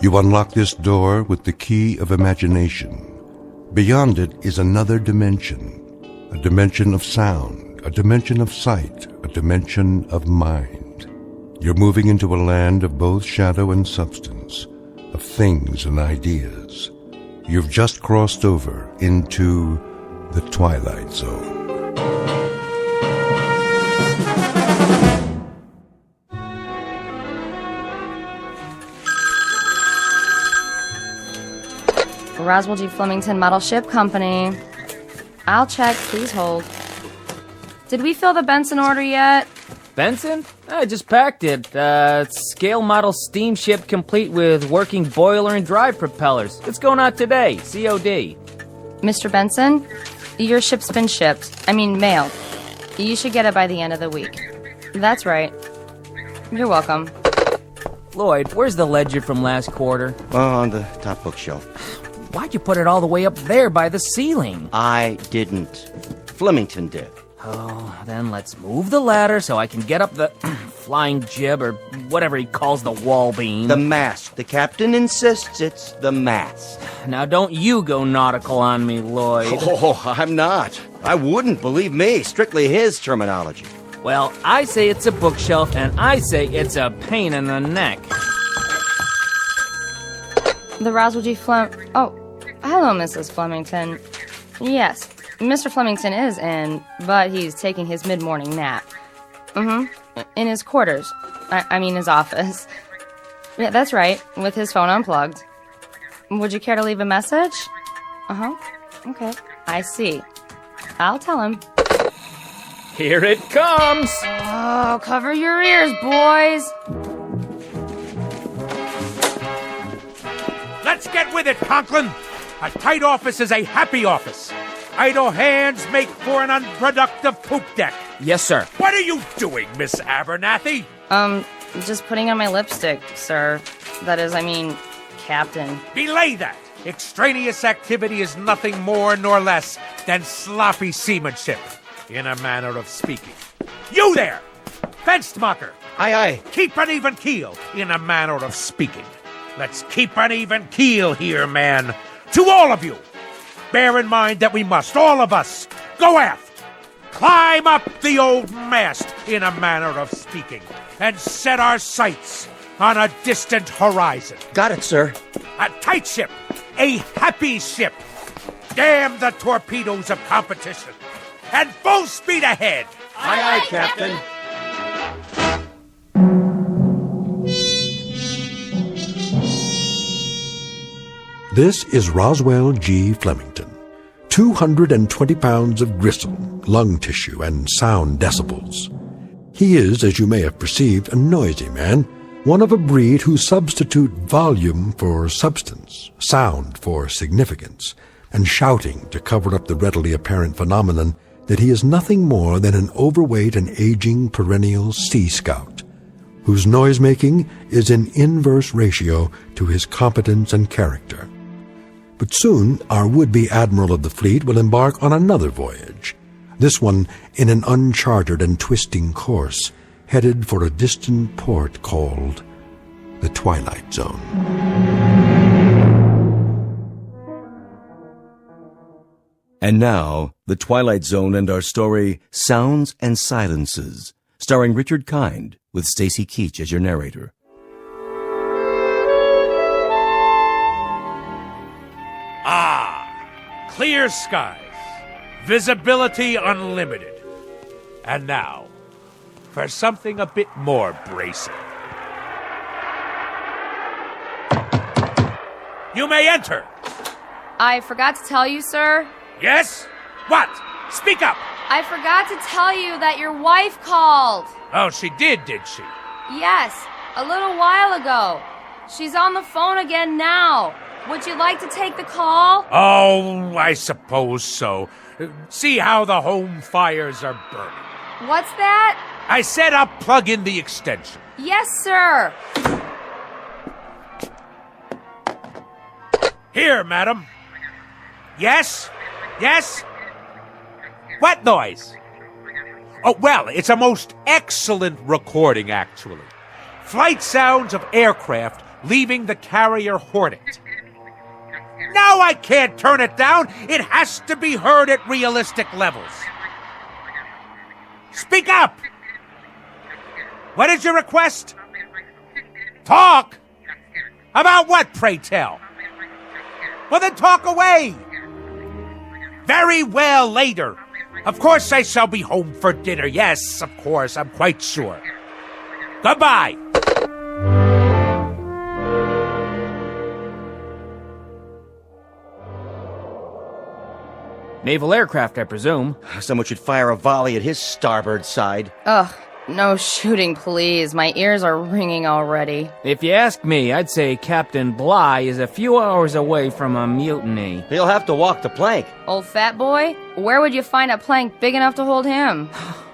You unlock this door with the key of imagination. Beyond it is another dimension, a dimension of sound, a dimension of sight, a dimension of mind. You're moving into a land of both shadow and substance, of things and ideas. You've just crossed over into the Twilight Zone. Roswell G. Flemington Model Ship Company. I'll check, please hold. Did we fill the Benson order yet? Benson? I just packed it. Scale model steamship complete with working boiler and drive propellers. It's going out today, COD. Mr. Benson, your ship's been shipped. Mailed. You should get it by the end of the week. That's right. You're welcome. Lloyd, where's the ledger from last quarter? On the top bookshelf. Why'd you put it all the way up there by the ceiling? I didn't. Flemington did. Oh, then let's move the ladder so I can get up the flying jib or whatever he calls the wall beam. The mast. The captain insists it's the mast. Now don't you go nautical on me, Lloyd. Oh, I'm not. I wouldn't, believe me. Strictly his terminology. Well, I say it's a bookshelf, and I say it's a pain in the neck. The Roswell G. Oh, hello, Mrs. Flemington. Yes, Mr. Flemington is in, but he's taking his mid-morning nap. In his quarters. His office. Yeah, that's right, with his phone unplugged. Would you care to leave a message? Okay, I see. I'll tell him. Here it comes! Oh, cover your ears, boys! Let's get with it, Conklin! A tight office is a happy office. Idle hands make for an unproductive poop deck. Yes, sir. What are you doing, Miss Abernathy? Just putting on my lipstick, sir. That is, Captain. Belay that! Extraneous activity is nothing more nor less than sloppy seamanship, in a manner of speaking. You there! Fenstmacher! Aye, aye. Keep an even keel, in a manner of speaking. Let's keep an even keel here, man. To all of you, bear in mind that we must, all of us, go aft, climb up the old mast, in a manner of speaking, and set our sights on a distant horizon. Got it, sir. A tight ship, a happy ship. Damn the torpedoes of competition. And full speed ahead. Aye, aye, Captain. This is Roswell G. Flemington. 220 pounds of gristle, lung tissue, and sound decibels. He is, as you may have perceived, a noisy man, one of a breed who substitute volume for substance, sound for significance, and shouting to cover up the readily apparent phenomenon that he is nothing more than an overweight and aging perennial sea scout, whose noise-making is in inverse ratio to his competence and character. But soon our would-be admiral of the fleet will embark on another voyage, this one in an uncharted and twisting course, headed for a distant port called the Twilight Zone. And now, The Twilight Zone and our story, Sounds and Silences, starring Richard Kind, with Stacy Keach as your narrator. Clear skies, visibility unlimited. And now, for something a bit more bracing. You may enter. I forgot to tell you, sir. Yes? What? Speak up. I forgot to tell you that your wife called. Oh, she did she? Yes, a little while ago. She's on the phone again now. Would you like to take the call? Oh, I suppose so. See how the home fires are burning. What's that? I said I'll plug in the extension. Yes, sir. Here, madam. Yes? Yes? What noise? Oh, well, it's a most excellent recording, actually. Flight sounds of aircraft leaving the carrier Hornet. Now I can't turn it down. It has to be heard at realistic levels. Speak up! What is your request? Talk? About what, pray tell? Well, then talk away. Very well, later. Of course I shall be home for dinner. Yes, of course, I'm quite sure. Goodbye. Naval aircraft, I presume. Someone should fire a volley at his starboard side. Ugh, no shooting, please. My ears are ringing already. If you ask me, I'd say Captain Bligh is a few hours away from a mutiny. He'll have to walk the plank. Old fat boy? Where would you find a plank big enough to hold him?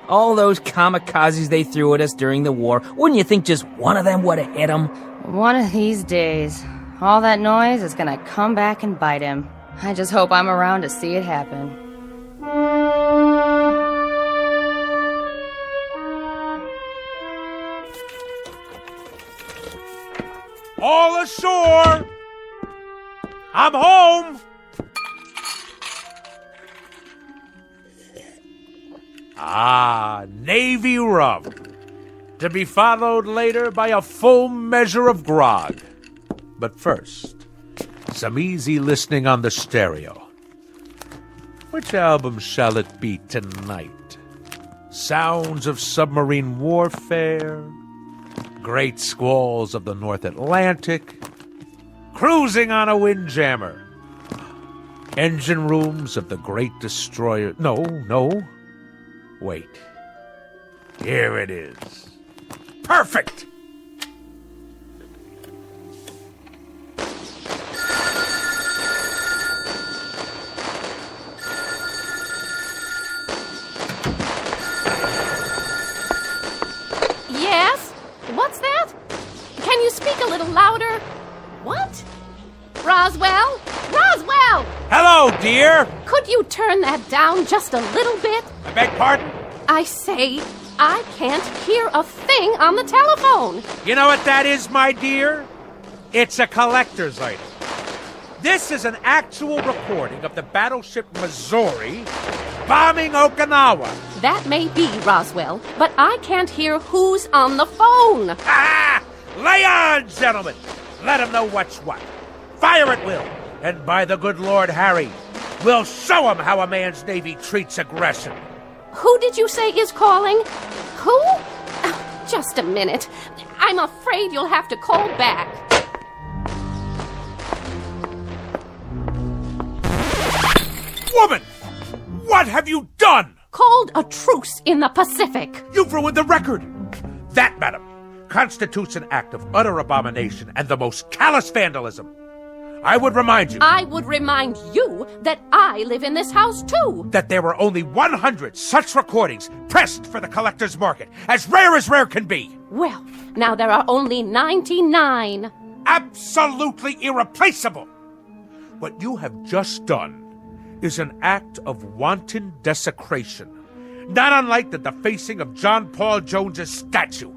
All those kamikazes they threw at us during the war, wouldn't you think just one of them would have hit him? One of these days, all that noise is gonna come back and bite him. I just hope I'm around to see it happen. All ashore! I'm home! Ah, Navy rum. To be followed later by a full measure of grog. But first, some easy listening on the stereo. Which album shall it be tonight? Sounds of submarine warfare, great squalls of the North Atlantic, cruising on a windjammer, engine rooms of the great destroyer. No. Wait. Here it is. Perfect! Yes? What's that? Can you speak a little louder? What? Roswell? Roswell! Hello, dear! Could you turn that down just a little bit? I beg pardon? I say, I can't hear a thing on the telephone. You know what that is, my dear? It's a collector's item. This is an actual recording of the battleship Missouri bombing Okinawa. That may be, Roswell, but I can't hear who's on the phone. Ha! Lay on, gentlemen! Let 'em know what's what. Fire at will, and by the good Lord Harry, we'll show 'em how a man's navy treats aggression. Who did you say is calling? Who? Just a minute. I'm afraid you'll have to call back. Woman! What have you done? Called a truce in the Pacific. You've ruined the record. That, madam, constitutes an act of utter abomination and the most callous vandalism. I would remind you I would remind you that I live in this house too. that there were only 100 such recordings pressed for the collector's market, as rare can be. Well, now there are only 99. Absolutely irreplaceable. What you have just done is an act of wanton desecration, not unlike the defacing of John Paul Jones's statue.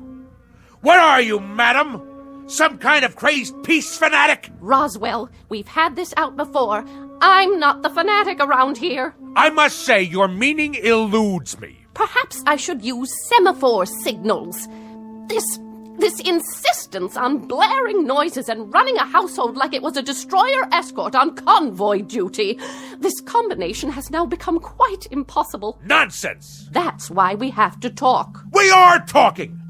What are you, madam? Some kind of crazed peace fanatic? Roswell, we've had this out before. I'm not the fanatic around here. I must say your meaning eludes me. Perhaps I should use semaphore signals. This insistence on blaring noises and running a household like it was a destroyer escort on convoy duty. This combination has now become quite impossible. Nonsense! That's why we have to talk. We are talking!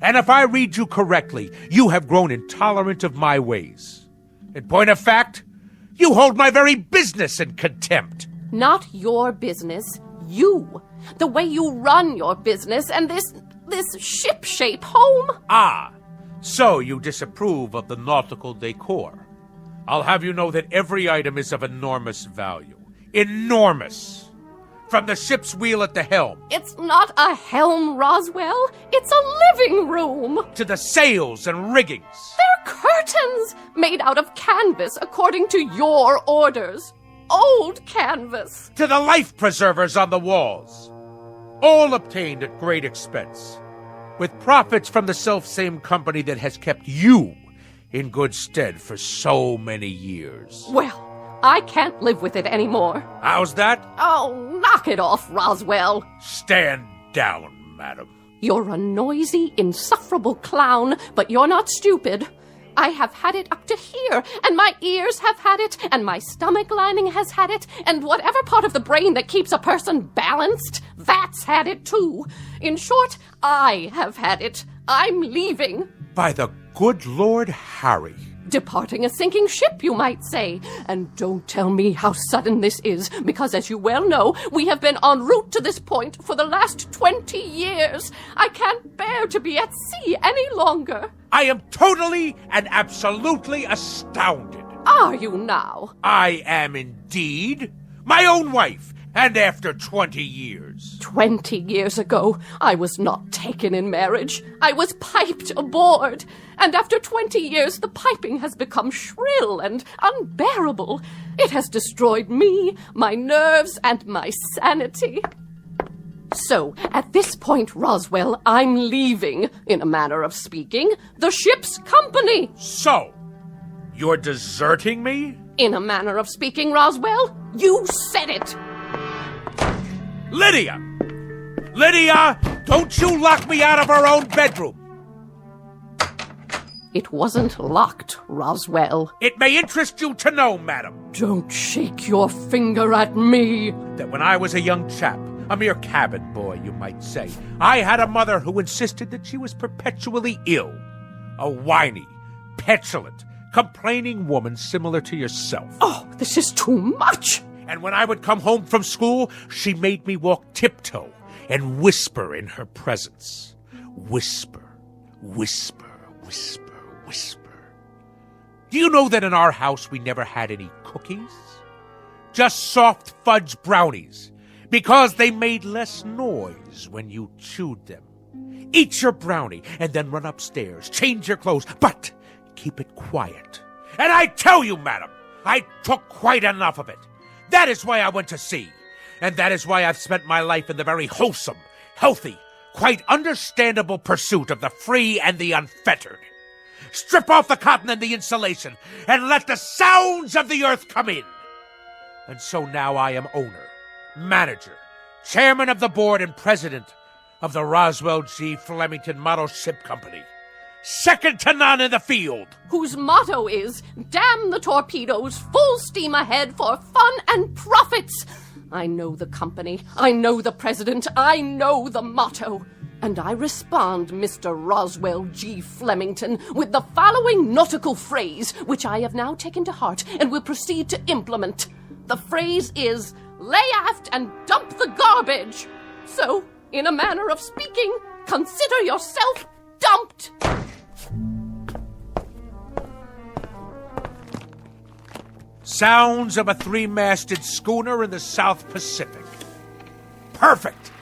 And if I read you correctly, you have grown intolerant of my ways. In point of fact, you hold my very business in contempt. Not your business. You. The way you run your business and this ship-shape home. Ah, so you disapprove of the nautical decor. I'll have you know that every item is of enormous value. Enormous! From the ship's wheel at the helm. It's not a helm, Roswell. It's a living room. To the sails and riggings. They're curtains made out of canvas according to your orders. Old canvas. To the life preservers on the walls. All obtained at great expense. With profits from the self-same company that has kept you in good stead for so many years. Well, I can't live with it anymore. How's that? Oh, knock it off, Roswell. Stand down, madam. You're a noisy, insufferable clown, but you're not stupid. I have had it up to here, and my ears have had it, and my stomach lining has had it, and whatever part of the brain that keeps a person balanced, that's had it too. In short, I have had it. I'm leaving. By the good Lord Harry. Departing a sinking ship, you might say. And don't tell me how sudden this is, because as you well know, we have been en route to this point for the last 20 years. I can't bear to be at sea any longer. I am totally and absolutely astounded. Are you now? I am indeed my own wife, and after 20 years. 20 years ago, I was not taken in marriage. I was piped aboard. And after 20 years, the piping has become shrill and unbearable. It has destroyed me, my nerves, and my sanity. So, at this point, Roswell, I'm leaving, in a manner of speaking, the ship's company. So, you're deserting me? In a manner of speaking, Roswell, you said it. Lydia! Lydia, don't you lock me out of our own bedroom! It wasn't locked, Roswell. It may interest you to know, madam, Don't shake your finger at me. that when I was a young chap, a mere cabin boy, you might say, I had a mother who insisted that she was perpetually ill. A whiny, petulant, complaining woman similar to yourself. Oh, this is too much. And when I would come home from school, she made me walk tiptoe and whisper in her presence. Whisper, whisper, whisper, whisper. Do you know that in our house we never had any cookies? Just soft fudge brownies, because they made less noise when you chewed them. Eat your brownie and then run upstairs, change your clothes, but keep it quiet. And I tell you, madam, I took quite enough of it. That is why I went to sea. And that is why I've spent my life in the very wholesome, healthy, quite understandable pursuit of the free and the unfettered. Strip off the cotton and the insulation, and let the sounds of the earth come in. And so now I am owner, manager, chairman of the board, and president of the Roswell G. Flemington Model Ship Company. Second to none in the field. Whose motto is, damn the torpedoes, full steam ahead for fun and profits. I know the company, I know the president, I know the motto. And I respond, Mr. Roswell G. Flemington, with the following nautical phrase, which I have now taken to heart and will proceed to implement. The phrase is, lay aft and dump the garbage. So, in a manner of speaking, consider yourself dumped. Sounds of a three-masted schooner in the South Pacific. Perfect.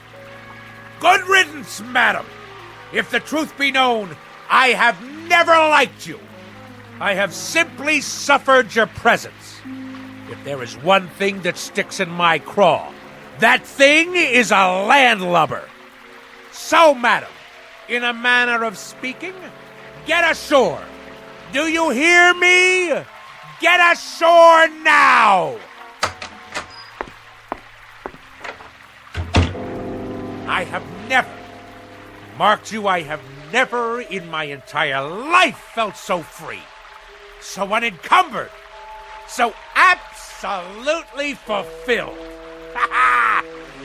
Good riddance, madam. If the truth be known, I have never liked you. I have simply suffered your presence. If there is one thing that sticks in my craw, that thing is a landlubber. So, madam, in a manner of speaking, get ashore. Do you hear me? Get ashore now! I have never, mark you, I have never in my entire life felt so free, so unencumbered, so absolutely fulfilled.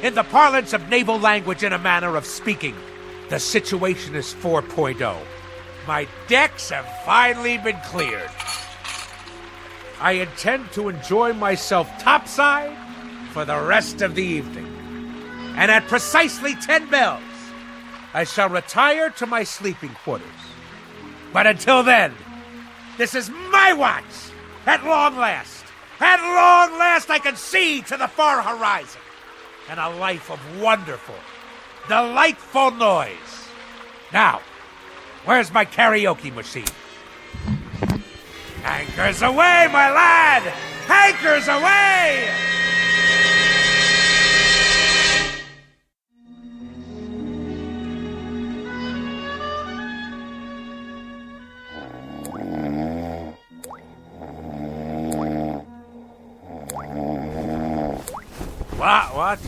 In the parlance of naval language, in a manner of speaking, the situation is 4.0. My decks have finally been cleared. I intend to enjoy myself topside for the rest of the evening. And at precisely 10 bells, I shall retire to my sleeping quarters. But until then, this is my watch. At long last, I can see to the far horizon. And a life of wonderful, delightful noise. Now, where's my karaoke machine? Anchors away, my lad! Anchors away! What?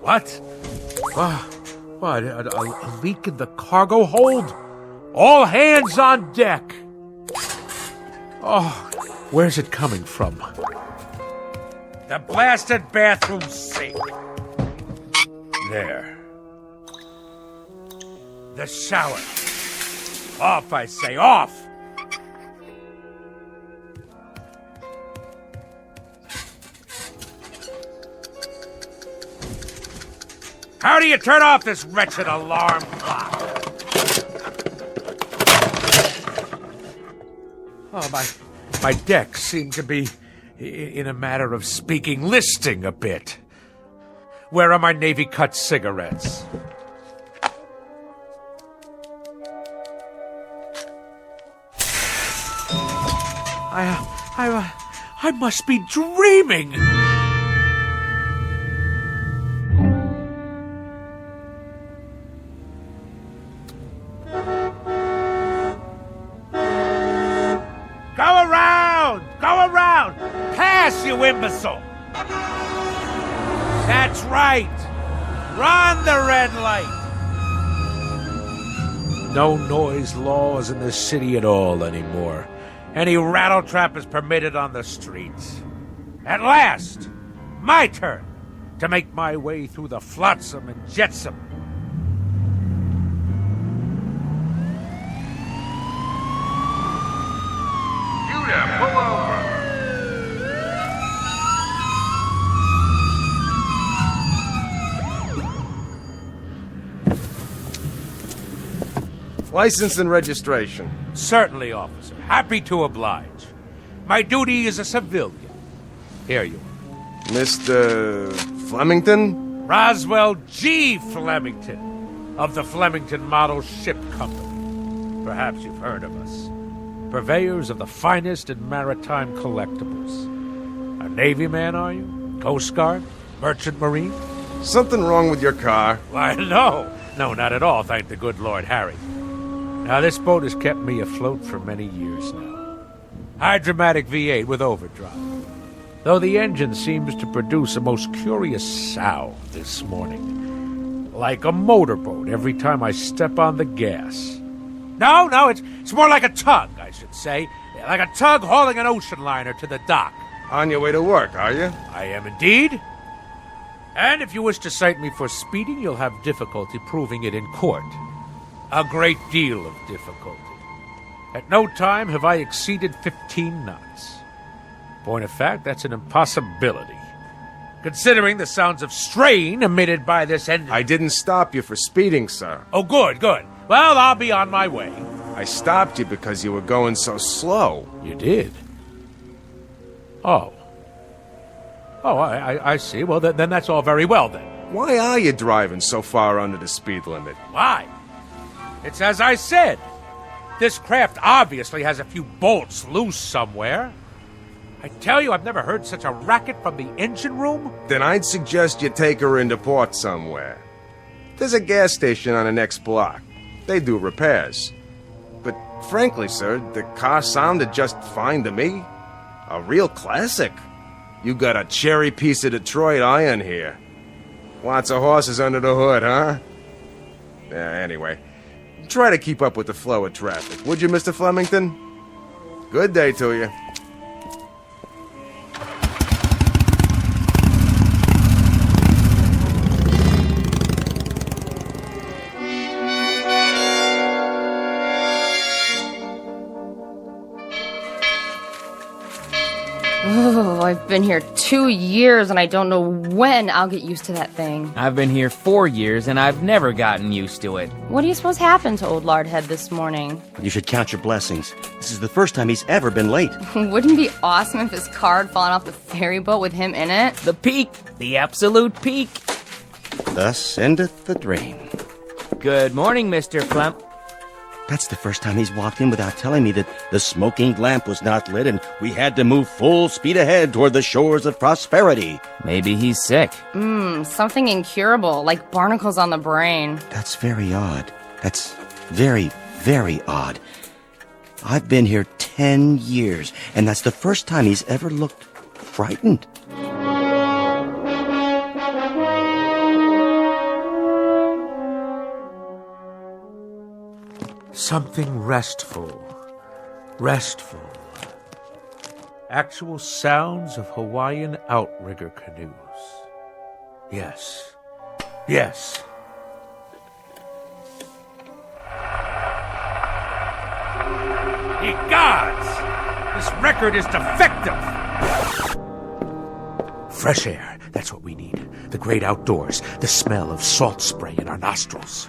What? What? A leak in the cargo hold? All hands on deck! Oh, where's it coming from? The blasted bathroom sink. There. The shower. Off, I say, off! How do you turn off this wretched alarm clock? Oh, my decks seem to be, in a matter of speaking, listing a bit. Where are my Navy-cut cigarettes? I must be dreaming! Go around! Pass, you imbecile! That's right! Run the red light! No noise laws in the city at all anymore. Any rattletrap is permitted on the streets. At last, my turn to make my way through the flotsam and jetsam. Judah, pull over! License and registration. Certainly, officer. Happy to oblige. My duty is a civilian. Here you are. Mr. Flemington? Roswell G. Flemington, of the Flemington Model Ship Company. Perhaps you've heard of us. Purveyors of the finest in maritime collectibles. A Navy man, are you? Coast Guard? Merchant Marine? Something wrong with your car? Why, no. No, not at all, thank the good Lord Harry. Now, this boat has kept me afloat for many years now. Hydromatic V8 with overdrive. Though the engine seems to produce a most curious sound this morning. Like a motorboat every time I step on the gas. No, it's more like a tug, I should say. Like a tug hauling an ocean liner to the dock. On your way to work, are you? I am indeed. And if you wish to cite me for speeding, you'll have difficulty proving it in court. A great deal of difficulty. At no time have I exceeded 15 knots. Point of fact, that's an impossibility. Considering the sounds of strain emitted by this engine. I didn't stop you for speeding, sir. Oh, good. Well, I'll be on my way. I stopped you because you were going so slow. You did? Oh, I see. Well, then that's all very well, then. Why are you driving so far under the speed limit? Why? It's as I said. This craft obviously has a few bolts loose somewhere. I tell you, I've never heard such a racket from the engine room. Then I'd suggest you take her into port somewhere. There's a gas station on the next block. They do repairs. But frankly, sir, the car sounded just fine to me. A real classic. You got a cherry piece of Detroit iron here. Lots of horses under the hood, huh? Anyway, try to keep up with the flow of traffic, would you, Mr. Flemington? Good day to you. Oh, I've been here 2 years and I don't know when I'll get used to that thing. I've been here 4 years and I've never gotten used to it. What do you suppose happened to old Lardhead this morning? You should count your blessings. This is the first time he's ever been late. Wouldn't it be awesome if his car had fallen off the ferry boat with him in it? The peak. The absolute peak. Thus endeth the dream. Good morning, Mr. Flem... That's the first time he's walked in without telling me that the smoking lamp was not lit and we had to move full speed ahead toward the shores of prosperity. Maybe he's sick. Something incurable, like barnacles on the brain. That's very odd. That's very, very odd. I've been here 10 years, and that's the first time he's ever looked frightened. Something restful. Restful. Actual sounds of Hawaiian outrigger canoes. Yes. Yes. Ye gods! This record is defective! Fresh air, that's what we need. The great outdoors, the smell of salt spray in our nostrils.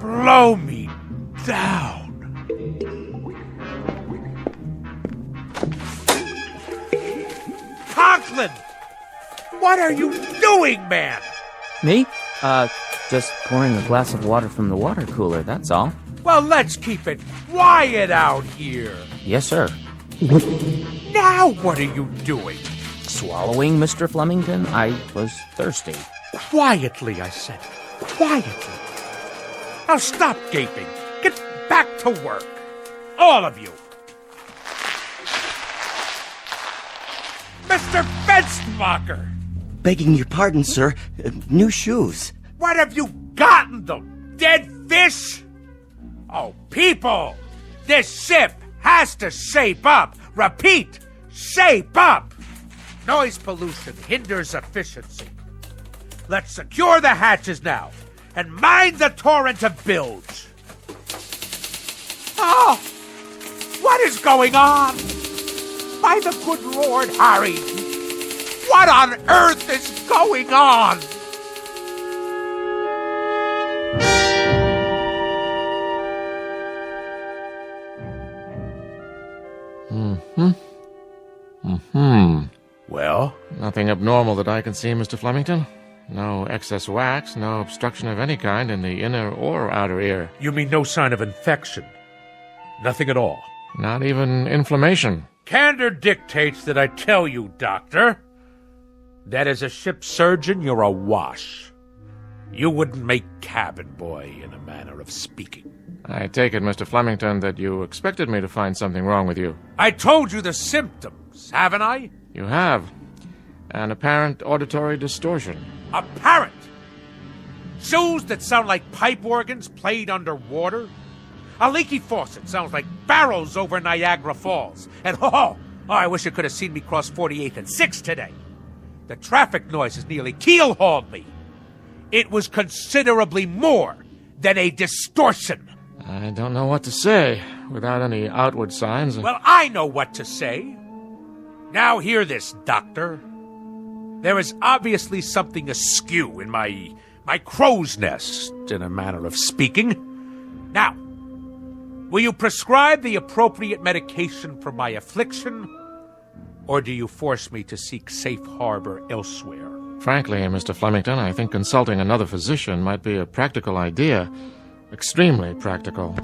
Blow me down. Conklin! What are you doing, man? Me? Just pouring a glass of water from the water cooler, that's all. Well, let's keep it quiet out here. Yes, sir. Now what are you doing? Swallowing, Mr. Flemington? I was thirsty. Quietly, I said. Quietly. Now stop gaping. Get back to work. All of you. Mr. Fenstermacher! Begging your pardon, sir. New shoes. What have you gotten them? Dead fish? Oh, people! This ship has to shape up. Repeat, shape up. Noise pollution hinders efficiency. Let's secure the hatches now and mind the torrent of bilge. Oh, what is going on? By the good Lord Harry, what on earth is going on? Well? Nothing abnormal that I can see, Mr. Flemington. No excess wax, no obstruction of any kind in the inner or outer ear. You mean no sign of infection? Nothing at all? Not even inflammation. Candor dictates that I tell you, Doctor, that as a ship surgeon, you're a wash. You wouldn't make cabin boy, in a manner of speaking. I take it, Mr. Flemington, that you expected me to find something wrong with you. I told you the symptoms, haven't I? You have. An apparent auditory distortion. Apparent? Shoes that sound like pipe organs played underwater? A leaky faucet sounds like barrels over Niagara Falls. And I wish you could have seen me cross 48th and 6th today. The traffic noises nearly keel-hauled me. It was considerably more than a distortion. I don't know what to say without any outward signs. Well, I know what to say. Now hear this, Doctor. There is obviously something askew in my crow's nest, in a manner of speaking. Now, will you prescribe the appropriate medication for my affliction, or do you force me to seek safe harbor elsewhere? Frankly, Mr. Flemington, I think consulting another physician might be a practical idea. Extremely practical.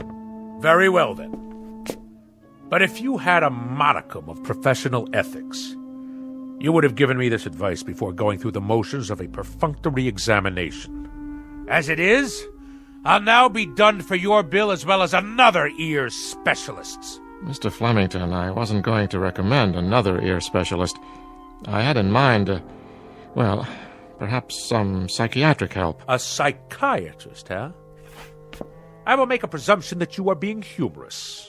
Very well, then. But if you had a modicum of professional ethics, you would have given me this advice before going through the motions of a perfunctory examination. As it is, I'll now be done for your bill as well as another ear specialist's. Mr. Flemington, I wasn't going to recommend another ear specialist. I had in mind, perhaps some psychiatric help. A psychiatrist, huh? I will make a presumption that you are being humorous.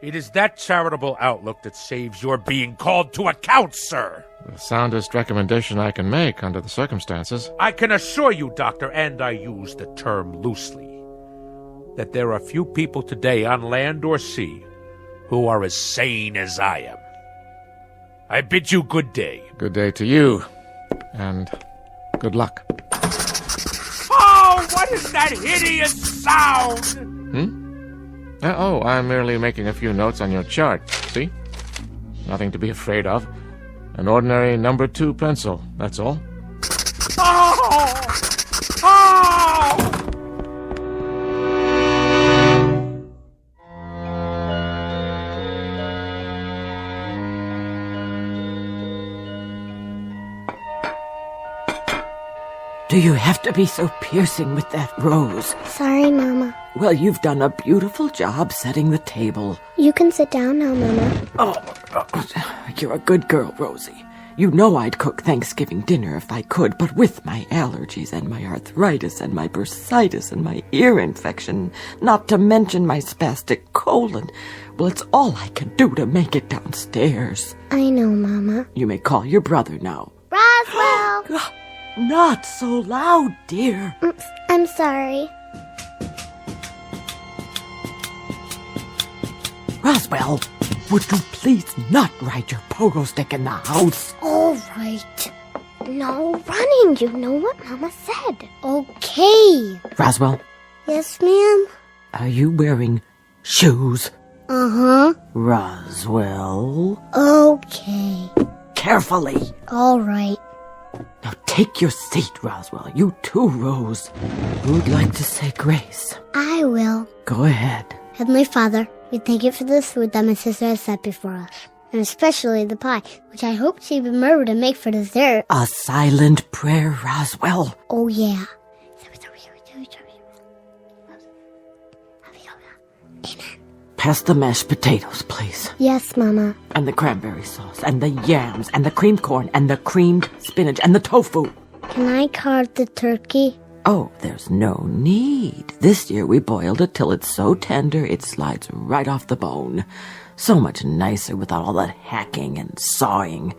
It is that charitable outlook that saves your being called to account, sir. The soundest recommendation I can make under the circumstances. I can assure you, Doctor, and I use the term loosely, that there are few people today on land or sea who are as sane as I am. I bid you good day. Good day to you, and good luck. Oh, what is that hideous sound? I'm merely making a few notes on your chart, see? Nothing to be afraid of. An ordinary number 2 pencil, that's all. Oh! Do you have to be so piercing with that rose? Sorry, Mama. Well, you've done a beautiful job setting the table. You can sit down now, Mama. Oh, you're a good girl, Rosie. You know I'd cook Thanksgiving dinner if I could, but with my allergies and my arthritis and my bursitis and my ear infection, not to mention my spastic colon, well, it's all I can do to make it downstairs. I know, Mama. You may call your brother now. Roswell! Not so loud, dear. Oops, I'm sorry. Roswell, would you please not ride your pogo stick in the house? All right. No running, you know what Mama said. Okay. Roswell, Yes, ma'am? are you wearing shoes? Uh-huh. Roswell, Okay. carefully. All right. Now take your seat, Roswell. You too, Rose. Who'd like to say grace? I will. Go ahead. Heavenly Father, we thank you for this food that my sister has set before us, and especially the pie, which I hope she remembered to make for dessert. A silent prayer, Roswell. Oh, yeah. Pass the mashed potatoes, please. Yes, Mama. And the cranberry sauce, and the yams, and the creamed corn, and the creamed spinach, and the tofu. Can I carve the turkey? Oh, there's no need. This year we boiled it till it's so tender it slides right off the bone. So much nicer without all that hacking and sawing.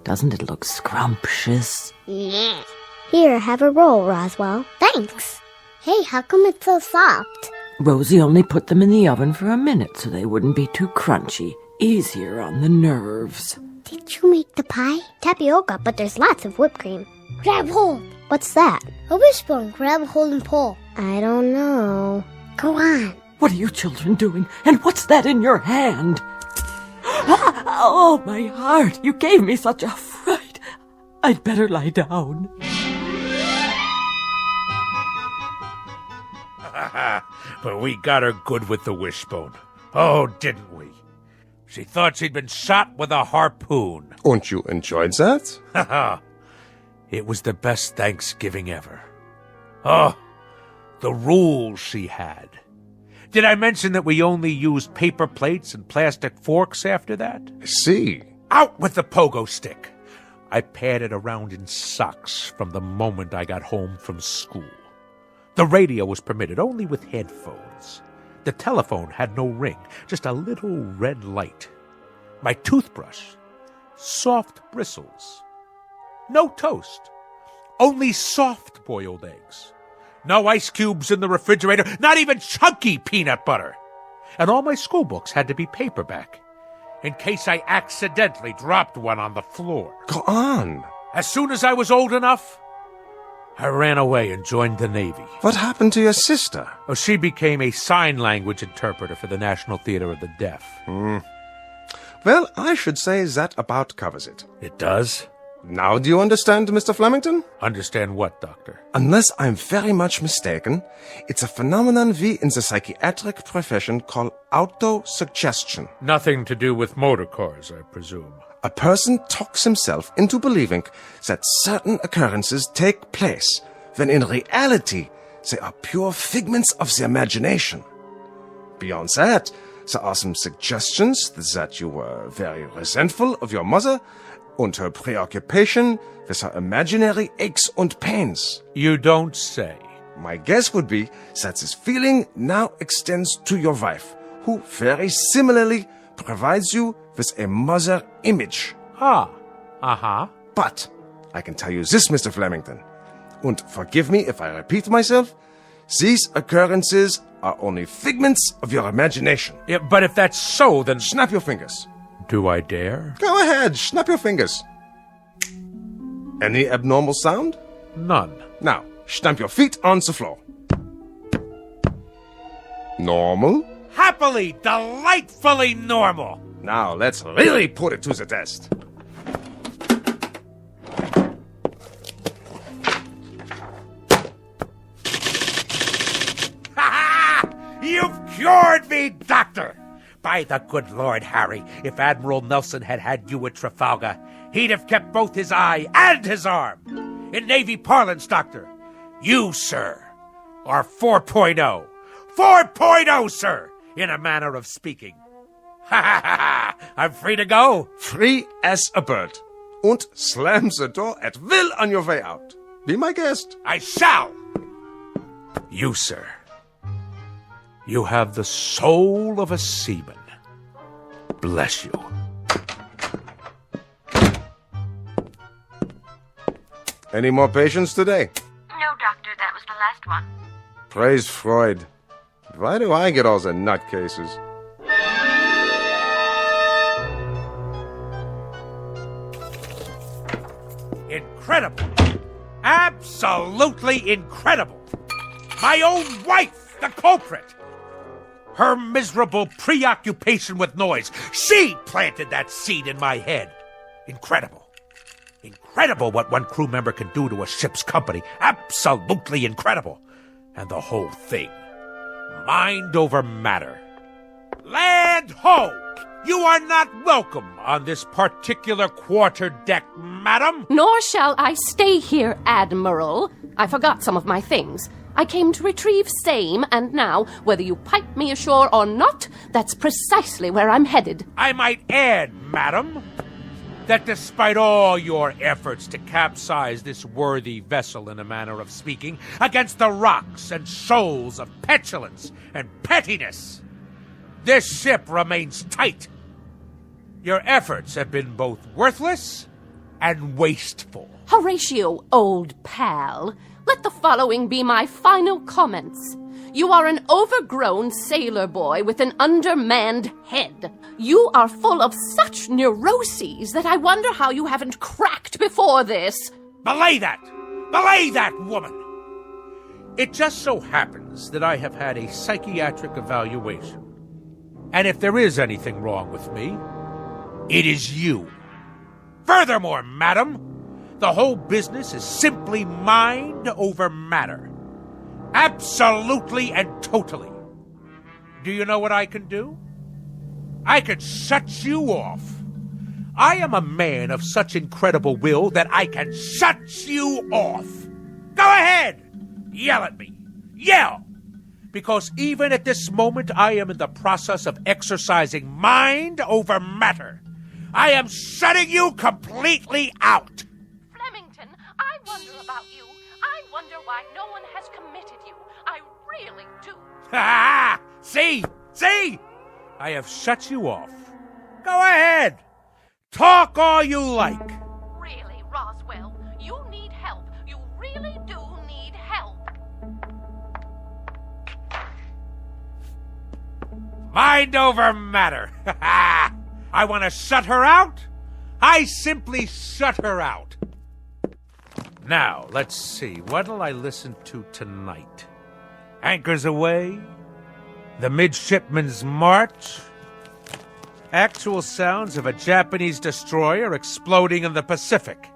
Doesn't it look scrumptious? Yeah. Here, have a roll, Roswell. Thanks. Hey, how come it's so soft? Rosie only put them in the oven for a minute so they wouldn't be too crunchy. Easier on the nerves. Did you make the pie? Tapioca, but there's lots of whipped cream. Grab hold. What's that? A wishbone. Grab hold and pull. I don't know. Go on. What are you children doing? And what's that in your hand? Oh, my heart! You gave me such a fright. I'd better lie down. But we got her good with the wishbone. Oh, didn't we? She thought she'd been shot with a harpoon. And you enjoyed that? Haha. It was the best Thanksgiving ever. Oh, the rules she had. Did I mention that we only used paper plates and plastic forks after that? See. Out with the pogo stick. I padded around in socks from the moment I got home from school. The radio was permitted only with headphones. The telephone had no ring, just a little red light. My toothbrush, soft bristles. No toast, only soft-boiled eggs. No ice cubes in the refrigerator, not even chunky peanut butter. And all my school books had to be paperback, in case I accidentally dropped one on the floor. Go on. As soon as I was old enough, I ran away and joined the Navy. What happened to your sister? Oh, she became a sign language interpreter for the National Theater of the Deaf. Well, I should say that about covers it. It does? Now do you understand, Mr. Flemington? Understand what, Doctor? Unless I'm very much mistaken, it's a phenomenon we in the psychiatric profession call auto-suggestion. Nothing to do with motor cars, I presume. A person talks himself into believing that certain occurrences take place, when in reality they are pure figments of the imagination. Beyond that, there are some suggestions that you were very resentful of your mother and her preoccupation with her imaginary aches and pains. You don't say. My guess would be that this feeling now extends to your wife, who very similarly provides you with a mother image. Ah, uh-huh. But I can tell you this, Mr. Flemington, and forgive me if I repeat myself, these occurrences are only figments of your imagination. Yeah, but if that's so, then... Snap your fingers. Do I dare? Go ahead, snap your fingers. Any abnormal sound? None. Now, stamp your feet on the floor. Normal? Happily, delightfully normal. Now, let's really put it to the test. You've cured me, Doctor! By the good Lord Harry, if Admiral Nelson had had you at Trafalgar, he'd have kept both his eye and his arm. In Navy parlance, Doctor, You, sir, are 4.0. 4.0, sir, in a manner of speaking. Ha ha ha ha! I'm free to go. Free as a bird. Und slam the door at will on your way out. Be my guest. I shall. You, sir, you have the soul of a seaman. Bless you. Any more patients today? No, Doctor, that was the last one. Praise Freud. Why do I get all the nutcases? Incredible. Absolutely incredible. My own wife, the culprit. Her miserable preoccupation with noise. She planted that seed in my head. Incredible. Incredible what one crew member can do to a ship's company. Absolutely incredible. And the whole thing. Mind over matter. Land ho! You are not welcome on this particular quarterdeck, madam. Nor shall I stay here, Admiral. I forgot some of my things. I came to retrieve same, and now, whether you pipe me ashore or not, that's precisely where I'm headed. I might add, madam, that despite all your efforts to capsize this worthy vessel, in a manner of speaking, against the rocks and shoals of petulance and pettiness, this ship remains tight. Your efforts have been both worthless and wasteful. Horatio, old pal, let the following be my final comments. You are an overgrown sailor boy with an undermanned head. You are full of such neuroses that I wonder how you haven't cracked before this. Belay that! Belay that, woman! It just so happens that I have had a psychiatric evaluation. And if there is anything wrong with me, it is you. Furthermore, madam, the whole business is simply mind over matter. Absolutely and totally. Do you know what I can do? I can shut you off. I am a man of such incredible will that I can shut you off. Go ahead! Yell at me. Yell! Because even at this moment, I am in the process of exercising mind over matter. I am shutting you completely out. Flemington, I wonder about you. I wonder why no one has committed you. I really do. Ha! See? See? I have shut you off. Go ahead. Talk all you like. Really, Roswell, you need help. You really do need help. Mind over matter. I want to shut her out. I simply shut her out. Now, let's see. What'll I listen to tonight? Anchors Aweigh? The Midshipman's March? Actual sounds of a Japanese destroyer exploding in the Pacific,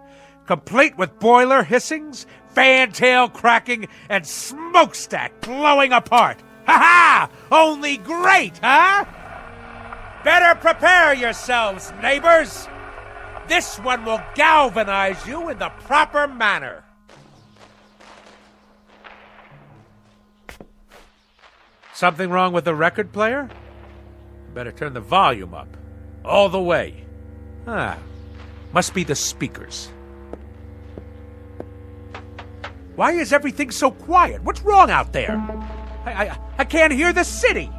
complete with boiler hissings, fantail cracking, and smokestack blowing apart. Ha-ha! Only great, huh? Better prepare yourselves, neighbors. This one will galvanize you in the proper manner. Something wrong with the record player? Better turn the volume up. All the way. Must be the speakers. Why is everything so quiet? What's wrong out there? I can't hear the city.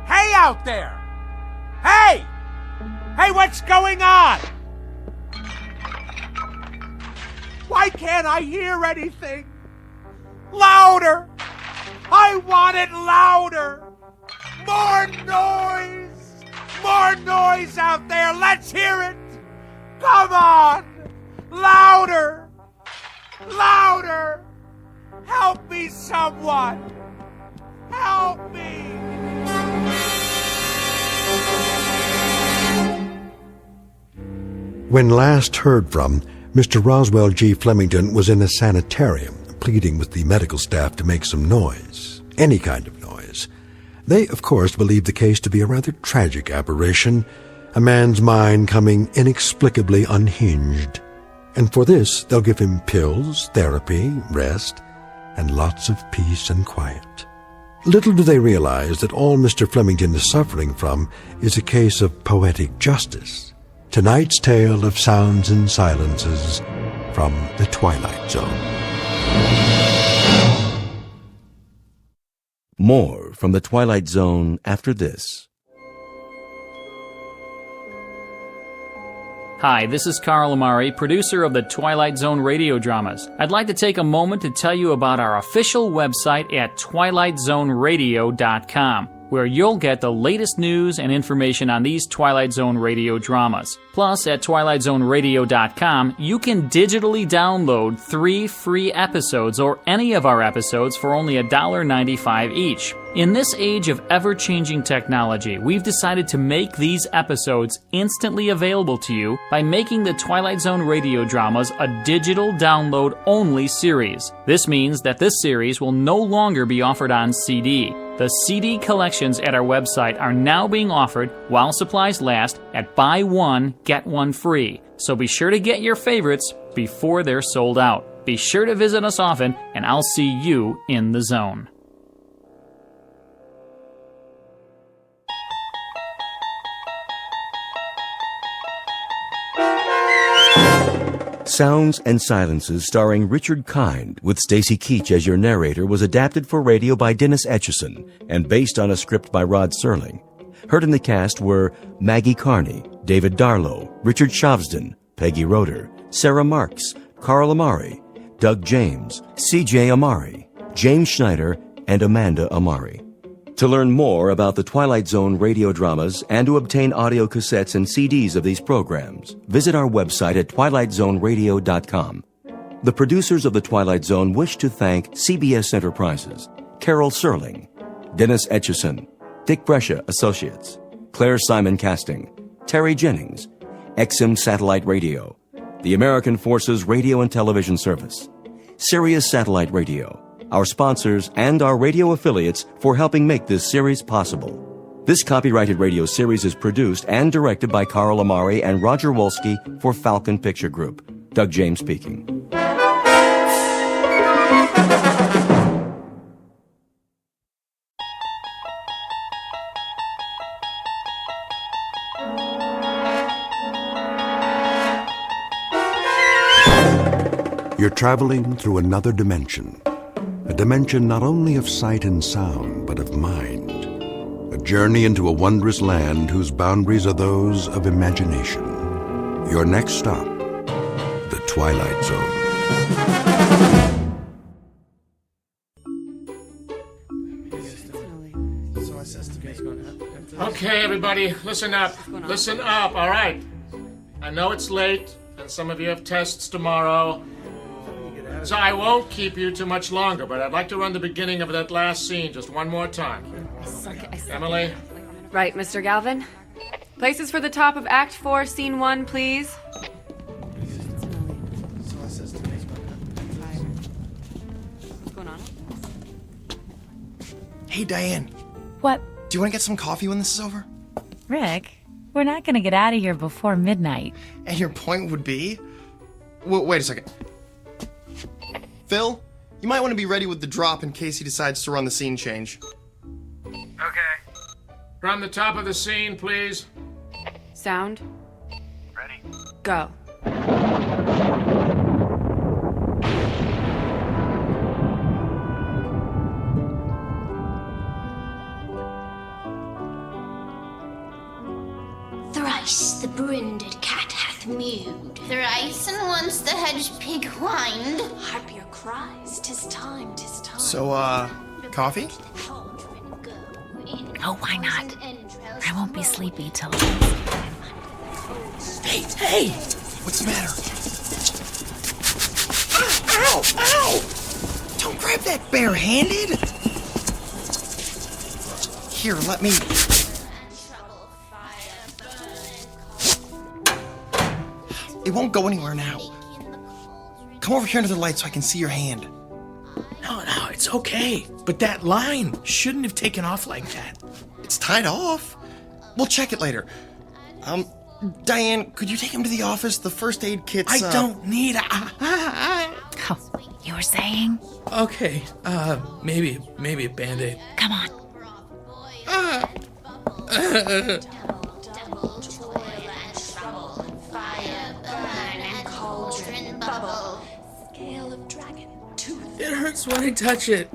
Hey out there! Hey! Hey, what's going on? Why can't I hear anything? Louder! I want it louder! More noise! More noise out there! Let's hear it! Come on! Louder! Louder! Help me, someone! Help me! When last heard from, Mr. Roswell G. Flemington was in a sanitarium, pleading with the medical staff to make some noise, any kind of noise. They, of course, believed the case to be a rather tragic aberration, a man's mind coming inexplicably unhinged. And for this, they'll give him pills, therapy, rest, and lots of peace and quiet. Little do they realize that all Mr. Flemington is suffering from is a case of poetic justice. Tonight's tale of sounds and silences from the Twilight Zone. More from the Twilight Zone after this. Hi, this is Carl Amari, producer of the Twilight Zone radio dramas. I'd like to take a moment to tell you about our official website at twilightzoneradio.com, where you'll get the latest news and information on these Twilight Zone radio dramas. Plus, at twilightzoneradio.com, you can digitally download 3 free episodes or any of our episodes for only $1.95 each. In this age of ever-changing technology, we've decided to make these episodes instantly available to you by making the Twilight Zone radio dramas a digital download-only series. This means that this series will no longer be offered on CD. The CD collections at our website are now being offered while supplies last at buy one, get one free. So be sure to get your favorites before they're sold out. Be sure to visit us often, and I'll see you in the zone. Sounds and Silences, starring Richard Kind, with Stacy Keach as your narrator, was adapted for radio by Dennis Etchison and based on a script by Rod Serling. Heard in the cast were Maggie Carney, David Darlow, Richard Shavsden, Peggy Roeder, Sarah Marks, Carl Amari, Doug James, C.J. Amari, James Schneider, and Amanda Amari. To learn more about the Twilight Zone radio dramas and to obtain audio cassettes and CDs of these programs, visit our website at twilightzoneradio.com. The producers of The Twilight Zone wish to thank CBS Enterprises, Carol Serling, Dennis Etchison, Dick Brescia Associates, Claire Simon Casting, Terry Jennings, XM Satellite Radio, the American Forces Radio and Television Service, Sirius Satellite Radio, our sponsors, and our radio affiliates for helping make this series possible. This copyrighted radio series is produced and directed by Carl Amari and Roger Wolski for Falcon Picture Group. Doug James speaking. You're traveling through another dimension. A dimension not only of sight and sound, but of mind. A journey into a wondrous land whose boundaries are those of imagination. Your next stop, the Twilight Zone. Okay, everybody, listen up. Listen up, all right? I know it's late, and some of you have tests tomorrow. So I won't keep you too much longer, but I'd like to run the beginning of that last scene just one more time. Emily? Right, Mr. Galvin. Places for the top of Act 4, Scene 1, please. What's going on? Hey, Diane. What? Do you want to get some coffee when this is over? Rick, we're not going to get out of here before midnight. And your point would be? Wait a second. Phil, you might want to be ready with the drop in case he decides to run the scene change. Okay. From the top of the scene, please. Sound. Ready. Go. Thrice the brinded cat hath mewed. Thrice and once the hedge pig whined. Harp your cries, 'tis time, 'tis time. So, coffee? Oh, why not? I won't be sleepy till... Hey! What's the matter? Ow! Ow! Don't grab that bare-handed! Here, let me... It won't go anywhere now. Come over here under the light so I can see your hand. No, it's okay. But that line shouldn't have taken off like that. It's tied off. We'll check it later. Diane, could you take him to the office? The first aid kit's... I don't need a... Oh, you were saying? Okay, maybe a Band-Aid. Come on. It hurts when I touch it.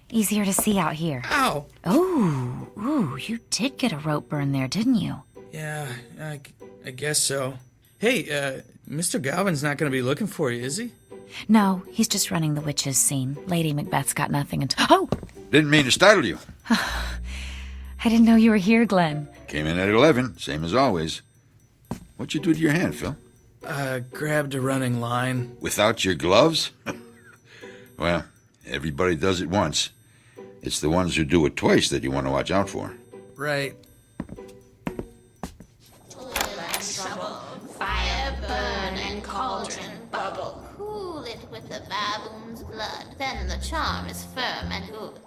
Easier to see out here. Ow! Ooh, you did get a rope burn there, didn't you? Yeah, I guess so. Hey, Mr. Galvin's not going to be looking for you, is he? No, he's just running the witches scene. Lady Macbeth's got nothing until... Oh! Didn't mean to startle you. I didn't know you were here, Glenn. Came in at 11, same as always. What'd you do to your hand, Phil? Grabbed a running line. Without your gloves? Well, everybody does it once. It's the ones who do it twice that you want to watch out for. Right. Fire burn and cauldron bubble. Cool it with the baboon's blood. Then the charm is firm and good.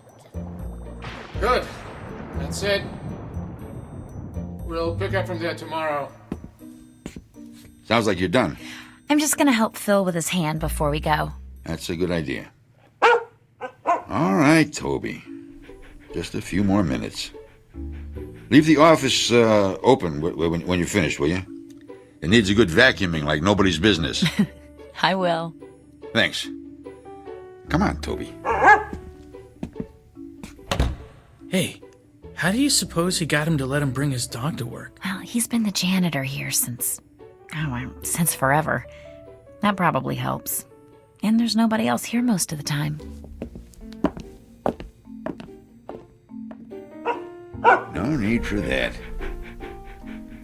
Good. That's it. We'll pick up from there tomorrow. Sounds like you're done. I'm just gonna help Phil with his hand before we go. That's a good idea. All right, Toby. Just a few more minutes. Leave the office open when you're finished, will you? It needs a good vacuuming like nobody's business. I will. Thanks. Come on, Toby. Hey, how do you suppose he got him to let him bring his dog to work? Well, he's been the janitor here since forever. That probably helps. And there's nobody else here most of the time. No need for that.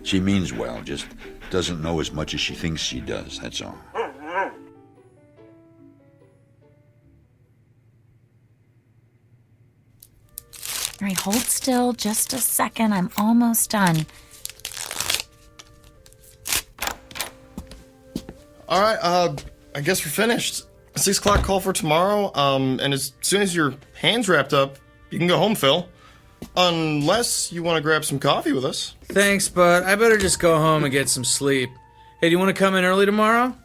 She means well, just doesn't know as much as she thinks she does, that's all. All right, hold still just a second. I'm almost done. All right, I guess we're finished. 6 o'clock call for tomorrow, and as soon as your hand's wrapped up, you can go home, Phil. Unless you want to grab some coffee with us. Thanks, but I better just go home and get some sleep. Hey, do you want to come in early tomorrow?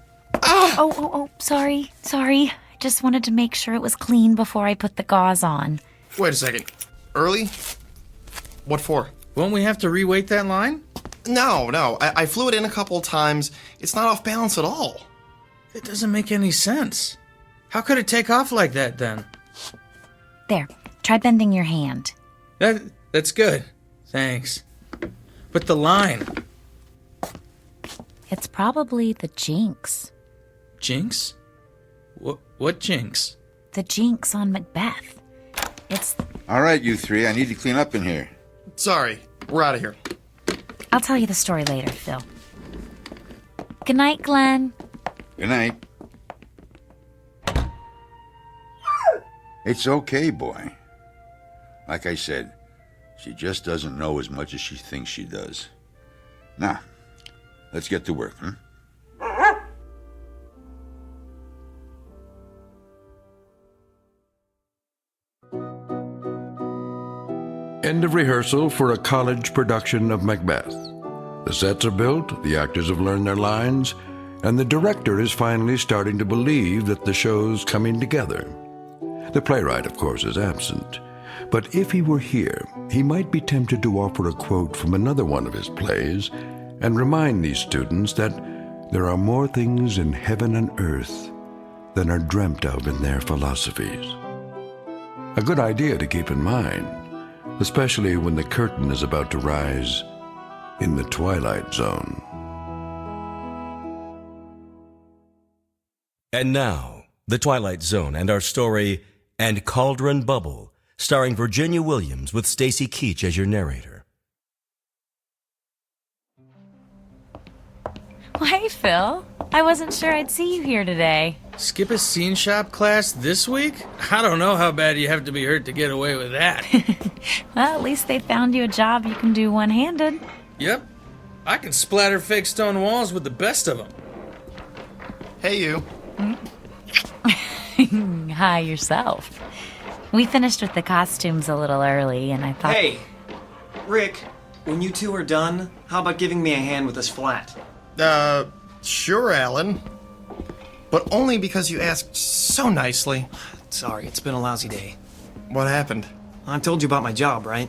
Oh, sorry. I just wanted to make sure it was clean before I put the gauze on. Wait a second. Early? What for? Won't we have to reweight that line? No. I flew it in a couple times. It's not off balance at all. It doesn't make any sense. How could it take off like that, then? There, try bending your hand. That's good. Thanks. But the line... It's probably the jinx. Jinx? What jinx? The jinx on Macbeth. It's... All right, you three, I need to clean up in here. Sorry, we're out of here. I'll tell you the story later, Phil. Good night, Glenn. Good night. It's okay, boy. Like I said, she just doesn't know as much as she thinks she does. Now, let's get to work, huh? End of rehearsal for a college production of Macbeth. The sets are built, the actors have learned their lines, and the director is finally starting to believe that the show's coming together. The playwright, of course, is absent. But if he were here, he might be tempted to offer a quote from another one of his plays and remind these students that there are more things in heaven and earth than are dreamt of in their philosophies. A good idea to keep in mind, especially when the curtain is about to rise in the Twilight Zone. And now, The Twilight Zone and our story, And Cauldron Bubble, starring Virginia Williams with Stacy Keach as your narrator. Well, hey, Phil. I wasn't sure I'd see you here today. Skip a scene shop class this week? I don't know how bad you have to be hurt to get away with that. Well, at least they found you a job you can do one-handed. Yep. I can splatter fake stone walls with the best of them. Hey, you. Hi, yourself. We finished with the costumes a little early, and I thought... Hey, Rick, when you two are done, how about giving me a hand with this flat? Sure, Alan. But only because you asked so nicely. Sorry, it's been a lousy day. What happened? I told you about my job, right?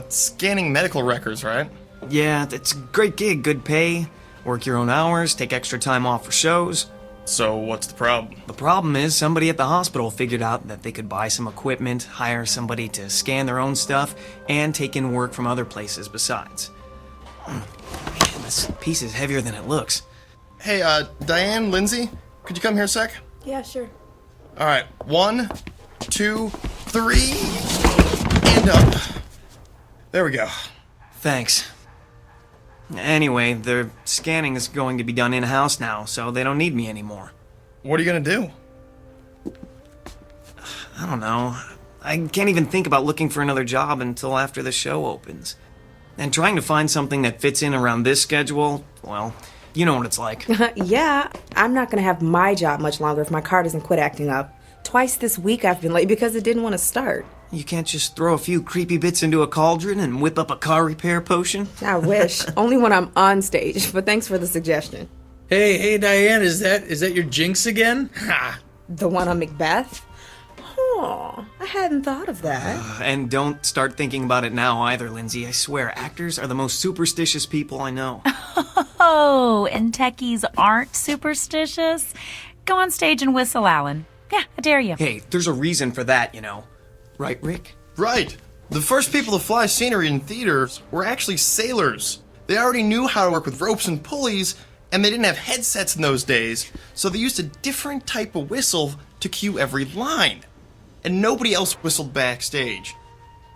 Scanning medical records, right? Yeah, it's a great gig, good pay. Work your own hours, take extra time off for shows. So what's the problem? The problem is somebody at the hospital figured out that they could buy some equipment, hire somebody to scan their own stuff, and take in work from other places besides. Man, this piece is heavier than it looks. Hey, Diane, Lindsay, could you come here a sec? Yeah, sure. All right, 1, 2, 3, and up. There we go. Thanks. Anyway, their scanning is going to be done in-house now, so they don't need me anymore. What are you gonna do? I don't know. I can't even think about looking for another job until after the show opens. And trying to find something that fits in around this schedule, well, you know what it's like. Yeah, I'm not gonna have my job much longer if my car doesn't quit acting up. Twice this week I've been late because it didn't want to start. You can't just throw a few creepy bits into a cauldron and whip up a car repair potion? I wish. Only when I'm on stage, but thanks for the suggestion. Hey, Diane, is that your jinx again? Ha! The one on Macbeth? Oh, I hadn't thought of that. And don't start thinking about it now either, Lindsay. I swear, actors are the most superstitious people I know. Oh, and techies aren't superstitious? Go on stage and whistle, Alan. Yeah, I dare you. Hey, there's a reason for that, you know. Right, Rick? Right. The first people to fly scenery in theaters were actually sailors. They already knew how to work with ropes and pulleys, and they didn't have headsets in those days, so they used a different type of whistle to cue every line. And nobody else whistled backstage.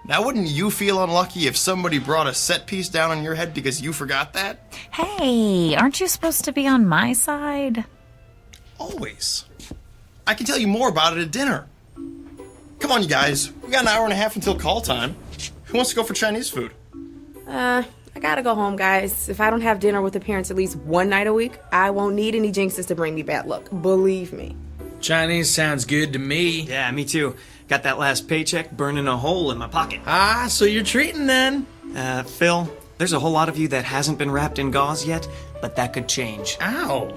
Now, wouldn't you feel unlucky if somebody brought a set piece down on your head because you forgot that? Hey, aren't you supposed to be on my side? Always. I can tell you more about it at dinner. Come on, you guys. We got an hour and a half until call time. Who wants to go for Chinese food? I gotta go home, guys. If I don't have dinner with the parents at least one night a week, I won't need any jinxes to bring me bad luck. Believe me. Chinese sounds good to me. Yeah, me too. Got that last paycheck burning a hole in my pocket. Ah, so you're treating then? Phil, there's a whole lot of you that hasn't been wrapped in gauze yet, but that could change. Ow.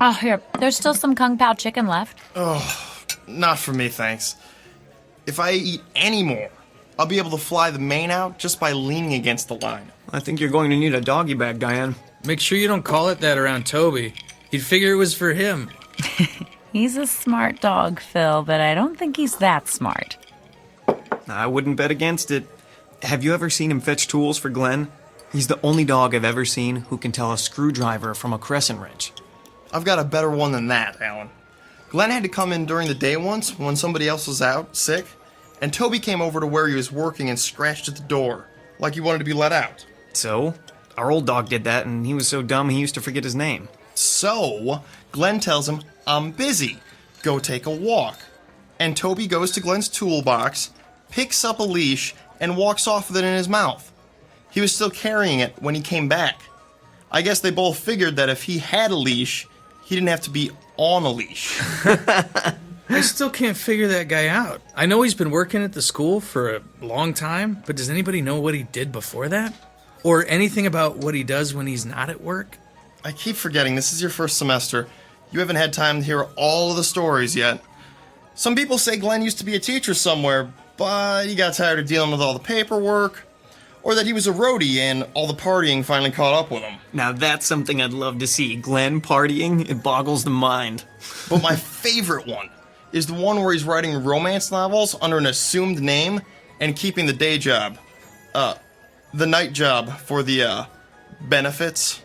Oh, here. There's still some Kung Pao chicken left. Oh, not for me, thanks. If I eat any more, I'll be able to fly the mane out just by leaning against the line. I think you're going to need a doggy bag, Diane. Make sure you don't call it that around Toby. He'd figure it was for him. He's a smart dog, Phil, but I don't think he's that smart. I wouldn't bet against it. Have you ever seen him fetch tools for Glenn? He's the only dog I've ever seen who can tell a screwdriver from a crescent wrench. I've got a better one than that, Alan. Glenn had to come in during the day once when somebody else was out, sick, and Toby came over to where he was working and scratched at the door, like he wanted to be let out. So, our old dog did that, and he was so dumb he used to forget his name. So, Glenn tells him, "I'm busy. Go take a walk." And Toby goes to Glenn's toolbox, picks up a leash, and walks off with it in his mouth. He was still carrying it when he came back. I guess they both figured that if he had a leash, he didn't have to be on a leash. I still can't figure that guy out. I know he's been working at the school for a long time, but does anybody know what he did before that? Or anything about what he does when he's not at work? I keep forgetting this is your first semester. You haven't had time to hear all of the stories yet. Some people say Glenn used to be a teacher somewhere, but he got tired of dealing with all the paperwork. Or that he was a roadie and all the partying finally caught up with him. Now that's something I'd love to see. Glenn partying, it boggles the mind. But my favorite one is the one where he's writing romance novels under an assumed name and keeping the day job. The night job for the, benefits.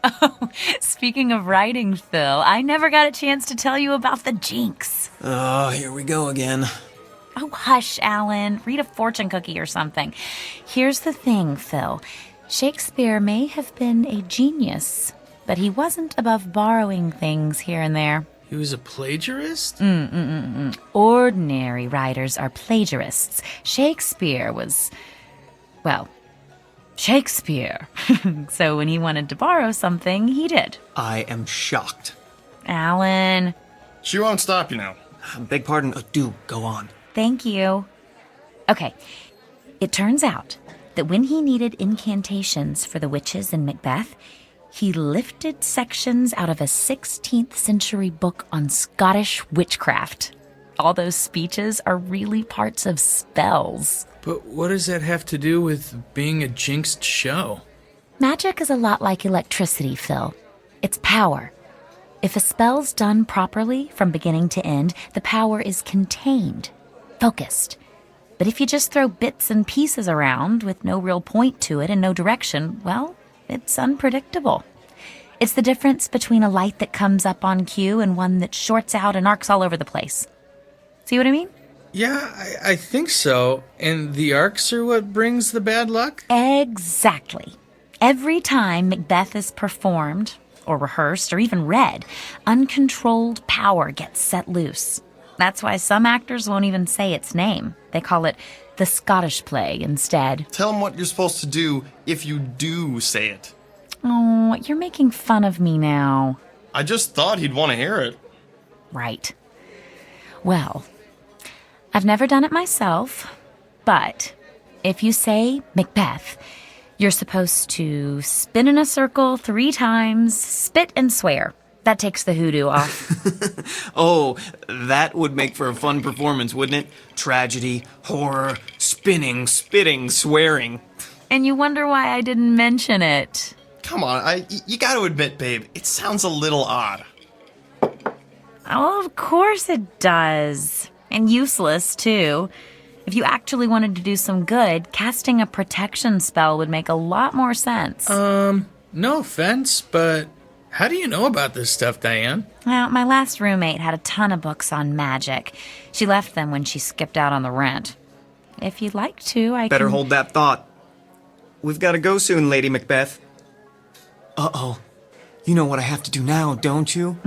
Oh, speaking of writing, Phil, I never got a chance to tell you about the jinx. Oh, here we go again. Oh, hush, Alan. Read a fortune cookie or something. Here's the thing, Phil. Shakespeare may have been a genius, but he wasn't above borrowing things here and there. He was a plagiarist? Ordinary writers are plagiarists. Shakespeare was, well, Shakespeare. So when he wanted to borrow something, he did. I am shocked. Alan. She won't stop you now. Beg pardon. Do go on. Thank you. Okay. It turns out that when he needed incantations for the witches in Macbeth, he lifted sections out of a 16th century book on Scottish witchcraft. All those speeches are really parts of spells. But what does that have to do with being a jinxed show? Magic is a lot like electricity, Phil. It's power. If a spell's done properly from beginning to end, the power is contained, focused. But if you just throw bits and pieces around with no real point to it and no direction, well, it's unpredictable. It's the difference between a light that comes up on cue and one that shorts out and arcs all over the place. See what I mean? Yeah, I think so. And the arcs are what brings the bad luck? Exactly. Every time Macbeth is performed, or rehearsed, or even read, uncontrolled power gets set loose. That's why some actors won't even say its name. They call it the Scottish play instead. Tell him what you're supposed to do if you do say it. Oh, you're making fun of me now. I just thought he'd want to hear it. Right. Well, I've never done it myself, but if you say Macbeth, you're supposed to spin in a circle 3 times, spit and swear. That takes the hoodoo off. Oh, that would make for a fun performance, wouldn't it? Tragedy, horror, spinning, spitting, swearing. And you wonder why I didn't mention it. Come on, you gotta admit, babe, it sounds a little odd. Oh, of course it does. And useless, too. If you actually wanted to do some good, casting a protection spell would make a lot more sense. No offense, but how do you know about this stuff, Diane? Well, my last roommate had a ton of books on magic. She left them when she skipped out on the rent. If you'd like to, I Better can... hold that thought. We've got to go soon, Lady Macbeth. Uh-oh. You know what I have to do now, don't you?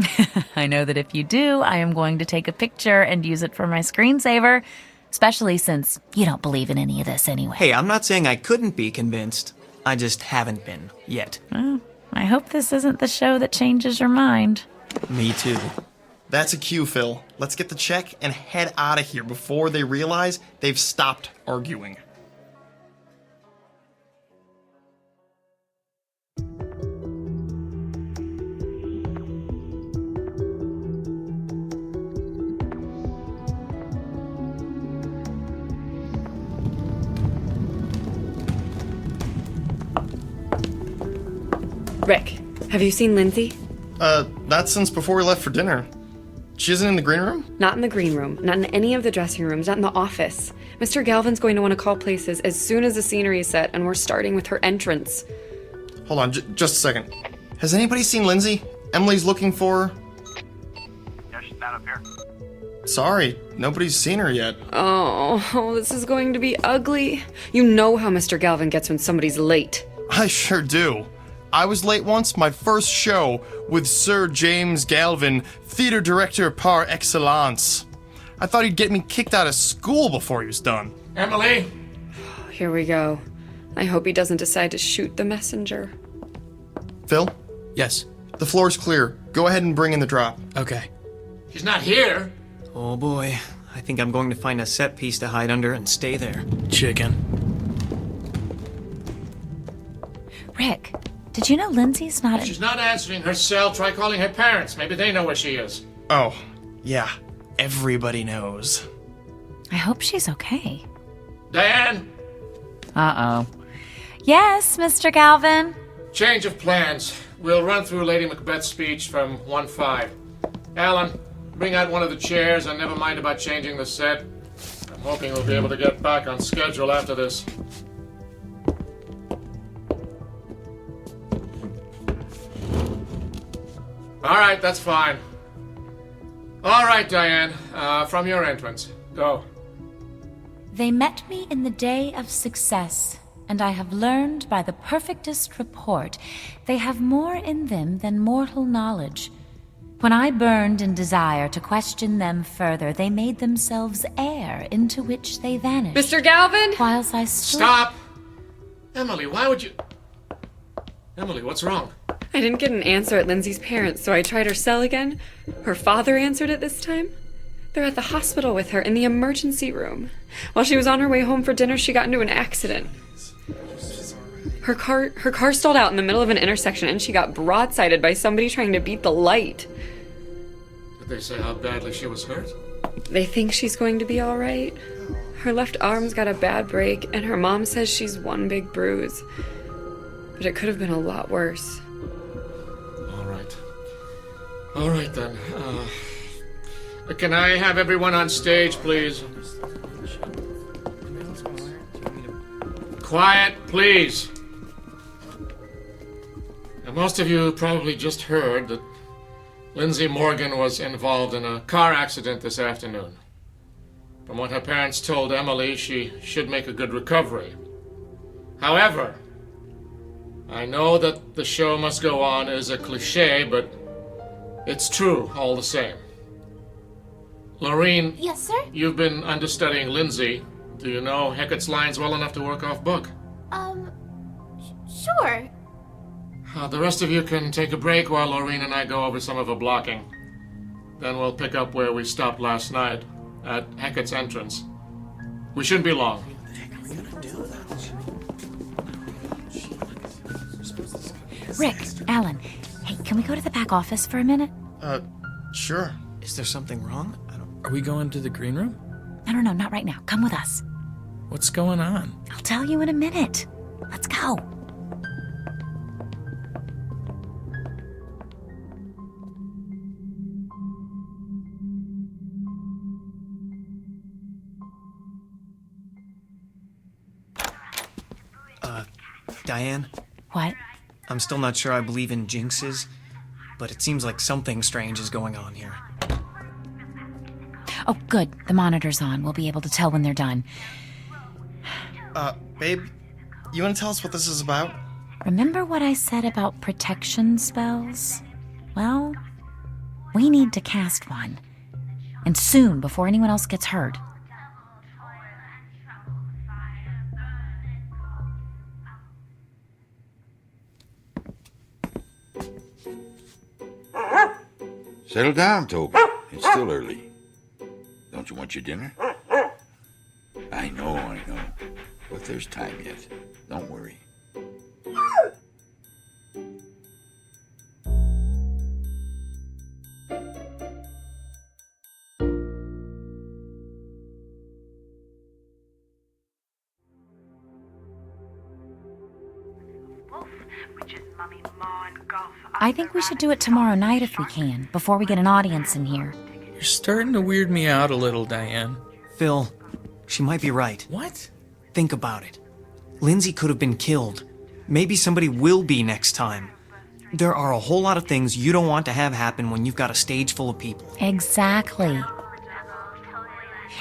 I know that if you do, I am going to take a picture and use it for my screensaver, especially since you don't believe in any of this anyway. Hey, I'm not saying I couldn't be convinced. I just haven't been, yet. Well, I hope this isn't the show that changes your mind. Me too. That's a cue, Phil. Let's get the check and head out of here before they realize they've stopped arguing. Rick, have you seen Lindsay? That's since before we left for dinner. She isn't in the green room? Not in the green room, not in any of the dressing rooms, not in the office. Mr. Galvin's going to want to call places as soon as the scenery is set, and we're starting with her entrance. Hold on, just a second. Has anybody seen Lindsay? Emily's looking for her. Yeah, she's not up here. Sorry, nobody's seen her yet. Oh, this is going to be ugly. You know how Mr. Galvin gets when somebody's late. I sure do. I was late once, my first show, with Sir James Galvin, theater director par excellence. I thought he'd get me kicked out of school before he was done. Emily? Here we go. I hope he doesn't decide to shoot the messenger. Phil? Yes? The floor's clear. Go ahead and bring in the drop. Okay. She's not here. Oh boy, I think I'm going to find a set piece to hide under and stay there. Chicken. Rick, did you know Lindsay's not... If she's not answering her cell, try calling her parents. Maybe they know where she is. Oh, yeah. Everybody knows. I hope she's okay. Diane? Uh-oh. Yes, Mr. Galvin? Change of plans. We'll run through Lady Macbeth's speech from 1-5. Alan, bring out one of the chairs and never mind about changing the set. I'm hoping we'll be able to get back on schedule after this. All right, that's fine. All right, Diane, from your entrance. Go. They met me in the day of success, and I have learned by the perfectest report they have more in them than mortal knowledge. When I burned in desire to question them further, they made themselves air into which they vanished. Mr. Galvin? Whilst I stood... Stop! Emily, why would you... Emily, what's wrong? I didn't get an answer at Lindsay's parents, so I tried her cell again. Her father answered it this time. They're at the hospital with her in the emergency room. While she was on her way home for dinner, she got into an accident. Her car stalled out in the middle of an intersection, and she got broadsided by somebody trying to beat the light. Did they say how badly she was hurt? They think she's going to be all right. Her left arm's got a bad break, and her mom says she's one big bruise. But it could have been a lot worse. All right. All right, then. Can I have everyone on stage, please? Quiet, please. Now, most of you probably just heard that Lindsay Morgan was involved in a car accident this afternoon. From what her parents told Emily, she should make a good recovery. However, I know that the show must go on is a cliche, but it's true all the same. Laureen. Yes, sir? You've been understudying Lindsay. Do you know Hecat's lines well enough to work off book? Sure. The rest of you can take a break while Laureen and I go over some of the blocking. Then we'll pick up where we stopped last night, at Hecat's entrance. We shouldn't be long. Rick, Alan, hey, can we go to the back office for a minute? Sure. Is there something wrong? Are we going to the green room? No, not right now. Come with us. What's going on? I'll tell you in a minute. Let's go. Diane? What? I'm still not sure I believe in jinxes, but it seems like something strange is going on here. Oh, good. The monitor's on. We'll be able to tell when they're done. Babe, you want to tell us what this is about? Remember what I said about protection spells? Well, we need to cast one. And soon, before anyone else gets hurt. Settle down, Toby. It's still early. Don't you want your dinner? I know. But there's time yet. Don't worry. I think we should do it tomorrow night if we can, before we get an audience in here. You're starting to weird me out a little, Diane. Phil, she might be right. What? Think about it. Lindsay could have been killed. Maybe somebody will be next time. There are a whole lot of things you don't want to have happen when you've got a stage full of people. Exactly.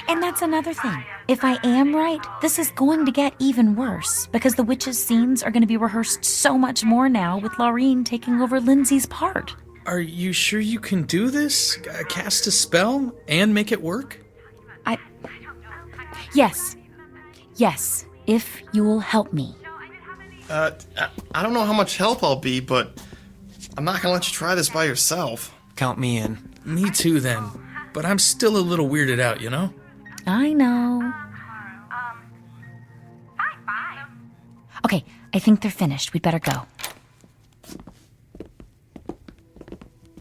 And that's another thing. If I am right, this is going to get even worse, because the witches' scenes are going to be rehearsed so much more now with Laureen taking over Lindsay's part. Are you sure you can do this? Cast a spell and make it work? Yes. Yes, if you'll help me. I don't know how much help I'll be, but I'm not gonna let you try this by yourself. Count me in. Me too, then. But I'm still a little weirded out, you know? I know. Okay, I think they're finished. We'd better go.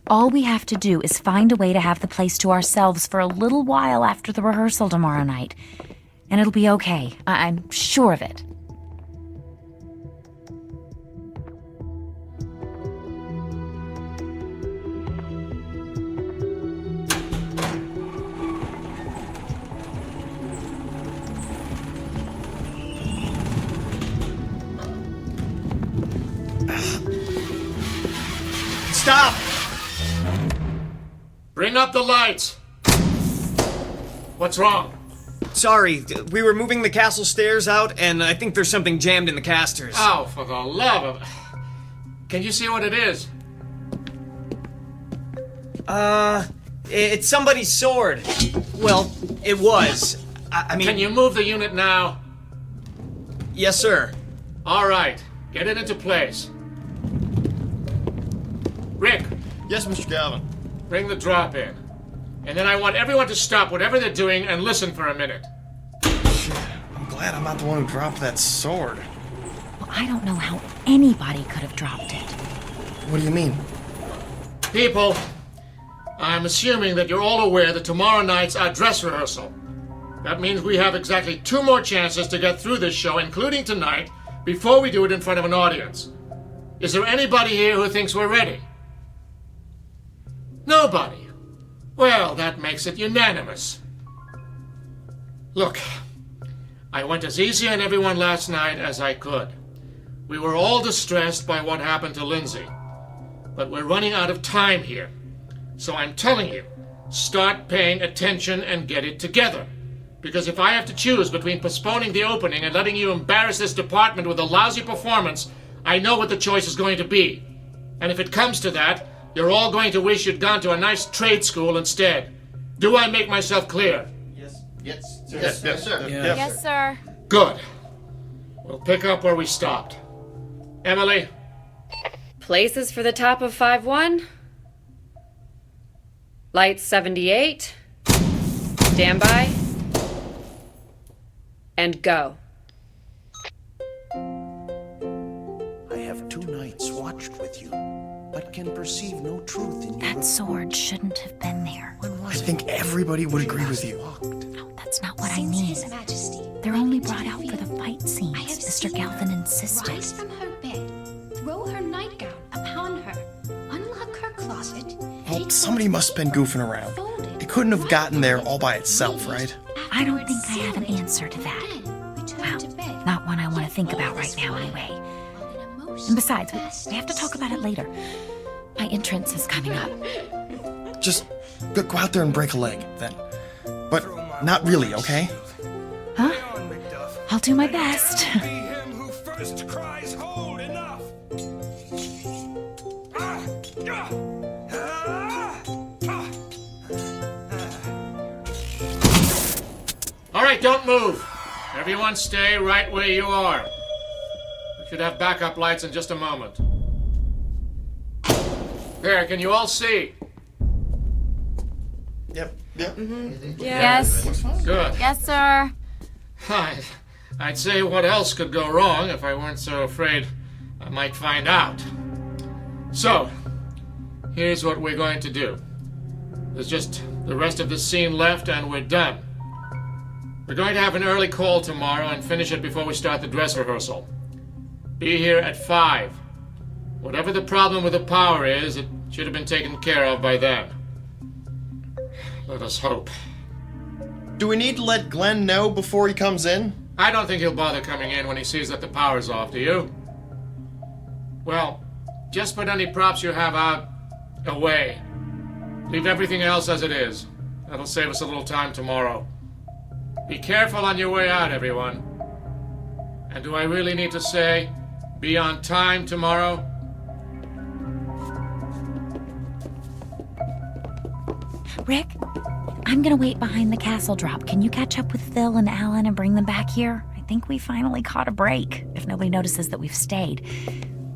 All we have to do is find a way to have the place to ourselves for a little while after the rehearsal tomorrow night. And it'll be okay. I'm sure of it. Stop! Bring up the lights. What's wrong? Sorry, we were moving the castle stairs out, and I think there's something jammed in the casters. Oh, for the love of... Can you see what it is? It's somebody's sword. Well, it was. I mean... Can you move the unit now? Yes, sir. All right. Get it into place. Rick. Yes, Mr. Galvin. Bring the drop in. And then I want everyone to stop whatever they're doing and listen for a minute. I'm glad I'm not the one who dropped that sword. Well, I don't know how anybody could have dropped it. What do you mean? People, I'm assuming that you're all aware that tomorrow night's our dress rehearsal. That means we have exactly 2 more chances to get through this show, including tonight, before we do it in front of an audience. Is there anybody here who thinks we're ready? Nobody. Well, that makes it unanimous. Look, I went as easy on everyone last night as I could. We were all distressed by what happened to Lindsay. But we're running out of time here. So I'm telling you, start paying attention and get it together. Because if I have to choose between postponing the opening and letting you embarrass this department with a lousy performance, I know what the choice is going to be. And if it comes to that, you're all going to wish you'd gone to a nice trade school instead. Do I make myself clear? Yes, sir. Yes, sir. Good. We'll pick up where we stopped. Emily? Places for the top of 5-1. Lights 78. Stand by. And go. I have 2 nights watched with you, but can perceive no truth in That sword shouldn't have been there. I think everybody would agree with you. No, that's not what I mean. They're only brought out for the fight scenes, Mr. Galvin insisted. Rise from her bed, throw her nightgown upon her, unlock her closet. Well, somebody must have been goofing around. It couldn't have gotten there all by itself, right? I don't think I have an answer to that. Well, not one I want to think about right now anyway. And besides, we have to talk about it later. My entrance is coming up. Just go out there and break a leg, then. But not really, okay? Huh? I'll do my best. All right, don't move. Everyone stay right where you are. We should have backup lights in just a moment. There, can you all see? Yep. Yes. Good. Yes, sir. I'd say what else could go wrong if I weren't so afraid I might find out. So, here's what we're going to do. There's just the rest of the scene left and we're done. We're going to have an early call tomorrow and finish it before we start the dress rehearsal. Be here at 5. Whatever the problem with the power is, it should have been taken care of by then. Let us hope. Do we need to let Glenn know before he comes in? I don't think he'll bother coming in when he sees that the power's off, do you? Well, just put any props you have out away. Leave everything else as it is. That'll save us a little time tomorrow. Be careful on your way out, everyone. And do I really need to say, be on time tomorrow? Rick, I'm gonna wait behind the castle drop. Can you catch up with Phil and Alan and bring them back here? I think we finally caught a break, if nobody notices that we've stayed.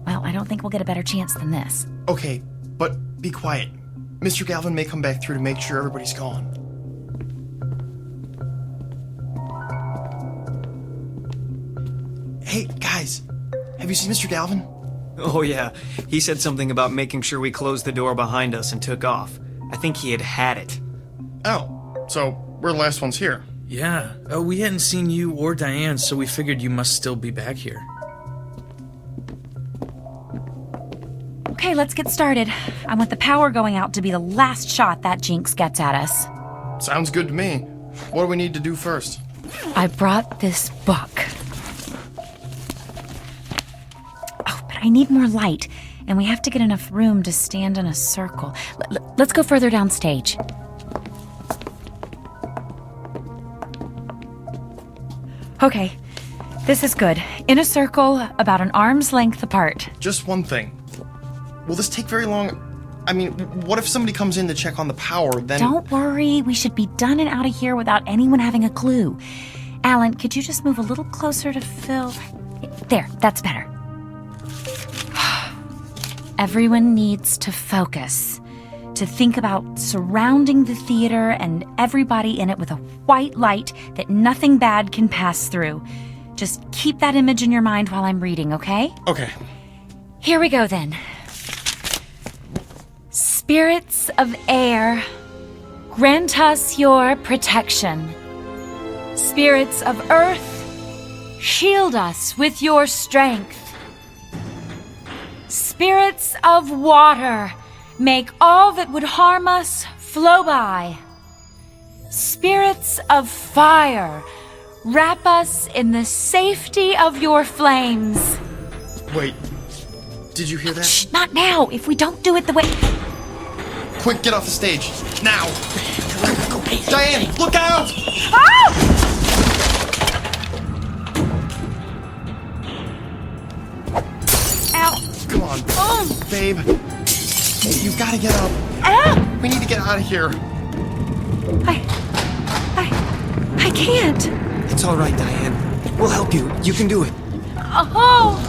Well, I don't think we'll get a better chance than this. Okay, but be quiet. Mr. Galvin may come back through to make sure everybody's gone. Hey, guys, have you seen Mr. Galvin? Oh, yeah. He said something about making sure we closed the door behind us and took off. I think he had it. Oh, so we're the last ones here. Yeah, we hadn't seen you or Diane, so we figured you must still be back here. Okay, let's get started. I want the power going out to be the last shot that jinx gets at us. Sounds good to me. What do we need to do first? I brought this book. Oh, but I need more light, and we have to get enough room to stand in a circle. Let's go further downstage. Okay, this is good. In a circle, about an arm's length apart. Just one thing. Will this take very long? I mean, what if somebody comes in to check on the power, then... Don't worry. We should be done and out of here without anyone having a clue. Alan, could you just move a little closer to Phil? There, that's better. Everyone needs to focus. To think about surrounding the theater and everybody in it with a white light that nothing bad can pass through. Just keep that image in your mind while I'm reading, okay? Okay. Here we go then. Spirits of air, grant us your protection. Spirits of earth, shield us with your strength. Spirits of water, make all that would harm us flow by. Spirits of fire, wrap us in the safety of your flames. Wait, did you hear that? Shh, not now. If we don't do it the way... Quick, get off the stage. Now! Diane, look out! Oh! Ow. Come on, babe. You've got to get up. Ow! We need to get out of here. I can't. It's all right, Diane. We'll help you. You can do it. Oh!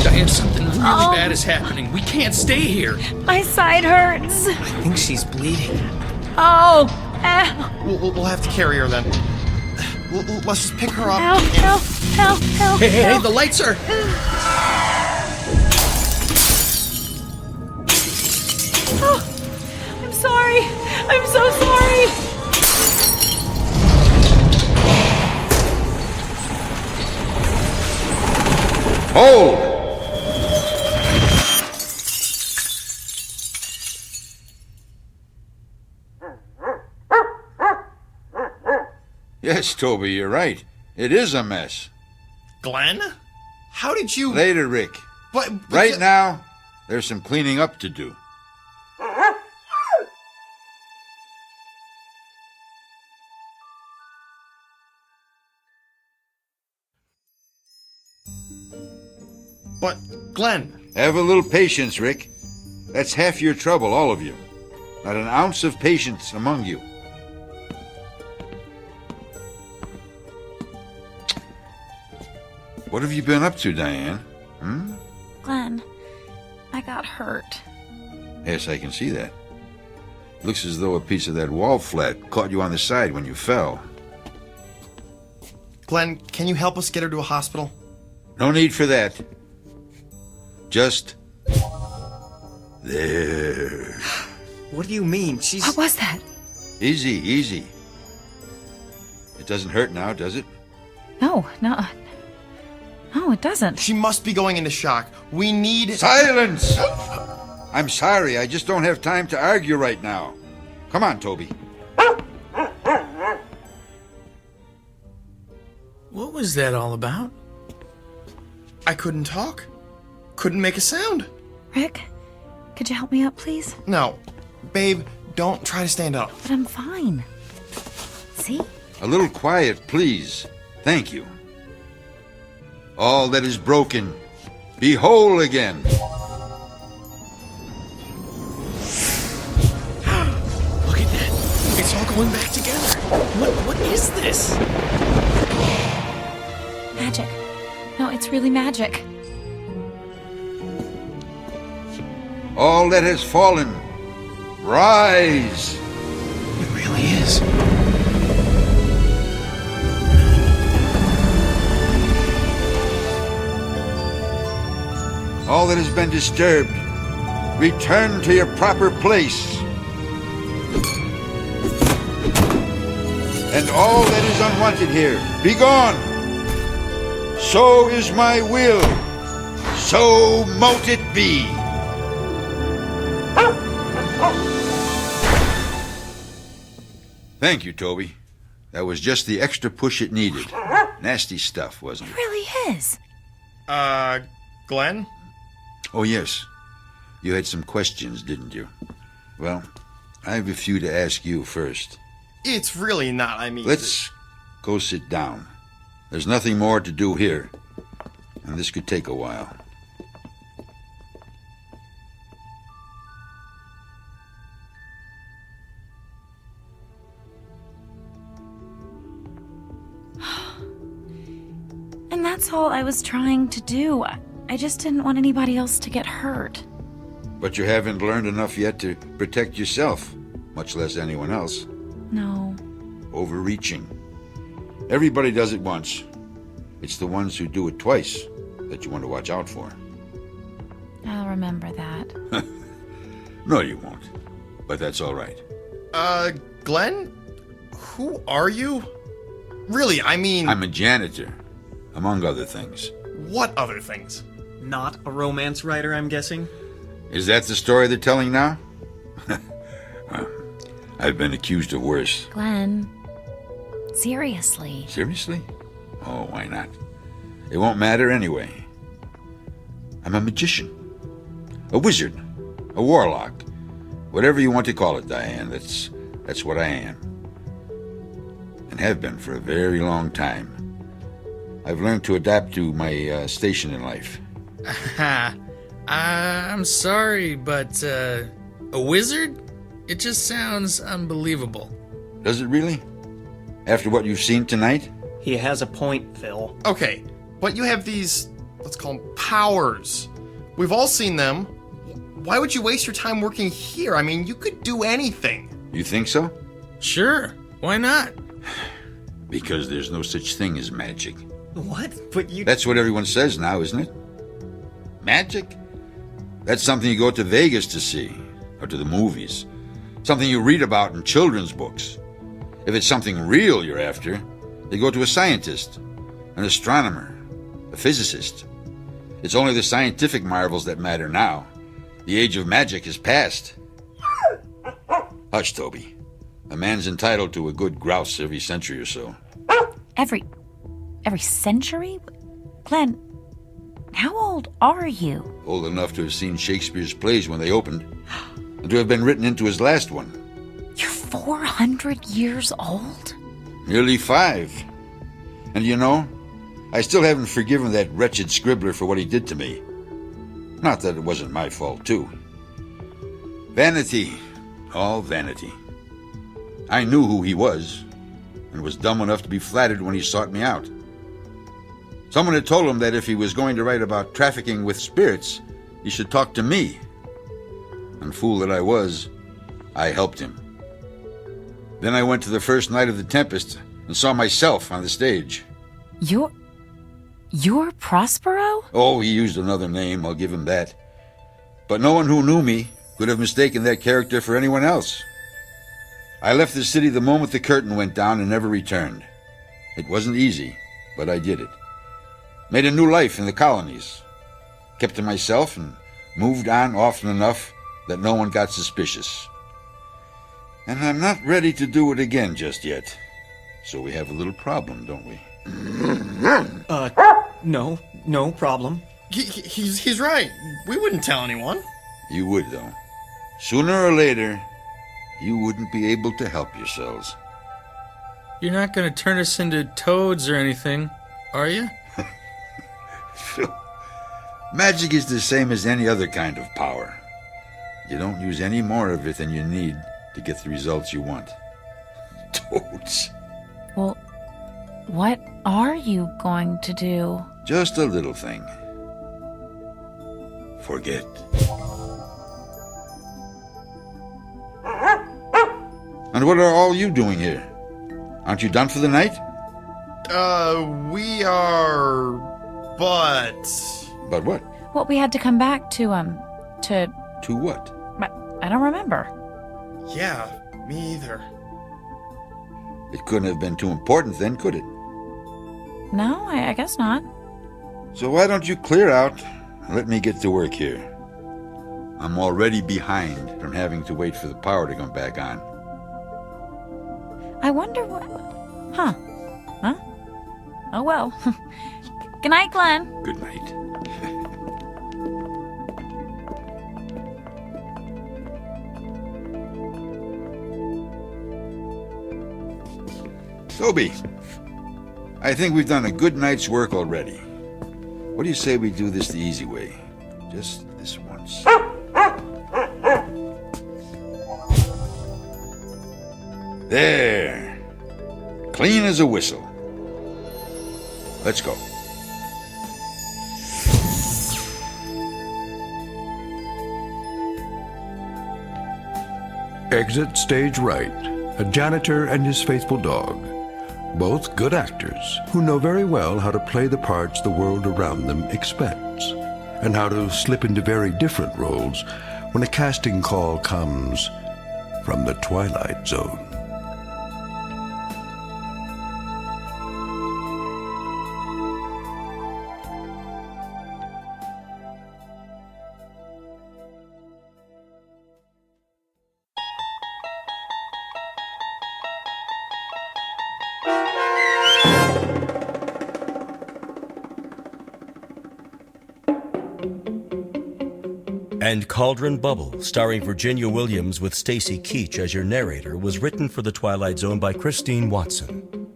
Diane, something really bad is happening. We can't stay here. My side hurts. I think she's bleeding. Oh! Ow! We'll have to carry her then. Let's just pick her up. Help! Hey, the lights are... Oh, I'm sorry. I'm so sorry. Hold! Yes, Toby, you're right. It is a mess. Glenn? How did you... Later, Rick. But right now, there's some cleaning up to do. But, Glenn... Have a little patience, Rick. That's half your trouble, all of you. Not an ounce of patience among you. What have you been up to, Diane? Glenn, I got hurt. Yes, I can see that. Looks as though a piece of that wall flat caught you on the side when you fell. Glenn, can you help us get her to a hospital? No need for that. Just... there. What do you mean? She's... What was that? Easy, easy. It doesn't hurt now, does it? No, it doesn't. She must be going into shock. We need... Silence! I'm sorry, I just don't have time to argue right now. Come on, Toby. What was that all about? I couldn't talk. Couldn't make a sound. Rick, could you help me up, please? No. Babe, don't try to stand up. But I'm fine. See? A little quiet, please. Thank you. All that is broken, be whole again. Look at that. It's all going back together. What is this? Magic. No, it's really magic. All that has fallen, rise. It really is. All that has been disturbed, return to your proper place. And all that is unwanted here, be gone. So is my will. So mote it be. Thank you, Toby. That was just the extra push it needed. Nasty stuff, wasn't it? It really is. Glenn? Oh, yes. You had some questions, didn't you? Well, I have a few to ask you first. It's really not, I mean... Let's go sit down. There's nothing more to do here, and this could take a while. That's all I was trying to do. I just didn't want anybody else to get hurt. But you haven't learned enough yet to protect yourself, much less anyone else. No. Overreaching. Everybody does it once. It's the ones who do it twice that you want to watch out for. I'll remember that. No, you won't. But that's all right. Glenn? Who are you? Really, I mean... I'm a janitor, among other things. What other things? Not a romance writer, I'm guessing? Is that the story they're telling now? Well, I've been accused of worse. Glenn, seriously. Seriously? Oh, why not? It won't matter anyway. I'm a magician. A wizard. A warlock. Whatever you want to call it, Diane, that's what I am. And have been for a very long time. I've learned to adapt to my station in life. I'm sorry, but a wizard? It just sounds unbelievable. Does it really? After what you've seen tonight? He has a point, Phil. Okay, but you have these, let's call them powers. We've all seen them. Why would you waste your time working here? I mean, you could do anything. You think so? Sure. Why not? Because there's no such thing as magic. What? But you... That's what everyone says now, isn't it? Magic? That's something you go to Vegas to see, or to the movies. Something you read about in children's books. If it's something real you're after, you go to a scientist, an astronomer, a physicist. It's only the scientific marvels that matter now. The age of magic is past. Hush, Toby. A man's entitled to a good grouse every century or so. Every century? Glenn, how old are you? Old enough to have seen Shakespeare's plays when they opened, and to have been written into his last one. You're 400 years old? Nearly 5. And you know, I still haven't forgiven that wretched scribbler for what he did to me. Not that it wasn't my fault, too. Vanity. All vanity. I knew who he was, and was dumb enough to be flattered when he sought me out. Someone had told him that if he was going to write about trafficking with spirits, he should talk to me. And fool that I was, I helped him. Then I went to the first night of the Tempest and saw myself on the stage. You're Prospero? Oh, he used another name, I'll give him that. But no one who knew me could have mistaken that character for anyone else. I left the city the moment the curtain went down and never returned. It wasn't easy, but I did it. Made a new life in the colonies. Kept to myself and moved on often enough that no one got suspicious. And I'm not ready to do it again just yet. So we have a little problem, don't we? No problem. He's right. We wouldn't tell anyone. You would, though. Sooner or later, you wouldn't be able to help yourselves. You're not going to turn us into toads or anything, are you? Phil, magic is the same as any other kind of power. You don't use any more of it than you need to get the results you want. Toads. Well, what are you going to do? Just a little thing. Forget. And what are all you doing here? Aren't you done for the night? We are... But what? Well, we had to come back to To what? I don't remember. Yeah, me either. It couldn't have been too important then, could it? No, I guess not. So why don't you clear out and let me get to work here? I'm already behind from having to wait for the power to come back on. I wonder what... Huh? Oh, well. Good night, Glenn. Good night. Toby, I think we've done a good night's work already. What do you say we do this the easy way? Just this once. There. Clean as a whistle. Let's go. Exit stage right, a janitor and his faithful dog. Both good actors who know very well how to play the parts the world around them expects, and how to slip into very different roles when a casting call comes from the Twilight Zone. And Cauldron Bubble, starring Virginia Williams with Stacy Keach as your narrator, was written for The Twilight Zone by Christine Watson.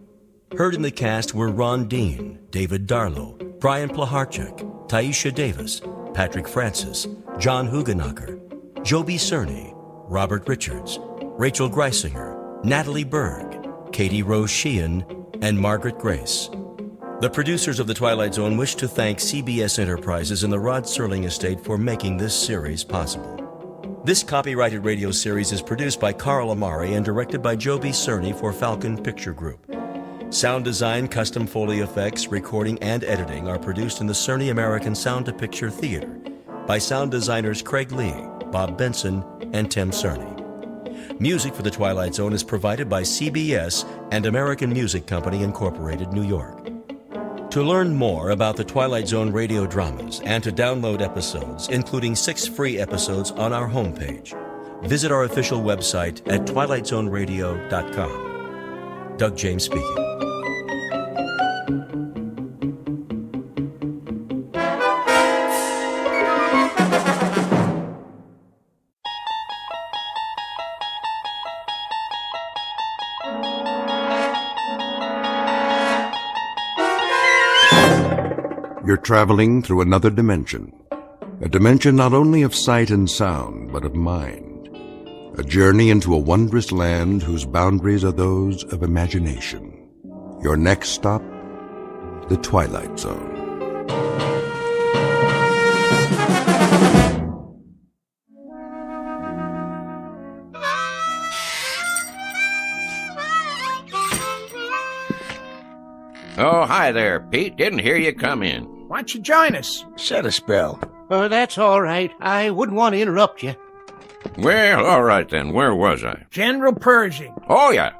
Heard in the cast were Ron Dean, David Darlow, Brian Plaharchuk, Taisha Davis, Patrick Francis, John Hugenacher, Joby Cerny, Robert Richards, Rachel Greisinger, Natalie Berg, Katie Rose Sheehan, and Margaret Grace. The producers of The Twilight Zone wish to thank CBS Enterprises and the Rod Serling estate for making this series possible. This copyrighted radio series is produced by Carl Amari and directed by Joby Cerny for Falcon Picture Group. Sound design, custom Foley effects, recording, and editing are produced in the Cerny American Sound to Picture Theater by sound designers Craig Lee, Bob Benson, and Tim Cerny. Music for The Twilight Zone is provided by CBS and American Music Company, Incorporated, New York. To learn more about the Twilight Zone radio dramas and to download episodes, including 6 free episodes on our homepage, visit our official website at twilightzoneradio.com. Doug James speaking. You're traveling through another dimension. A dimension not only of sight and sound, but of mind. A journey into a wondrous land whose boundaries are those of imagination. Your next stop, the Twilight Zone. Oh, hi there, Pete. Didn't hear you come in. Why don't you join us? Set a spell. Oh, that's all right. I wouldn't want to interrupt you. Well, all right then. Where was I? General Pershing. Oh, yeah.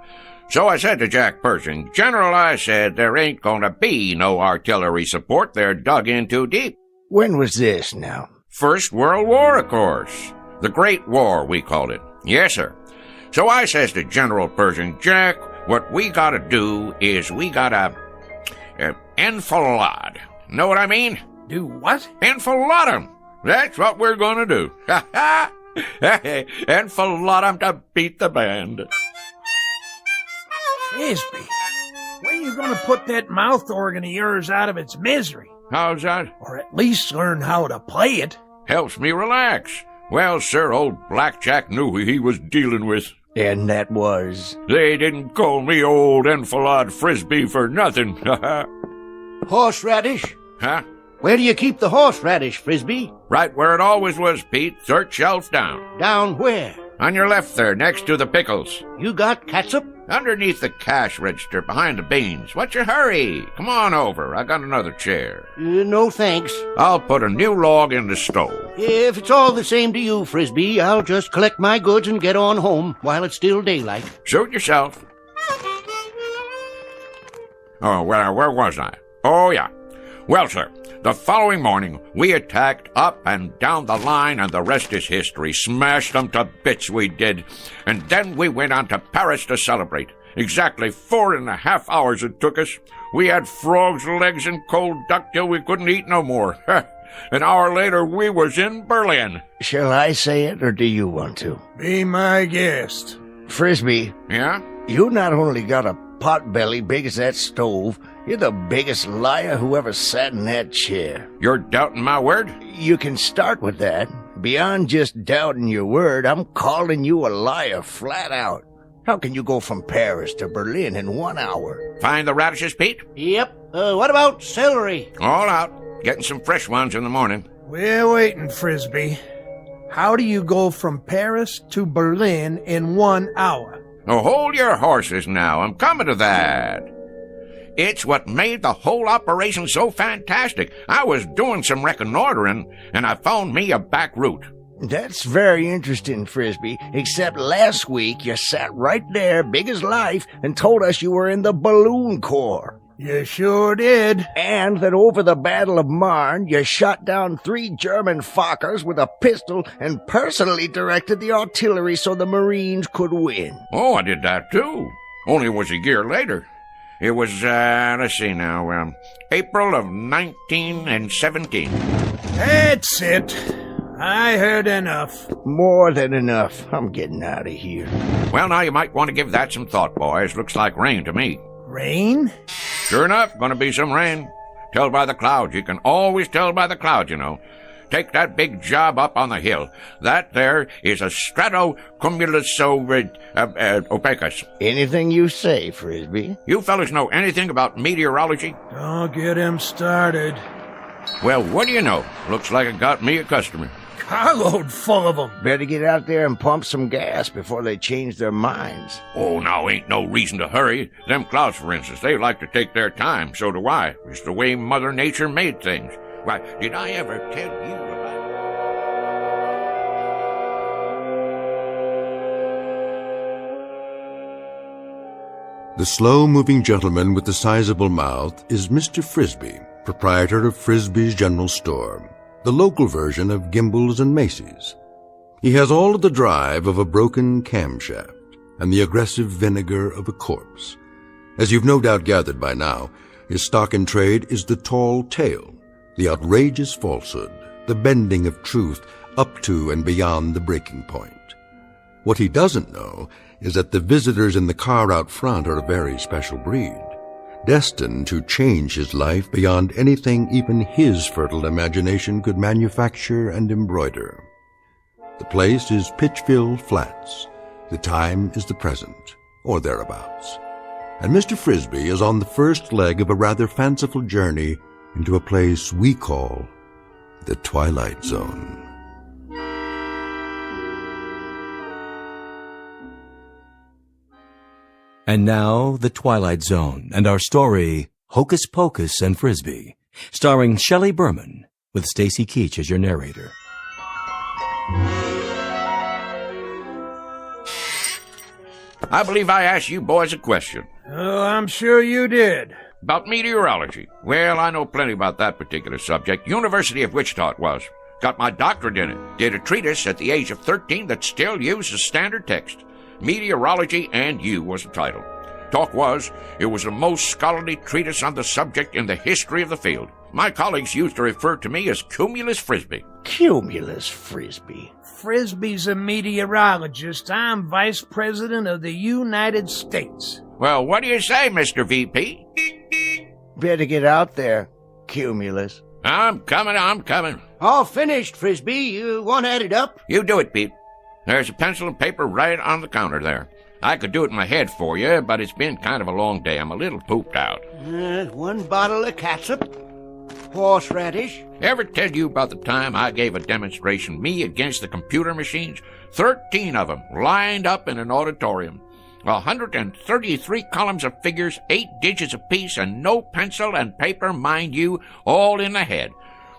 So I said to Jack Pershing, General, I said, there ain't gonna be no artillery support. They're dug in too deep. When was this now? First World War, of course. The Great War, we called it. Yes, sir. So I says to General Pershing, Jack, what we gotta do is we gotta enfilade. Know what I mean? Do what? Enfilade 'em. That's what we're gonna do. Ha ha! Enfilade 'em to beat the band. Frisbee, when are you going to put that mouth organ of yours out of its misery? How's that? Or at least learn how to play it. Helps me relax. Well, sir, old Blackjack knew who he was dealing with. And that was? They didn't call me old Enfilade Frisbee for nothing. Horseradish? Huh? Where do you keep the horseradish, Frisbee? Right where it always was, Pete. Third shelf down. Down where? On your left there, next to the pickles. You got catsup? Underneath the cash register, behind the beans. What's your hurry? Come on over. I got another chair. No thanks. I'll put a new log in the stove. If it's all the same to you, Frisbee, I'll just collect my goods and get on home while it's still daylight. Suit yourself. Oh, well, where was I? Oh, yeah. Well, sir, the following morning, we attacked up and down the line, and the rest is history. Smashed them to bits, we did. And then we went on to Paris to celebrate. Exactly 4.5 hours it took us. We had frogs' legs and cold duck till we couldn't eat no more. An hour later, we was in Berlin. Shall I say it, or do you want to? Be my guest. Frisbee. Yeah? You not only got a pot belly big as that stove, you're the biggest liar who ever sat in that chair. You're doubting my word? You can start with that. Beyond just doubting your word, I'm calling you a liar flat out. How can you go from Paris to Berlin in 1 hour? Find the radishes, Pete? Yep. What about celery? All out. Getting some fresh ones in the morning. We're waiting, Frisbee. How do you go from Paris to Berlin in 1 hour? Oh, hold your horses now. I'm coming to that. It's what made the whole operation so fantastic. I was doing some reconnoitering, and I found me a back route. That's very interesting, Frisbee, except last week you sat right there, big as life, and told us you were in the Balloon Corps. You sure did. And that over the Battle of Marne, you shot down 3 German Fokkers with a pistol and personally directed the artillery so the Marines could win. Oh, I did that too. Only it was a year later. It was, let's see now, April of 1917. That's it. I heard enough. More than enough. I'm getting out of here. Well, now you might want to give that some thought, boys. Looks like rain to me. Rain? Sure enough, gonna be some rain. Tell by the clouds. You can always tell by the clouds, you know. Take that big job up on the hill. That there is a stratocumulus opacus. Anything you say, Frisbee. You fellas know anything about meteorology? Don't get him started. Well, what do you know? Looks like it got me a customer. Carload full of them. Better get out there and pump some gas before they change their minds. Oh, now ain't no reason to hurry. Them clouds, for instance, they like to take their time. So do I. It's the way Mother Nature made things. Why, did I ever tell you about... The slow-moving gentleman with the sizable mouth is Mr. Frisbee, proprietor of Frisbee's General Store, the local version of Gimbel's and Macy's. He has all of the drive of a broken camshaft and the aggressive vinegar of a corpse. As you've no doubt gathered by now, his stock in trade is the tall tale, the outrageous falsehood, the bending of truth up to and beyond the breaking point. What he doesn't know is that the visitors in the car out front are a very special breed, destined to change his life beyond anything even his fertile imagination could manufacture and embroider. The place is Pitchville Flats. The time is the present, or thereabouts. And Mr. Frisbee is on the first leg of a rather fanciful journey into a place we call the Twilight Zone. And now, The Twilight Zone, and our story, Hocus Pocus and Frisbee, starring Shelley Berman, with Stacy Keach as your narrator. I believe I asked you boys a question. Oh, I'm sure you did. About meteorology. Well, I know plenty about that particular subject. University of Wichita it was. Got my doctorate in it. Did a treatise at the age of 13 that still uses standard text. Meteorology and You was the title. Talk was, it was the most scholarly treatise on the subject in the history of the field. My colleagues used to refer to me as Cumulus Frisbee. Cumulus Frisbee? Frisbee's a meteorologist. I'm Vice President of the United States. Well, what do you say, Mr. VP? Better get out there, Cumulus. I'm coming. All finished, Frisbee. You want to add it up? You do it, Pete. There's a pencil and paper right on the counter there. I could do it in my head for you, but it's been kind of a long day. I'm a little pooped out. 1 bottle of catsup. Horseradish. Ever tell you about the time I gave a demonstration, me against the computer machines? 13 of them, lined up in an auditorium. 133 columns of figures, 8 digits apiece, and no pencil and paper, mind you, all in the head.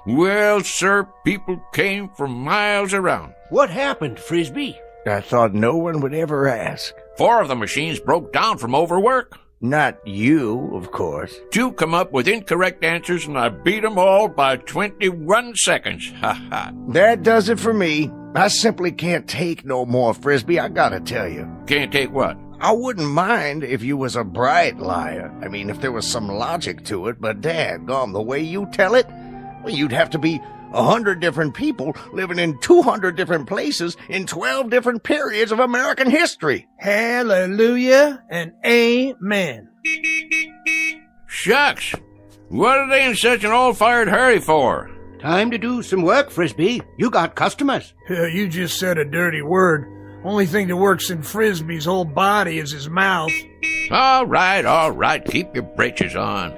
Well, sir, people came from miles around. What happened, Frisbee? I thought no one would ever ask. 4 of the machines broke down from overwork. Not you, of course. 2 come up with incorrect answers, and I beat them all by 21 seconds. Ha ha. That does it for me. I simply can't take no more, Frisbee, I gotta tell you. Can't take what? I wouldn't mind if you was a bright liar. I mean, if there was some logic to it, but daggone, the way you tell it, well, you'd have to be 100 different people living in 200 different places in 12 different periods of American history. Hallelujah and amen. Shucks. What are they in such an all-fired hurry for? Time to do some work, Frisbee. You got customers. You just said a dirty word. Only thing that works in Frisbee's whole body is his mouth. All right. Keep your britches on.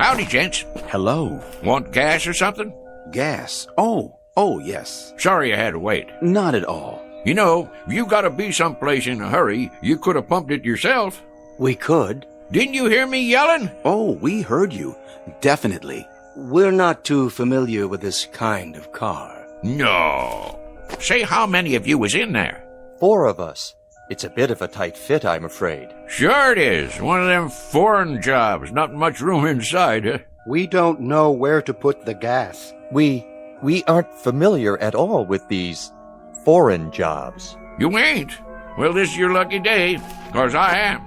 Howdy, gents. Hello. Want gas or something? Gas? Oh, yes. Sorry you had to wait. Not at all. You know, if you gotta be someplace in a hurry, you could have pumped it yourself. We could. Didn't you hear me yelling? Oh, we heard you. Definitely. We're not too familiar with this kind of car. No. Say, how many of you was in there? 4 of us. It's a bit of a tight fit, I'm afraid. Sure it is. One of them foreign jobs. Not much room inside, huh? We don't know where to put the gas. We aren't familiar at all with these foreign jobs. You ain't? Well, this is your lucky day, 'cause I am.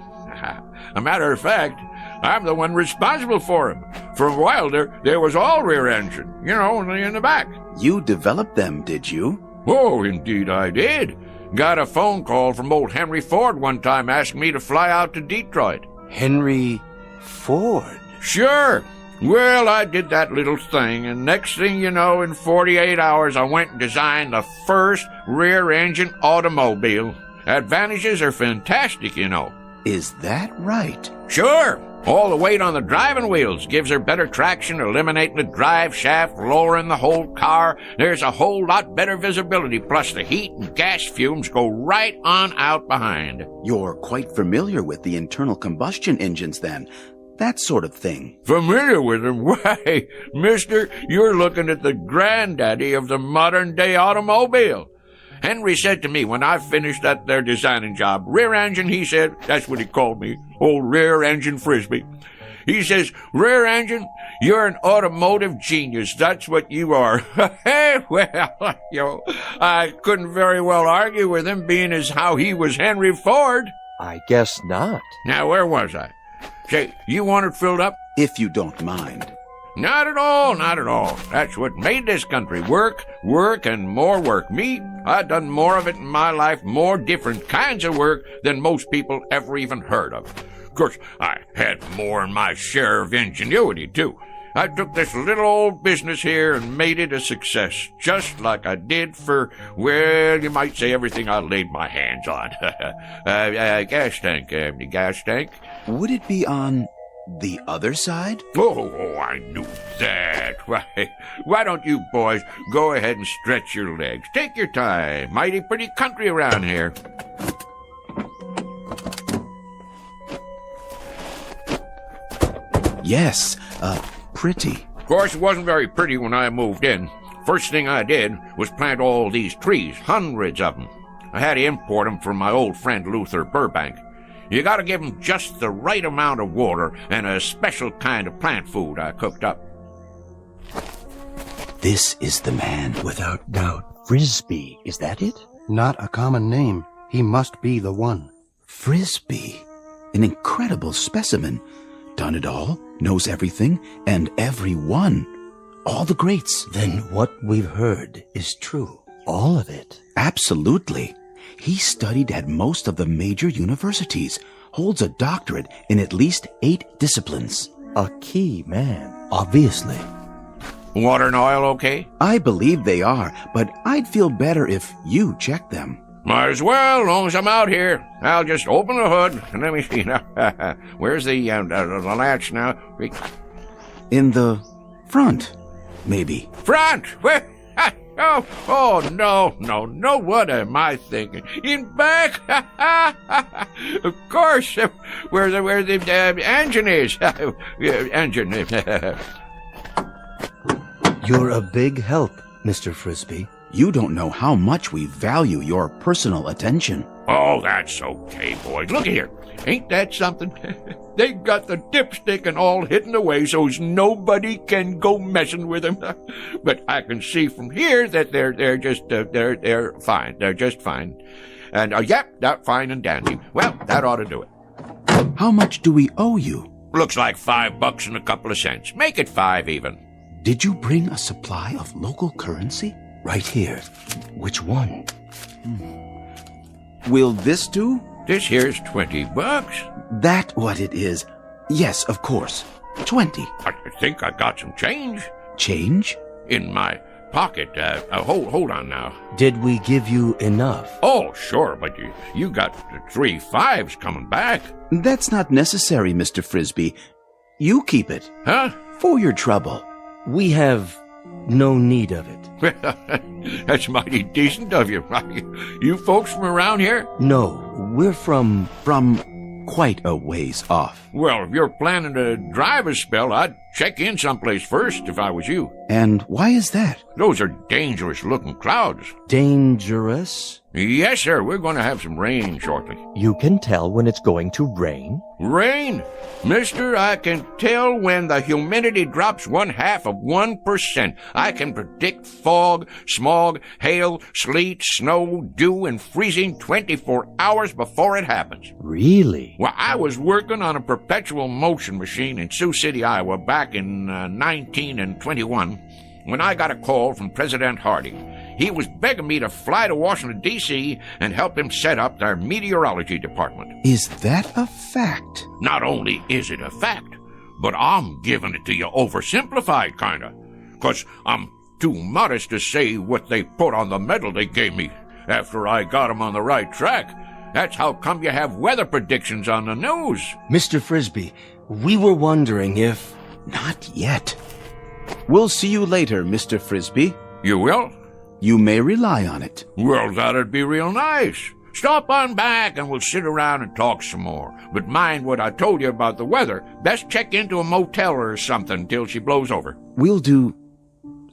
A matter of fact, I'm the one responsible for him. For a while there was all rear engine, only in the back. You developed them, did you? Oh, indeed I did. Got a phone call from old Henry Ford one time asking me to fly out to Detroit. Henry Ford? Sure. Well, I did that little thing, and next thing you know, in 48 hours, I went and designed the first rear-engine automobile. Advantages are fantastic, Is that right? Sure. All the weight on the driving wheels gives her better traction, eliminating the drive shaft, lowering the whole car. There's a whole lot better visibility, plus the heat and gas fumes go right on out behind. You're quite familiar with the internal combustion engines, then. That sort of thing. Familiar with them? Why, mister, you're looking at the granddaddy of the modern-day automobile. Henry said to me when I finished that there designing job, rear engine, he said, that's what he called me, old rear engine Frisbee. He says, rear engine, you're an automotive genius. That's what you are. Hey, well, I couldn't very well argue with him, being as how he was Henry Ford. I guess not. Now, where was I? Say, you want it filled up? If you don't mind. Not at all, not at all. That's what made this country work, and more work. Me, I done more of it in my life, more different kinds of work than most people ever even heard of. Of course, I had more than my share of ingenuity, too. I took this little old business here and made it a success, just like I did for, well, you might say everything I laid my hands on. Gas tank, the gas tank. Would it be on the other side? Oh, I knew that. Why don't you boys go ahead and stretch your legs? Take your time. Mighty pretty country around here. Yes, pretty. Of course, it wasn't very pretty when I moved in. First thing I did was plant all these trees, hundreds of them. I had to import them from my old friend Luther Burbank. You gotta give them just the right amount of water and a special kind of plant food I cooked up. This is the man, without doubt. Frisbee, is that it? Not a common name. He must be the one. Frisbee. An incredible specimen. Done it all, knows everything, and everyone. All the greats. Then what we've heard is true. All of it. Absolutely. He studied at most of the major universities, holds a doctorate in at least 8 disciplines. A key man, obviously. Water and oil okay? I believe they are, but I'd feel better if you checked them. Might as well, as long as I'm out here. I'll just open the hood, and let me see now. Where's the latch now? In the front, maybe. Front? Where? Oh, no, what am I thinking? In back? Of course, where the engine is. Engine. You're a big help, Mr. Frisbee. You don't know how much we value your personal attention. Oh, that's okay, boys. Look here. Ain't that something? They got the dipstick and all hidden away so's nobody can go messing with them. But I can see from here that they're just fine. They're just fine. And yep, that's fine and dandy. Well, that ought to do it. How much do we owe you? Looks like $5 and a couple of cents. Make it 5 even. Did you bring a supply of local currency? Right here. Which one? Will this do? This here's $20. That what it is? Yes, of course. 20. I think I got some change. Change? In my pocket. Hold on now. Did we give you enough? Oh, sure, but you got 3 5s coming back. That's not necessary, Mr. Frisbee. You keep it. Huh? for your trouble. We have no need of it. That's mighty decent of you. You folks from around here? No, we're from quite a ways off. Well, if you're planning to drive a spell, I'd check in someplace first if I was you. And why is that? Those are dangerous-looking clouds. Dangerous? Yes, sir. We're going to have some rain shortly. You can tell when it's going to rain? Rain? Mister, I can tell when the humidity drops 0.5%. I can predict fog, smog, hail, sleet, snow, dew, and freezing 24 hours before it happens. Really? Well, I was working on a perpetual motion machine in Sioux City, Iowa back in 1921 when I got a call from President Harding. He was begging me to fly to Washington, D.C. and help him set up their meteorology department. Is that a fact? Not only is it a fact, but I'm giving it to you oversimplified, kinda. 'Cause I'm too modest to say what they put on the medal they gave me after I got 'em on the right track. That's how come you have weather predictions on the news. Mr. Frisbee, we were wondering if... Not yet. We'll see you later, Mr. Frisbee. You will? You may rely on it. Well, that'd be real nice. Stop on back and we'll sit around and talk some more. But mind what I told you about the weather. Best check into a motel or something till she blows over. We'll do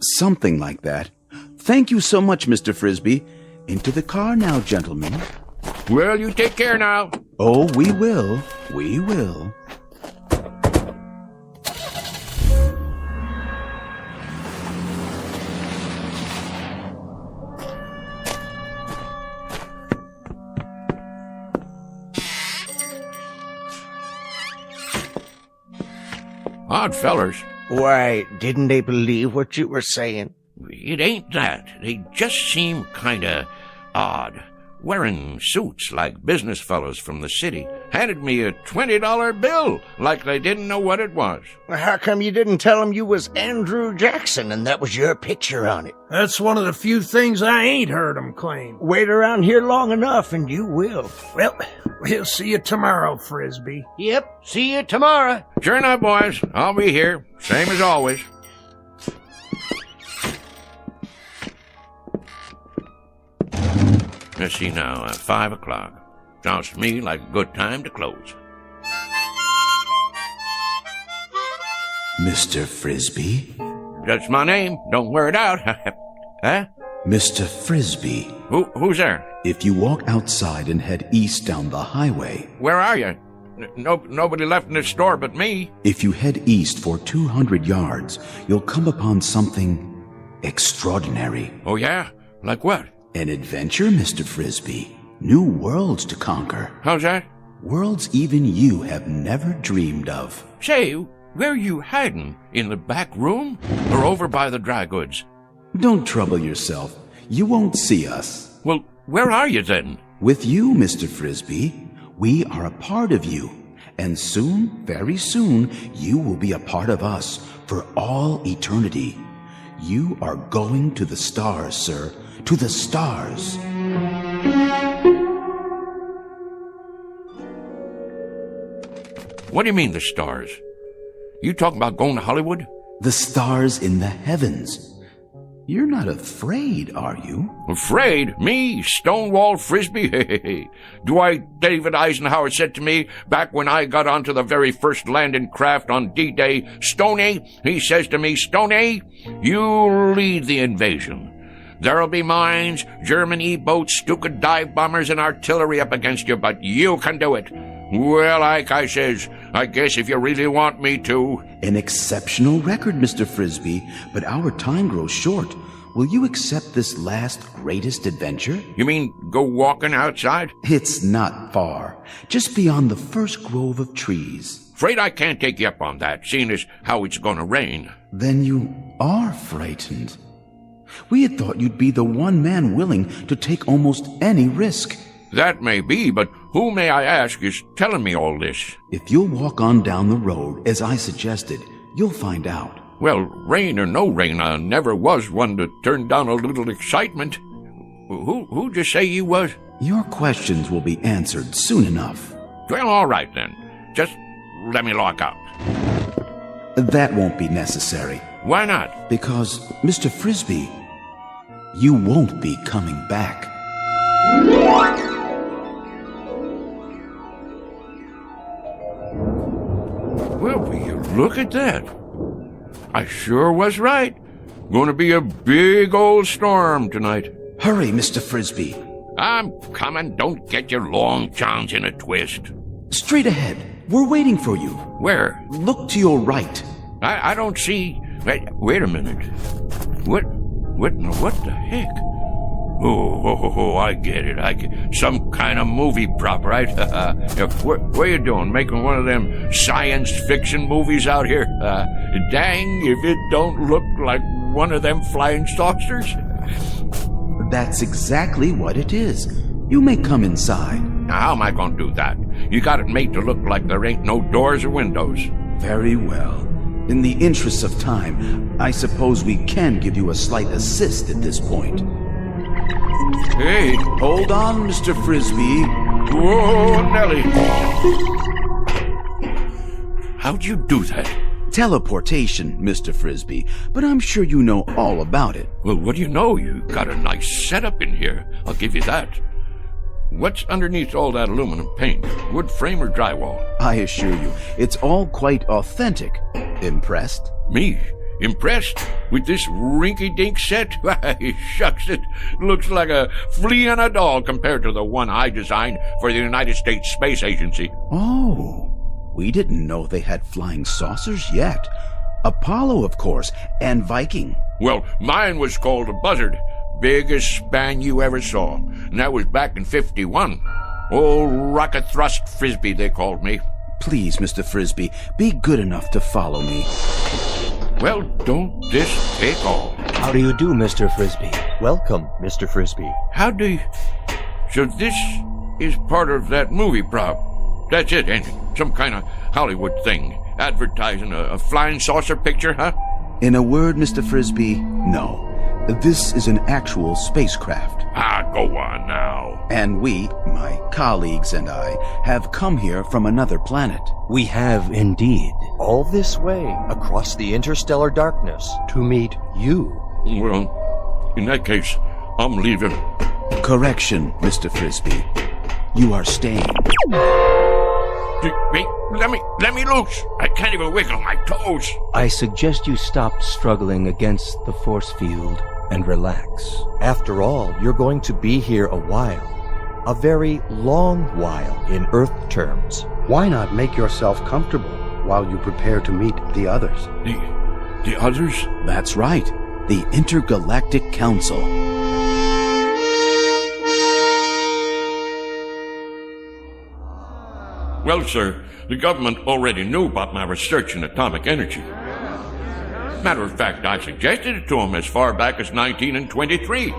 something like that. Thank you so much, Mr. Frisbee. Into the car now, gentlemen. Well, you take care now. Oh, we will. We will. Odd fellers. Why, didn't they believe what you were saying? It ain't that. They just seem kinda odd. Wearing suits like business fellows from the city. Handed me a $20 bill like they didn't know what it was. Well, how come you didn't tell them you was Andrew Jackson and that was your picture on it? That's one of the few things I ain't heard 'em claim. Wait around here long enough and you will. Well, we'll see you tomorrow, Frisbee. Yep, see you tomorrow. Sure enough, boys. I'll be here. Same as always. Let's see now, 5 o'clock. Sounds to me like a good time to close. Mr. Frisbee? That's my name. Don't wear it out. Huh? Mr. Frisbee. Who's there? If you walk outside and head east down the highway... Where are you? Nobody left in this store but me. If you head east for 200 yards, you'll come upon something extraordinary. Oh, yeah? Like what? An adventure, Mr. Frisbee. New worlds to conquer. How's that? Worlds even you have never dreamed of. Say, where are you hiding? In the back room? Or over by the dry goods? Don't trouble yourself. You won't see us. Well, where are you then? With you, Mr. Frisbee. We are a part of you. And soon, very soon, you will be a part of us for all eternity. You are going to the stars, sir. To the stars. What do you mean, the stars? You talking about going to Hollywood? The stars in the heavens. You're not afraid, are you? Afraid? Me? Stonewall Frisbee? Dwight David Eisenhower said to me back when I got onto the very first landing craft on D-Day, Stoney, he says to me, Stoney, you lead the invasion. There'll be mines, German E-boats, Stuka dive bombers, and artillery up against you, but you can do it. Well, like I says, I guess if you really want me to. An exceptional record, Mr. Frisbee, but our time grows short. Will you accept this last greatest adventure? You mean go walking outside? It's not far. Just beyond the first grove of trees. Afraid I can't take you up on that, seeing as how it's gonna rain. Then you are frightened. We had thought you'd be the one man willing to take almost any risk. That may be, but who, may I ask, is telling me all this? If you'll walk on down the road, as I suggested, you'll find out. Well, rain or no rain, I never was one to turn down a little excitement. Who'd you say you was? Your questions will be answered soon enough. Well, all right then. Just let me lock up. That won't be necessary. Why not? Because, Mr. Frisbee, you won't be coming back. Well, will you look at that? I sure was right. Going to be a big old storm tonight. Hurry, Mr. Frisbee. I'm coming. Don't get your long johns in a twist. Straight ahead. We're waiting for you. Where? Look to your right. I don't see... Wait a minute. What the heck? Oh, I get it. Some kind of movie prop, right? What are you doing? Making one of them science fiction movies out here? Dang if it don't look like one of them flying saucers. That's exactly what it is. You may come inside. Now, how am I going to do that? You got it made to look like there ain't no doors or windows. Very well. In the interest of time, I suppose we can give you a slight assist at this point. Hey! Hold on, Mr. Frisbee. Whoa, Nellie! How'd you do that? Teleportation, Mr. Frisbee, but I'm sure you know all about it. Well, what do you know? You got a nice setup in here. I'll give you that. What's underneath all that aluminum paint? Wood frame or drywall? I assure you, it's all quite authentic. Impressed? Me? Impressed? With this rinky-dink set? Why, shucks, it looks like a flea on a doll compared to the one I designed for the United States Space Agency. Oh, we didn't know they had flying saucers yet. Apollo, of course, and Viking. Well, mine was called a Buzzard. Biggest span you ever saw. And that was back in 51. Old Rocket Thrust Frisbee, they called me. Please, Mr. Frisbee, be good enough to follow me. Well, don't this take all? How do you do, Mr. Frisbee? Welcome, Mr. Frisbee. How do you... So this is part of that movie prop. That's it, ain't it? Some kind of Hollywood thing. Advertising a flying saucer picture, huh? In a word, Mr. Frisbee, no. This is an actual spacecraft. Go on now. And we, my colleagues and I, have come here from another planet. We have indeed. All this way, across the interstellar darkness. To meet you. Well, in that case, I'm leaving. Correction, Mr. Frisbee. You are staying. Wait, let me loose. I can't even wiggle my toes. I suggest you stop struggling against the force field and relax. After all, you're going to be here a while. A very long while in Earth terms. Why not make yourself comfortable while you prepare to meet the others? The others? That's right. The Intergalactic Council. Well, sir, the government already knew about my research in atomic energy. Matter of fact, I suggested it to them as far back as 1923.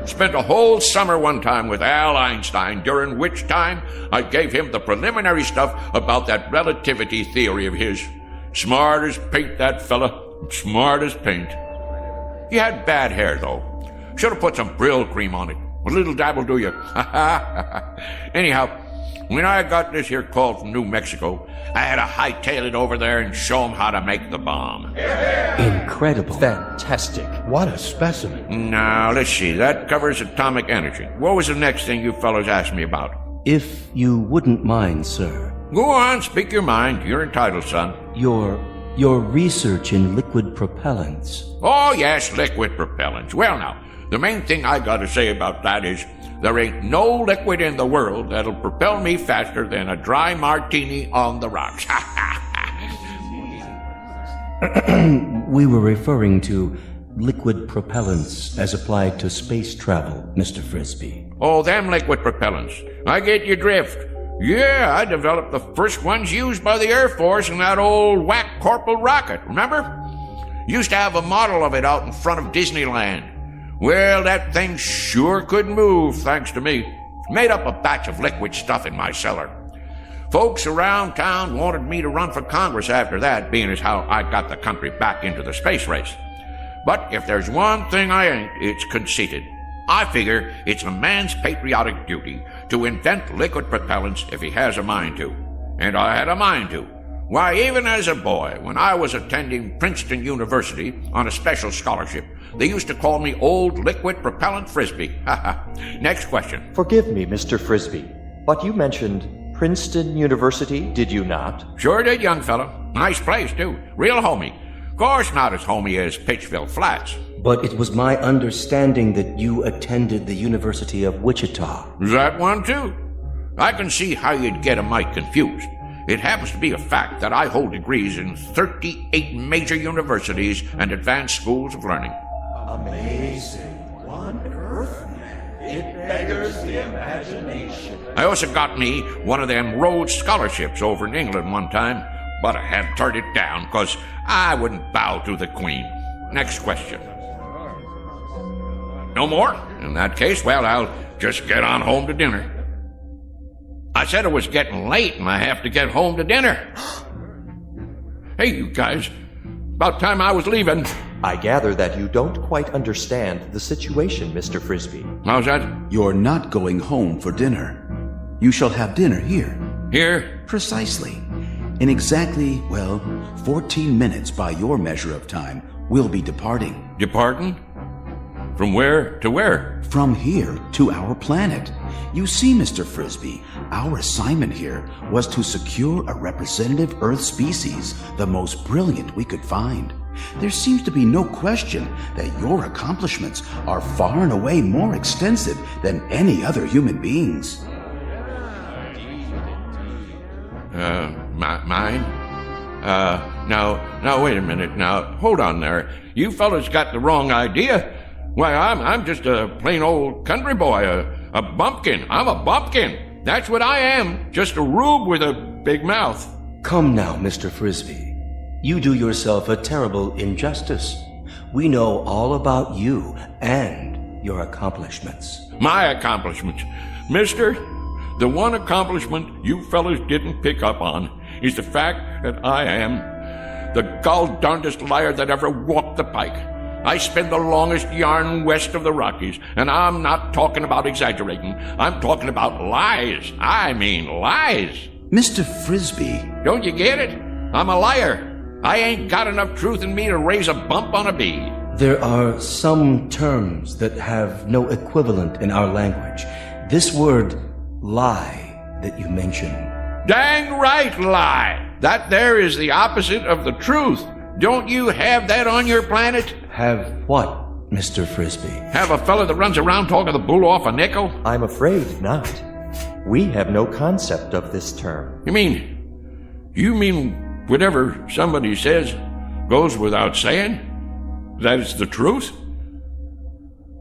Spent a whole summer one time with Al Einstein, during which time I gave him the preliminary stuff about that relativity theory of his. Smart as paint, that fella. Smart as paint. He had bad hair, though. Should have put some Brill cream on it. A little dab will do you. Anyhow, when I got this here call from New Mexico, I had to hightail it over there and show them how to make the bomb. Incredible. Fantastic. What a specimen. Now, let's see. That covers atomic energy. What was the next thing you fellows asked me about? If you wouldn't mind, sir. Go on, speak your mind. You're entitled, son. Your research in liquid propellants. Oh, yes, liquid propellants. Well, now, the main thing I gotta say about that is there ain't no liquid in the world that'll propel me faster than a dry martini on the rocks. We were referring to liquid propellants as applied to space travel, Mr. Frisbee. Oh, them liquid propellants. I get your drift. Yeah, I developed the first ones used by the Air Force in that old whack Corporal rocket, remember? Used to have a model of it out in front of Disneyland. Well, that thing sure could move, thanks to me. Made up a batch of liquid stuff in my cellar. Folks around town wanted me to run for Congress after that, being as how I got the country back into the space race. But if there's one thing I ain't, it's conceited. I figure it's a man's patriotic duty to invent liquid propellants if he has a mind to. And I had a mind to. Why, even as a boy, when I was attending Princeton University on a special scholarship, they used to call me Old Liquid Propellant Frisbee. Next question. Forgive me, Mr. Frisbee, but you mentioned Princeton University, did you not? Sure did, young fellow. Nice place, too. Real homey. Of course not as homey as Pitchville Flats. But it was my understanding that you attended the University of Wichita. That one, too. I can see how you'd get a mite confused. It happens to be a fact that I hold degrees in 38 major universities and advanced schools of learning. Amazing. What on earth? It beggars the imagination. I also got me one of them Rhodes scholarships over in England one time, but I had to turn it down because I wouldn't bow to the Queen. Next question. No more? In that case, well, I'll just get on home to dinner. I said it was getting late and I have to get home to dinner. Hey, you guys. About time I was leaving. I gather that you don't quite understand the situation, Mr. Frisbee. How's that? You're not going home for dinner. You shall have dinner here. Here? Precisely. In exactly, 14 minutes by your measure of time, we'll be departing. Departing? From where to where? From here to our planet. You see, Mr. Frisbee, our assignment here was to secure a representative Earth species, the most brilliant we could find. There seems to be no question that your accomplishments are far and away more extensive than any other human beings. Mine? Now, wait a minute. Now, hold on there. You fellas got the wrong idea. Why, I'm just a plain old country boy, a bumpkin. I'm a bumpkin. That's what I am. Just a rube with a big mouth. Come now, Mr. Frisbee. You do yourself a terrible injustice. We know all about you and your accomplishments. My accomplishments. Mister, the one accomplishment you fellas didn't pick up on is the fact that I am the gall-darndest liar that ever walked the pike. I spin the longest yarn west of the Rockies, and I'm not talking about exaggerating. I'm talking about lies. I mean lies. Mr. Frisbee. Don't you get it? I'm a liar. I ain't got enough truth in me to raise a bump on a bee. There are some terms that have no equivalent in our language. This word, lie, that you mentioned. Dang right, lie. That there is the opposite of the truth. Don't you have that on your planet? Have what, Mr. Frisbee? Have a fella that runs around talking the bull off a nickel? I'm afraid not. We have no concept of this term. You mean whatever somebody says goes without saying? That is the truth?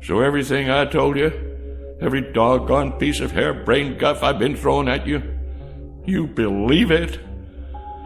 So everything I told you, every doggone piece of harebrained guff I've been throwing at you, you believe it?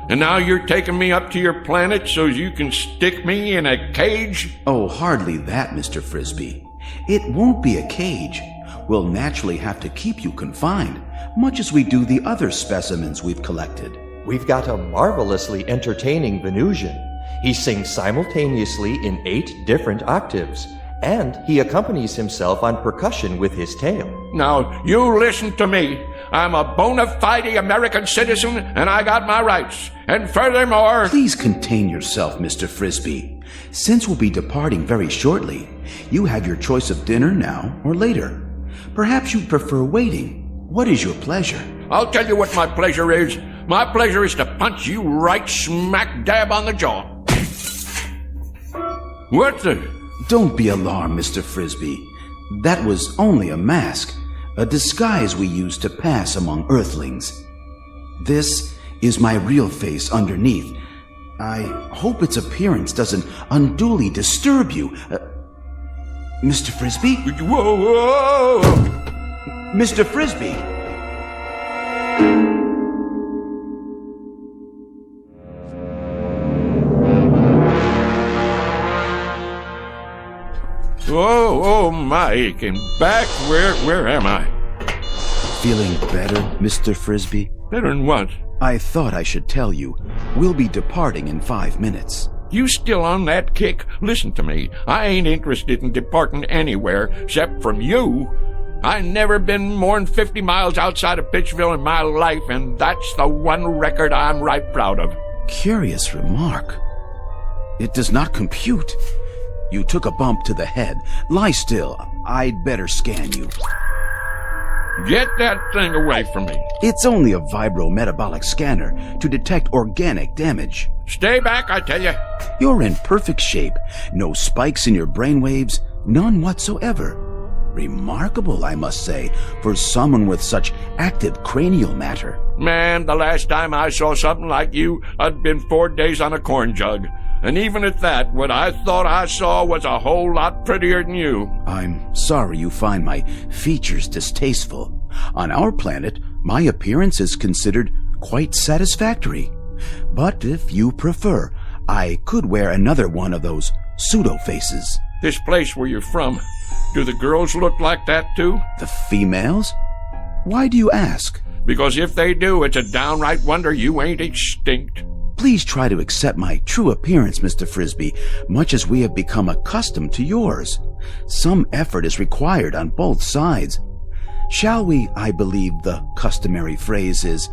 And now you're taking me up to your planet so you can stick me in a cage? Oh, hardly that, Mr. Frisbee. It won't be a cage. We'll naturally have to keep you confined, much as we do the other specimens we've collected. We've got a marvelously entertaining Venusian. He sings simultaneously in 8 different octaves, and he accompanies himself on percussion with his tail. Now, you listen to me. I'm a bona fide American citizen, and I got my rights. And furthermore... Please contain yourself, Mr. Frisbee. Since we'll be departing very shortly, you have your choice of dinner now or later. Perhaps you'd prefer waiting. What is your pleasure? I'll tell you what my pleasure is. My pleasure is to punch you right smack dab on the jaw. What the... Don't be alarmed, Mr. Frisbee. That was only a mask, a disguise we use to pass among Earthlings. This is my real face underneath. I hope its appearance doesn't unduly disturb you. Mr. Frisbee? Whoa! Mr. Frisbee! Oh, Mike, and back where am I? Feeling better, Mr. Frisbee? Better than what? I thought I should tell you. We'll be departing in 5 minutes. You still on that kick? Listen to me. I ain't interested in departing anywhere except from you. I never been more than 50 miles outside of Pitchville in my life, and that's the one record I'm right proud of. curious remark. It does not compute. You took a bump to the head. Lie still. I'd better scan you. Get that thing away from me. It's only a vibrometabolic scanner to detect organic damage. Stay back, I tell you. You're in perfect shape. No spikes in your brainwaves, none whatsoever. Remarkable, I must say, for someone with such active cranial matter. Man, the last time I saw something like you, I'd been 4 days on a corn jug. And even at that, what I thought I saw was a whole lot prettier than you. I'm sorry you find my features distasteful. On our planet, my appearance is considered quite satisfactory. But if you prefer, I could wear another one of those pseudo-faces. This place where you're from, do the girls look like that too? The females? Why do you ask? Because if they do, it's a downright wonder you ain't extinct. Please try to accept my true appearance, Mr. Frisbee, much as we have become accustomed to yours. Some effort is required on both sides. Shall we, I believe the customary phrase is,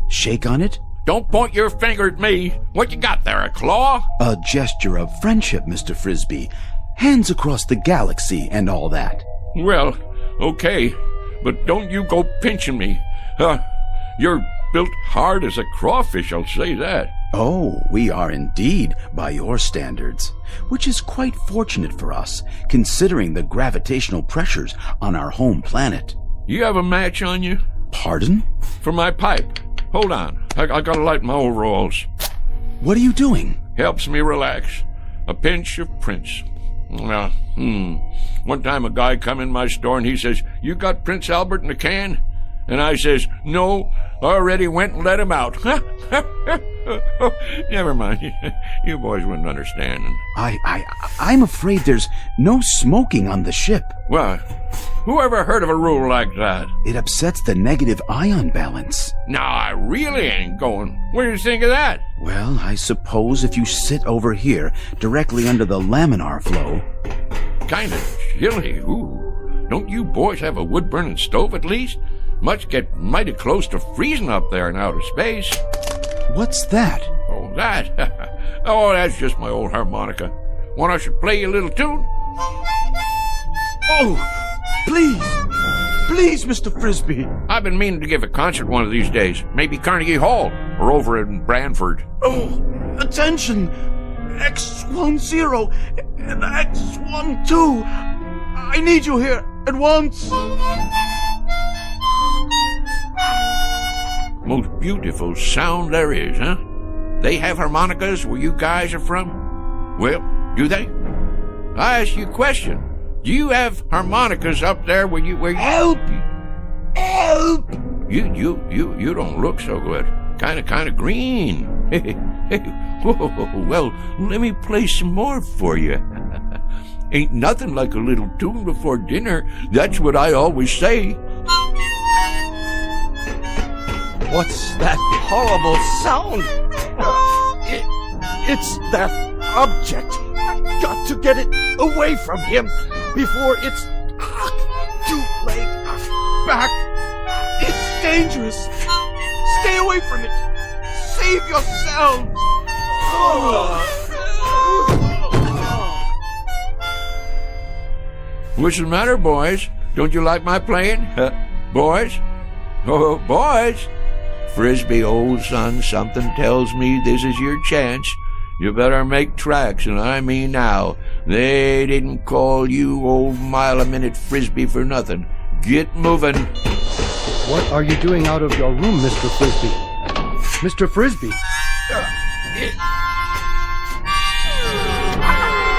shake on it? Don't point your finger at me. What you got there, a claw? A gesture of friendship, Mr. Frisbee. Hands across the galaxy and all that. Well, okay, but don't you go pinching me. You're built hard as a crawfish, I'll say that. Oh, we are indeed, by your standards, which is quite fortunate for us, considering the gravitational pressures on our home planet. You have a match on you? Pardon? For my pipe. Hold on, I gotta light my overalls. What are you doing? Helps me relax. A pinch of Prince. One time a guy come in my store and he says, "You got Prince Albert in a can?" And I says, "No, I already went and let him out." Never mind. You boys wouldn't understand. I'm afraid there's no smoking on the ship. Well, who ever heard of a rule like that? It upsets the negative ion balance. No, I really ain't going. What do you think of that? Well, I suppose if you sit over here, directly under the laminar flow. Kind of chilly. Ooh. Don't you boys have a wood-burning stove at least? Must get mighty close to freezing up there in outer space. What's that? Oh, that? Oh, that's just my old harmonica. Want I should play you a little tune? Oh, please. Please, Mr. Frisbee. I've been meaning to give a concert one of these days. Maybe Carnegie Hall or over in Branford. Oh, attention. X10 and X12. I need you here at once. Most beautiful sound there is, huh? They have harmonicas where you guys are from? Well, do they? I ask you a question. Do you have harmonicas up there where you Help! Help! You don't look so good. Kinda green. Whoa, well, let me play some more for you. Ain't nothing like a little tune before dinner. That's what I always say. What's that horrible sound? It's that object. I've got to get it away from him before it's too late. Back. It's dangerous. Stay away from it. Save yourselves. What's the matter, boys? Don't you like my playing? Boys? Oh, boys! Frisbee, old son, something tells me this is your chance. You better make tracks, and I mean now. They didn't call you old mile-a-minute Frisbee for nothing. Get moving. What are you doing out of your room, Mr. Frisbee? Mr. Frisbee!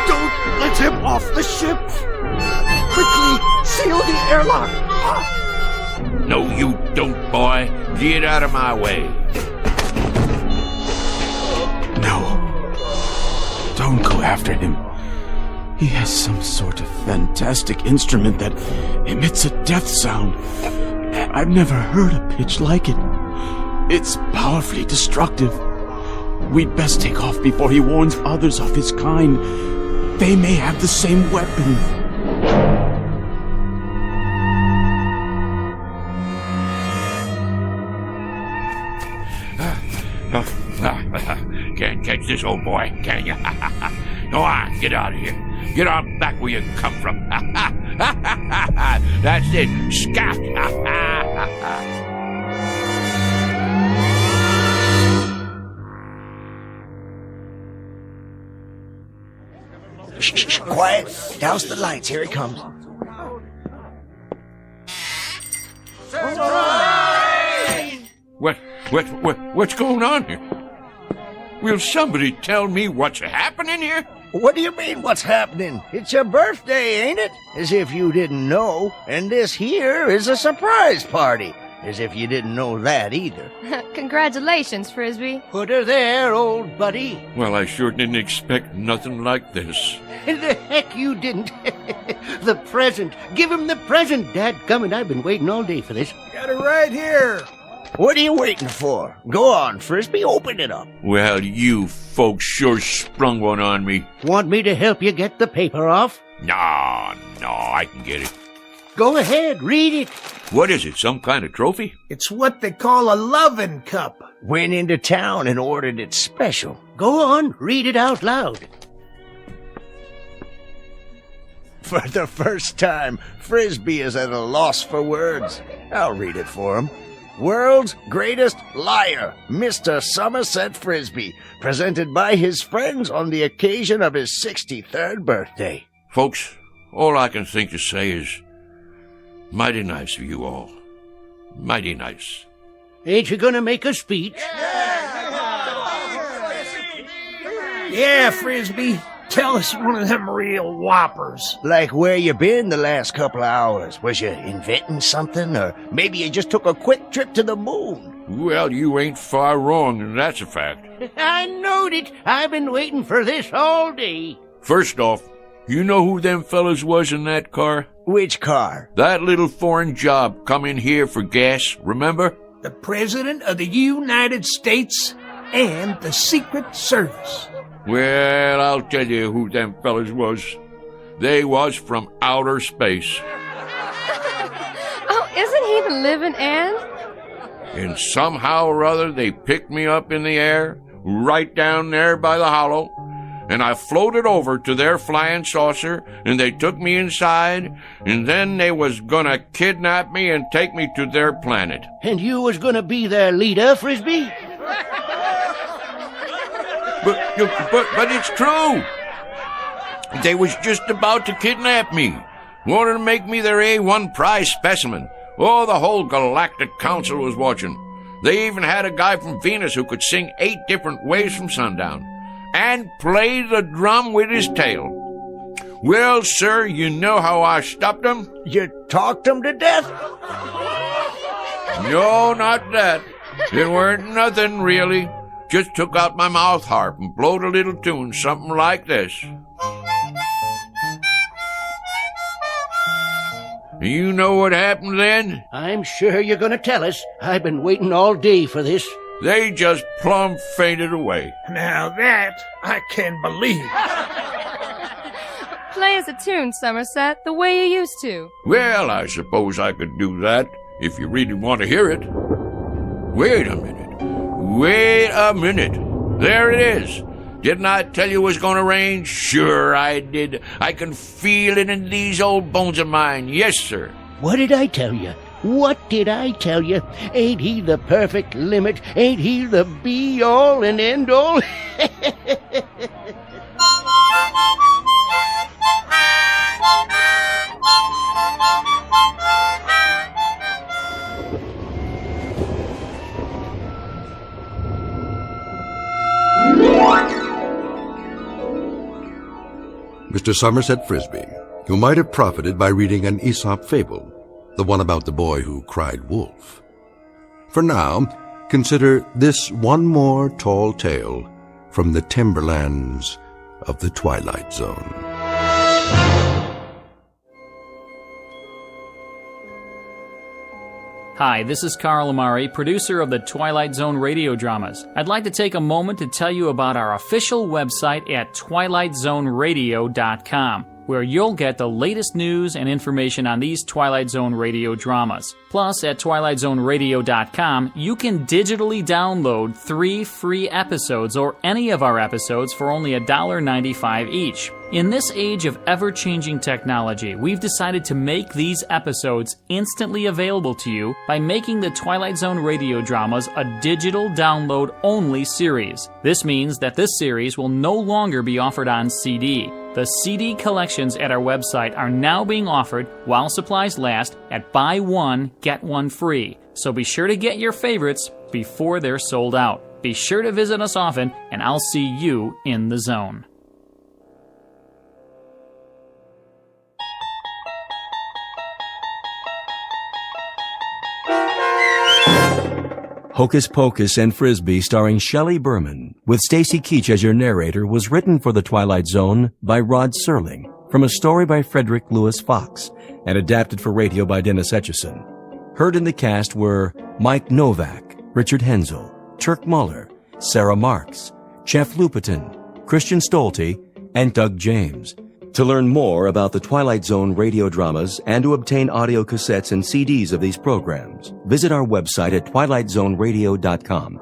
Don't let him off the ship! Quickly, seal the airlock! No, you don't, boy. Get out of my way. No. Don't go after him. He has some sort of fantastic instrument that emits a death sound. I've never heard a pitch like it. It's powerfully destructive. We'd best take off before he warns others of his kind. They may have the same weapon. Can't catch this old boy, can you? Go on, get out of here. Get on back where you come from. That's it. Scout. Shh, quiet. Douse the lights. Here he comes. What's going on here? Will somebody tell me what's happening here? What do you mean, what's happening? It's your birthday, ain't it? As if you didn't know. And this here is a surprise party. As if you didn't know that either. Congratulations, Frisbee. Put her there, old buddy. Well, I sure didn't expect nothing like this. The heck you didn't. The present. Give him the present, dadgummit. I've been waiting all day for this. Got it right here. What are you waiting for? Go on, Frisbee, open it up. Well, you folks sure sprung one on me. Want me to help you get the paper off? No, I can get it. Go ahead, read it. What is it, some kind of trophy? It's what they call a lovin' cup. Went into town and ordered it special. Go on, read it out loud. For the first time, Frisbee is at a loss for words. I'll read it for him. World's Greatest Liar, Mr. Somerset Frisbee, presented by his friends on the occasion of his 63rd birthday. Folks, all I can think to say is, mighty nice of you all. Mighty nice. Ain't you gonna make a speech? Yeah, Frisbee. Tell us one of them real whoppers. Like where you been the last couple of hours? Was you inventing something? Or maybe you just took a quick trip to the moon? Well, you ain't far wrong, and that's a fact. I knowed it. I've been waiting for this all day. First off, you know who them fellas was in that car? Which car? That little foreign job come in here for gas, remember? The President of the United States and the Secret Service. Well, I'll tell you who them fellas was. They was from outer space. Oh, isn't he the living end? And somehow or other they picked me up in the air, right down there by the hollow, and I floated over to their flying saucer, and they took me inside, and then they was gonna kidnap me and take me to their planet. And you was gonna be their leader, Frisbee? But it's true. They was just about to kidnap me. Wanted to make me their A1 prize specimen. Oh, the whole Galactic Council was watching. They even had a guy from Venus who could sing 8 different ways from sundown. And play the drum with his tail. Well, sir, you know how I stopped them? You talked them to death? No, not that. It weren't nothing, really. Just took out my mouth harp and blowed a little tune, something like this. You know what happened then? I'm sure you're gonna tell us. I've been waiting all day for this. They just plumb fainted away. Now that I can believe. Play us a tune, Somerset, the way you used to. Well, I suppose I could do that, if you really want to hear it. Wait a minute. There it is. Didn't I tell you it was going to rain? Sure I did. I can feel it in these old bones of mine. Yes, sir. What did I tell you? What did I tell you? Ain't he the perfect limit? Ain't he the be-all and end-all? Mr. Somerset Frisbee, who might have profited by reading an Aesop fable, the one about the boy who cried wolf. For now, consider this one more tall tale from the timberlands of the Twilight Zone. Hi, this is Carl Amari, producer of the Twilight Zone radio dramas. I'd like to take a moment to tell you about our official website at twilightzoneradio.com. where you'll get the latest news and information on these Twilight Zone radio dramas. Plus, at twilightzoneradio.com, you can digitally download 3 free episodes or any of our episodes for only $1.95 each. In this age of ever-changing technology, we've decided to make these episodes instantly available to you by making the Twilight Zone radio dramas a digital download-only series. This means that this series will no longer be offered on CD. The CD collections at our website are now being offered while supplies last at buy one, get one free. So be sure to get your favorites before they're sold out. Be sure to visit us often, and I'll see you in the zone. Hocus Pocus and Frisbee, starring Shelley Berman, with Stacy Keach as your narrator, was written for The Twilight Zone by Rod Serling, from a story by Frederick Lewis Fox, and adapted for radio by Dennis Etchison. Heard in the cast were Mike Novak, Richard Hensel, Turk Muller, Sarah Marks, Jeff Lupetin, Christian Stolte, and Doug James. To learn more about the Twilight Zone radio dramas and to obtain audio cassettes and CDs of these programs, visit our website at twilightzoneradio.com.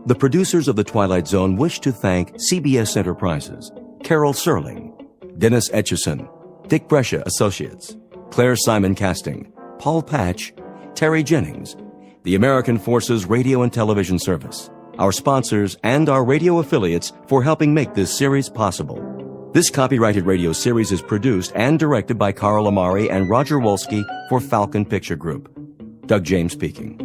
The producers of The Twilight Zone wish to thank CBS Enterprises, Carol Serling, Dennis Etchison, Dick Brescia Associates, Claire Simon Casting, Paul Patch, Terry Jennings, the American Forces Radio and Television Service, our sponsors, and our radio affiliates for helping make this series possible. This copyrighted radio series is produced and directed by Carl Amari and Roger Wolski for Falcon Picture Group. Doug James speaking.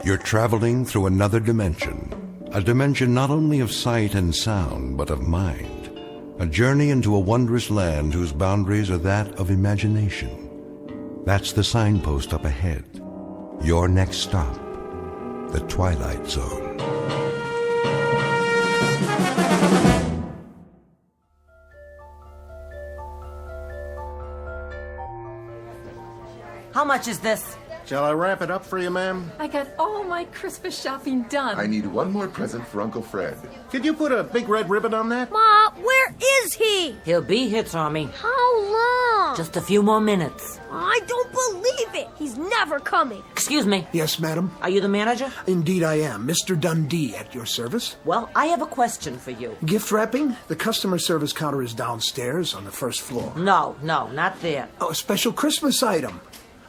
You're traveling through another dimension, a dimension not only of sight and sound, but of mind. A journey into a wondrous land whose boundaries are that of imagination. That's the signpost up ahead. Your next stop, the Twilight Zone. How much is this? Shall I wrap it up for you, ma'am? I got all my Christmas shopping done. I need one more present for Uncle Fred. Could you put a big red ribbon on that? Ma, where is he? He'll be here, Tommy. How long? Just a few more minutes. I don't believe it. He's never coming. Excuse me. Yes, madam? Are you the manager? Indeed I am. Mr. Dundee at your service. Well, I have a question for you. Gift wrapping? The customer service counter is downstairs on the first floor. No, not there. Oh, a special Christmas item.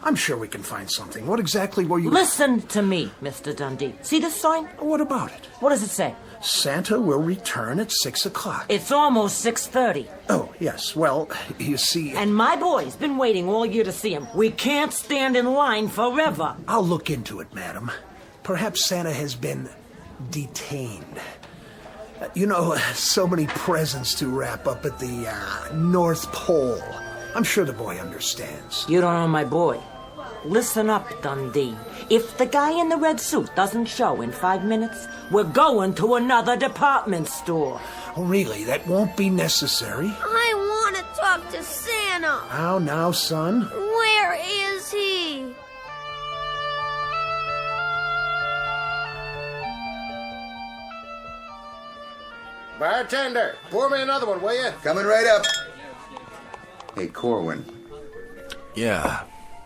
I'm sure we can find something. What exactly were you... Listen to me, Mr. Dundee. See this sign? What about it? What does it say? Santa will return at 6 o'clock. It's almost 6:30. Oh, yes. Well, you see... And my boy's been waiting all year to see him. We can't stand in line forever. I'll look into it, madam. Perhaps Santa has been detained. So many presents to wrap up at the North Pole. I'm sure the boy understands. You don't know my boy. Listen up, Dundee. If the guy in the red suit doesn't show in 5 minutes, we're going to another department store. Oh, really? That won't be necessary. I want to talk to Santa. How now, son? Where is he? Bartender, pour me another one, will you? Coming right up. Hey, Corwin. Yeah.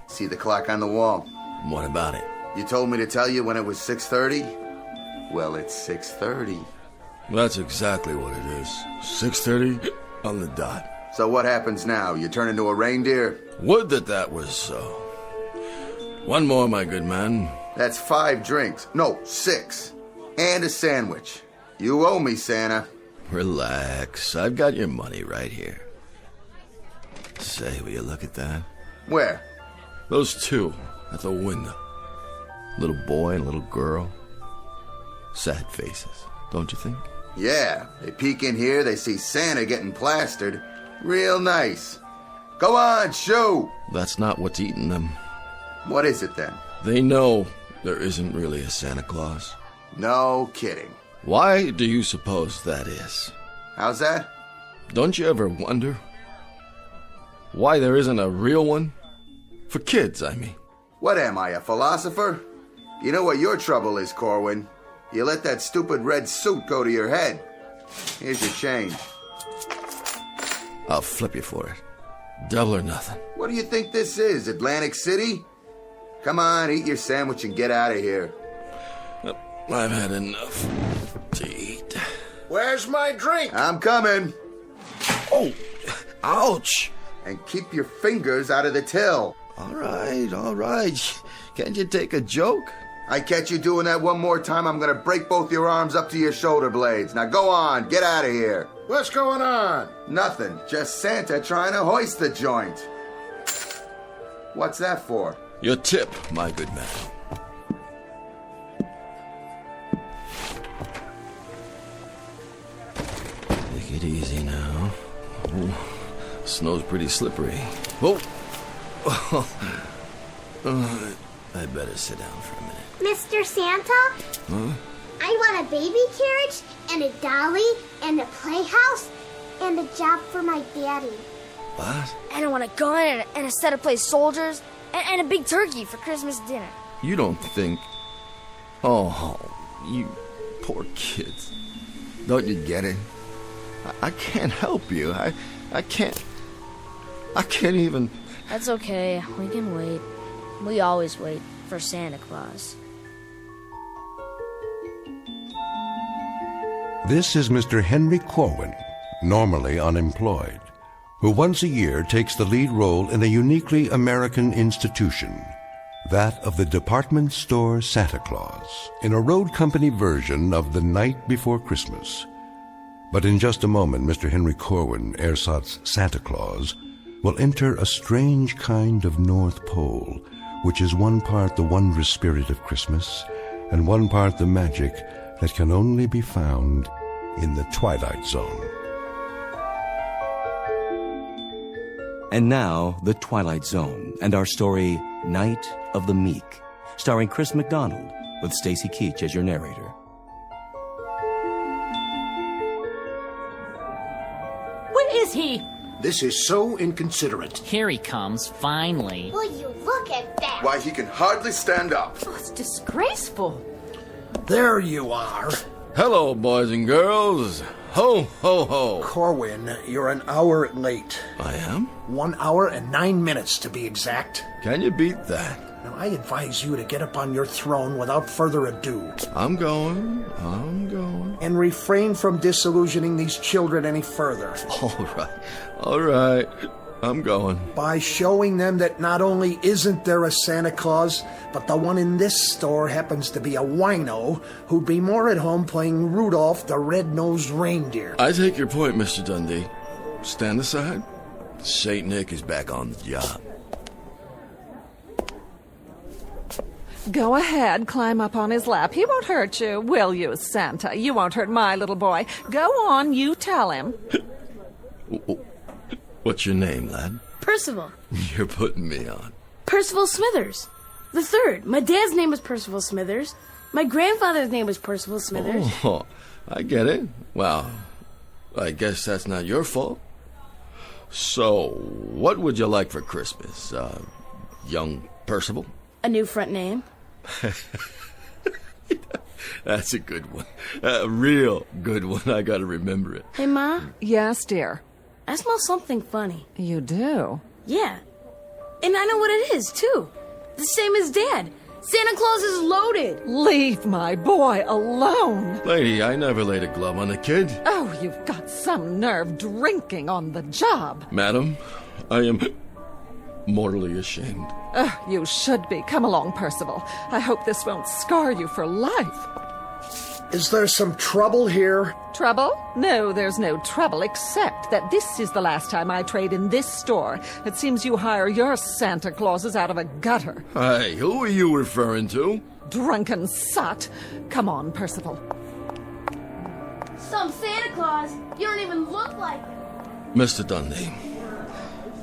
See the clock on the wall? What about it? You told me to tell you when it was 6:30? Well, it's 6:30. That's exactly what it is. 6:30 on the dot. So what happens now? You turn into a reindeer? Would that was so. One more, my good man. That's 5 drinks. No, 6. And a sandwich. You owe me, Santa. Relax. I've got your money right here. Say, will you look at that? Where? Those two at the window. Little boy and little girl. Sad faces, don't you think? Yeah, they peek in here, they see Santa getting plastered. Real nice. Go on, show! That's not what's eating them. What is it then? They know there isn't really a Santa Claus. No kidding. Why do you suppose that is? How's that? Don't you ever wonder? Why there isn't a real one? For kids, I mean. What am I, a philosopher? You know what your trouble is, Corwin? You let that stupid red suit go to your head. Here's your change. I'll flip you for it. Double or nothing. What do you think this is, Atlantic City? Come on, eat your sandwich and get out of here. I've had enough to eat. Where's my drink? I'm coming. Oh, ouch. And keep your fingers out of the till. All right. Can't you take a joke? I catch you doing that one more time, I'm gonna break both your arms up to your shoulder blades. Now go on, get out of here. What's going on? Nothing, just Santa trying to hoist the joint. What's that for? Your tip, my good man. Take it easy now. Oh, snow's pretty slippery. Whoa! I better sit down for a minute. Mr. Santa? Huh? I want a baby carriage and a dolly and a playhouse and a job for my daddy. What? And I want a gun and a set of play soldiers and a big turkey for Christmas dinner. You don't think... Oh, you poor kids. Don't you get it? I can't help you. I can't even... That's okay. We can wait. We always wait for Santa Claus. This is Mr. Henry Corwin, normally unemployed, who once a year takes the lead role in a uniquely American institution, that of the department store Santa Claus, in a road company version of The Night Before Christmas. But in just a moment, Mr. Henry Corwin, ersatz Santa Claus, will enter a strange kind of North Pole, which is one part the wondrous spirit of Christmas and one part the magic that can only be found in the Twilight Zone. And now, The Twilight Zone, and our story, Night of the Meek, starring Chris McDonald, with Stacy Keach as your narrator. Where is he? This is so inconsiderate. Here he comes, finally. Will you look at that? Why, he can hardly stand up. Oh, it's disgraceful. There you are. Hello, boys and girls. Ho, ho, ho. Corwin, you're an hour late. I am? 1 hour and 9 minutes to be exact. Can you beat that? Now, I advise you to get up on your throne without further ado. I'm going. And refrain from disillusioning these children any further. All right. I'm going. By showing them that not only isn't there a Santa Claus, but the one in this store happens to be a wino who'd be more at home playing Rudolph the Red-Nosed Reindeer. I take your point, Mr. Dundee. Stand aside. Saint Nick is back on the job. Go ahead, climb up on his lap. He won't hurt you, will you, Santa? You won't hurt my little boy. Go on, you tell him. What's your name, lad? Percival. You're putting me on. Percival Smithers. The third. My dad's name was Percival Smithers. My grandfather's name was Percival Smithers. Oh, I get it. Well, I guess that's not your fault. So, what would you like for Christmas, young Percival? A new front name. That's a good one. A real good one. I gotta remember it. Hey, Ma? Yes, dear? I smell something funny. You do? Yeah. And I know what it is, too. The same as Dad. Santa Claus is loaded. Leave my boy alone. Lady, I never laid a glove on a kid. Oh, you've got some nerve drinking on the job. Madam, I am mortally ashamed. You should be. Come along, Percival. I hope this won't scar you for life. Is there some trouble here? Trouble? No, there's no trouble, except that this is the last time I trade in this store. It seems you hire your Santa Clauses out of a gutter. Hey, who are you referring to? Drunken sot. Come on, Percival. Some Santa Claus? You don't even look like him. Mr. Dundee,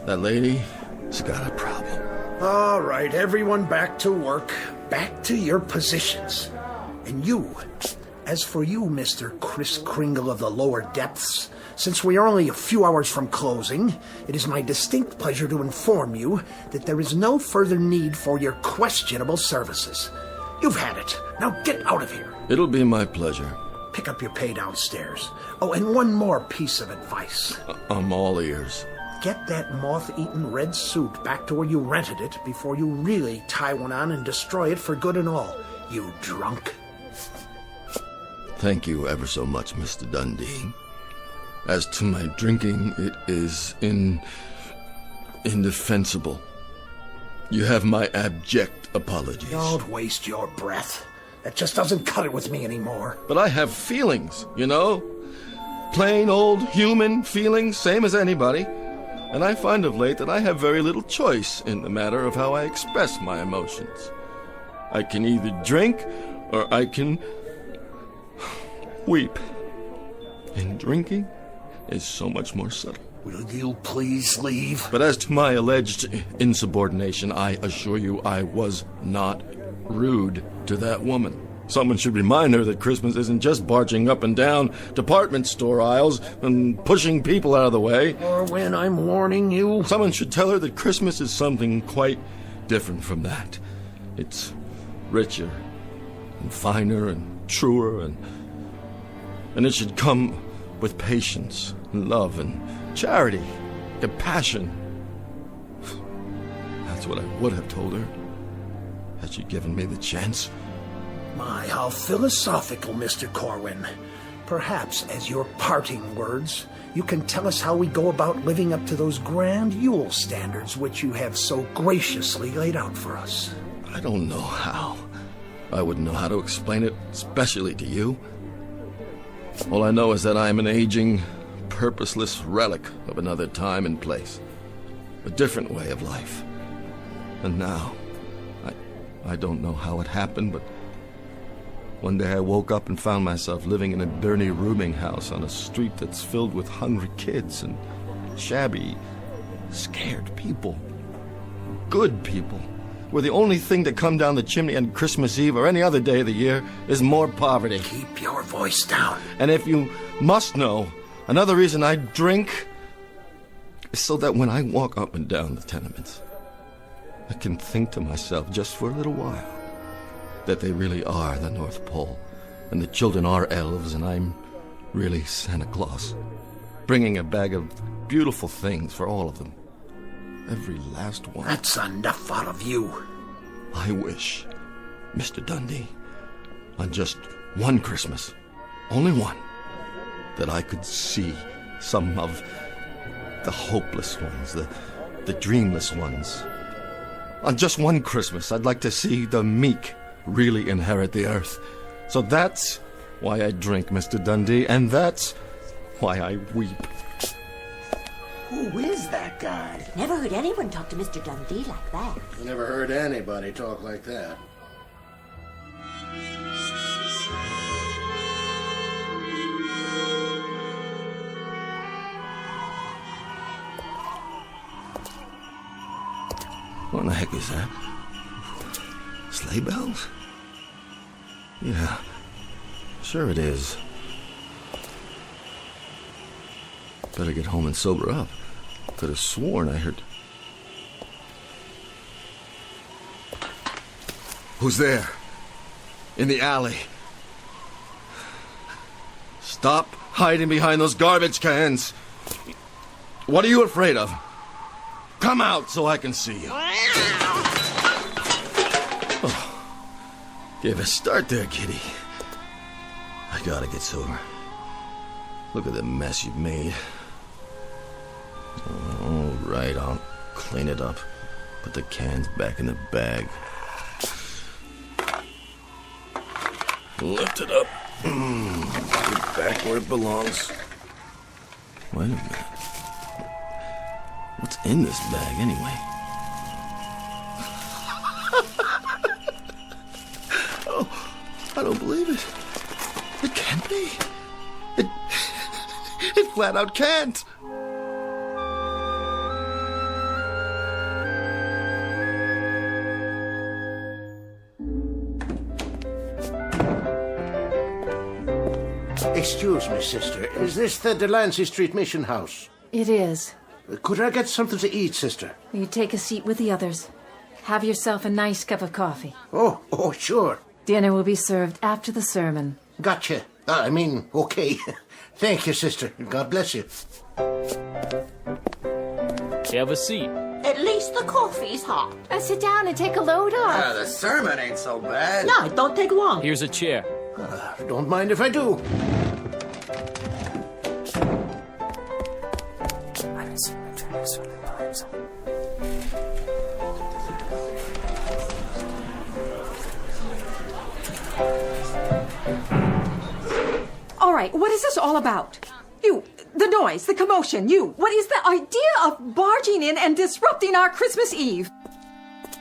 that lady's got a problem. All right, everyone back to work. Back to your positions. And you... As for you, Mr. Kris Kringle of the lower depths, Since we are only a few hours from closing, it is my distinct pleasure to inform you that there is no further need for your questionable services. You've had it. Now get out of here. It'll be my pleasure. Pick up your pay downstairs. Oh, and one more piece of advice. I'm all ears. Get that moth-eaten red suit back to where you rented it before you really tie one on and destroy it for good and all, you drunk. Thank you ever so much, Mr. Dundee. As to my drinking, it is indefensible. You have my abject apologies. Don't waste your breath. That just doesn't cut it with me anymore. But I have feelings, you know? Plain old human feelings, same as anybody. And I find of late that I have very little choice in the matter of how I express my emotions. I can either drink or I can weep. And drinking is so much more subtle. Will you please leave? But as to my alleged insubordination, I assure you I was not rude to that woman. Someone should remind her that Christmas isn't just barging up and down department store aisles and pushing people out of the way. Or when I'm warning you. Someone should tell her that Christmas is something quite different from that. It's richer and finer and truer, and it should come with patience and love and charity, compassion. That's what I would have told her, had she given me the chance. My, how philosophical, Mr. Corwin. Perhaps, as your parting words, you can tell us how we go about living up to those grand Yule standards which you have so graciously laid out for us. I don't know how. I wouldn't know how to explain it, especially to you. All I know is that I am an aging, purposeless relic of another time and place. A different way of life. And now, I don't know how it happened, but one day I woke up and found myself living in a dirty rooming house on a street that's filled with hungry kids and shabby, scared people. Good people. Where the only thing to come down the chimney on Christmas Eve or any other day of the year is more poverty. Keep your voice down. And if you must know, another reason I drink is so that when I walk up and down the tenements, I can think to myself just for a little while that they really are the North Pole, and the children are elves, and I'm really Santa Claus, bringing a bag of beautiful things for all of them. Every last one. That's enough out of you. I wish, Mr. Dundee, on just one Christmas, only one, that I could see some of the hopeless ones, the dreamless ones. On just one Christmas, I'd like to see the meek really inherit the earth. So that's why I drink, Mr. Dundee, and that's why I weep. Who is that guy? Never heard anyone talk to Mr. Dundee like that. I never heard anybody talk like that. What the heck is that? Sleigh bells? Yeah, sure it is. Better get home and sober up. Could have sworn I heard... Who's there? In the alley. Stop hiding behind those garbage cans. What are you afraid of? Come out so I can see you. Oh, give a start there, kitty. I gotta get sober. Look at the mess you've made. All right, I'll clean it up. Put the cans back in the bag. Lift it up. Put it back where it belongs. Wait a minute. What's in this bag, anyway? Oh, I don't believe it. It can't be. It flat out can't. Excuse me, sister. Is this the Delancey Street Mission House? It is. Could I get something to eat, sister? Will you take a seat with the others? Have yourself a nice cup of coffee. Oh, sure. Dinner will be served after the sermon. Gotcha. Okay. Thank you, sister. God bless you. Have a seat. At least the coffee's hot. Sit down and take a load off. The sermon ain't so bad. No, it don't take long. Here's a chair. Don't mind if I do. All right, what is this all about? You, the noise, the commotion, you. What is the idea of barging in and disrupting our Christmas Eve?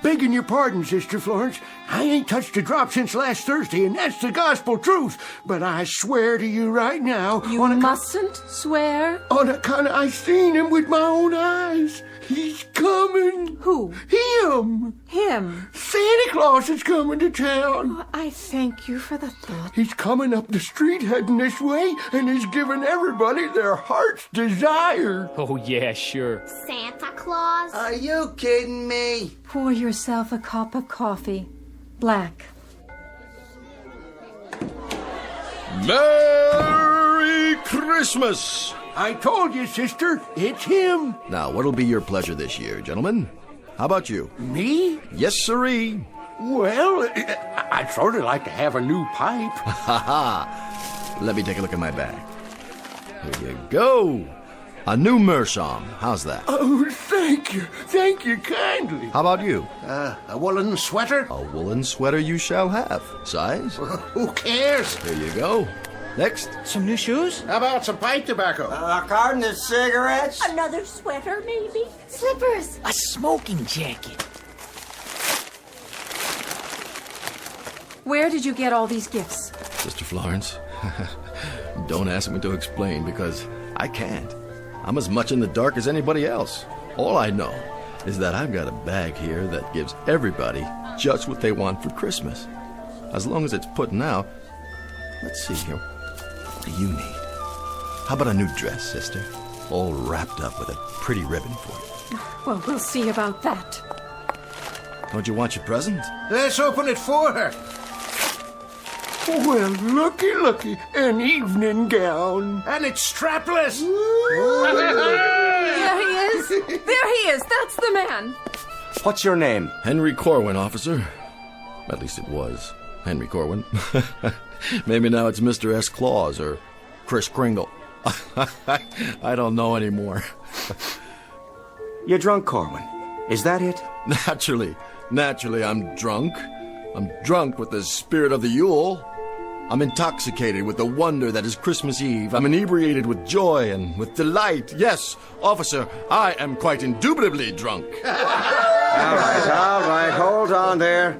Begging your pardon, Sister Florence. I ain't touched a drop since last Thursday, and that's the gospel truth. But I swear to you right now... You mustn't swear. On account I seen him with my own eyes. He's coming. Who? Him. Him? Santa Claus is coming to town. Oh, I thank you for the thought. He's coming up the street heading this way, and he's giving everybody their heart's desire. Oh, yeah, sure. Santa Claus? Are you kidding me? Pour yourself a cup of coffee. Black. Merry Christmas! I told you, sister, it's him. Now, what'll be your pleasure this year, gentlemen? How about you? Me? Yes, sirree. Well, I'd sort of like to have a new pipe. Ha ha! Let me take a look at my bag. Here you go. A new meerschaum. How's that? Oh, thank you. Thank you kindly. How about you? A woolen sweater? A woolen sweater you shall have. Size? Who cares? Here you go. Next. Some new shoes? How about some pipe tobacco? A carton of cigarettes? Another sweater, maybe? Slippers. A smoking jacket. Where did you get all these gifts? Sister Florence, don't ask me to explain because I can't. I'm as much in the dark as anybody else. All I know is that I've got a bag here that gives everybody just what they want for Christmas. As long as it's putting out. Let's see here. What do you need? How about a new dress, sister? All wrapped up with a pretty ribbon for you. Well, we'll see about that. Don't you want your present? Let's open it for her. Well, looky, an evening gown. And it's strapless. There he is. There he is. That's the man. What's your name? Henry Corwin, officer. At least it was Henry Corwin. Maybe now it's Mr. S. Claus or Kris Kringle. I don't know anymore. You're drunk, Corwin. Is that it? Naturally, I'm drunk. I'm drunk with the spirit of the Yule. I'm intoxicated with the wonder that is Christmas Eve. I'm inebriated with joy and with delight. Yes, officer, I am quite indubitably drunk. All right. Hold on there.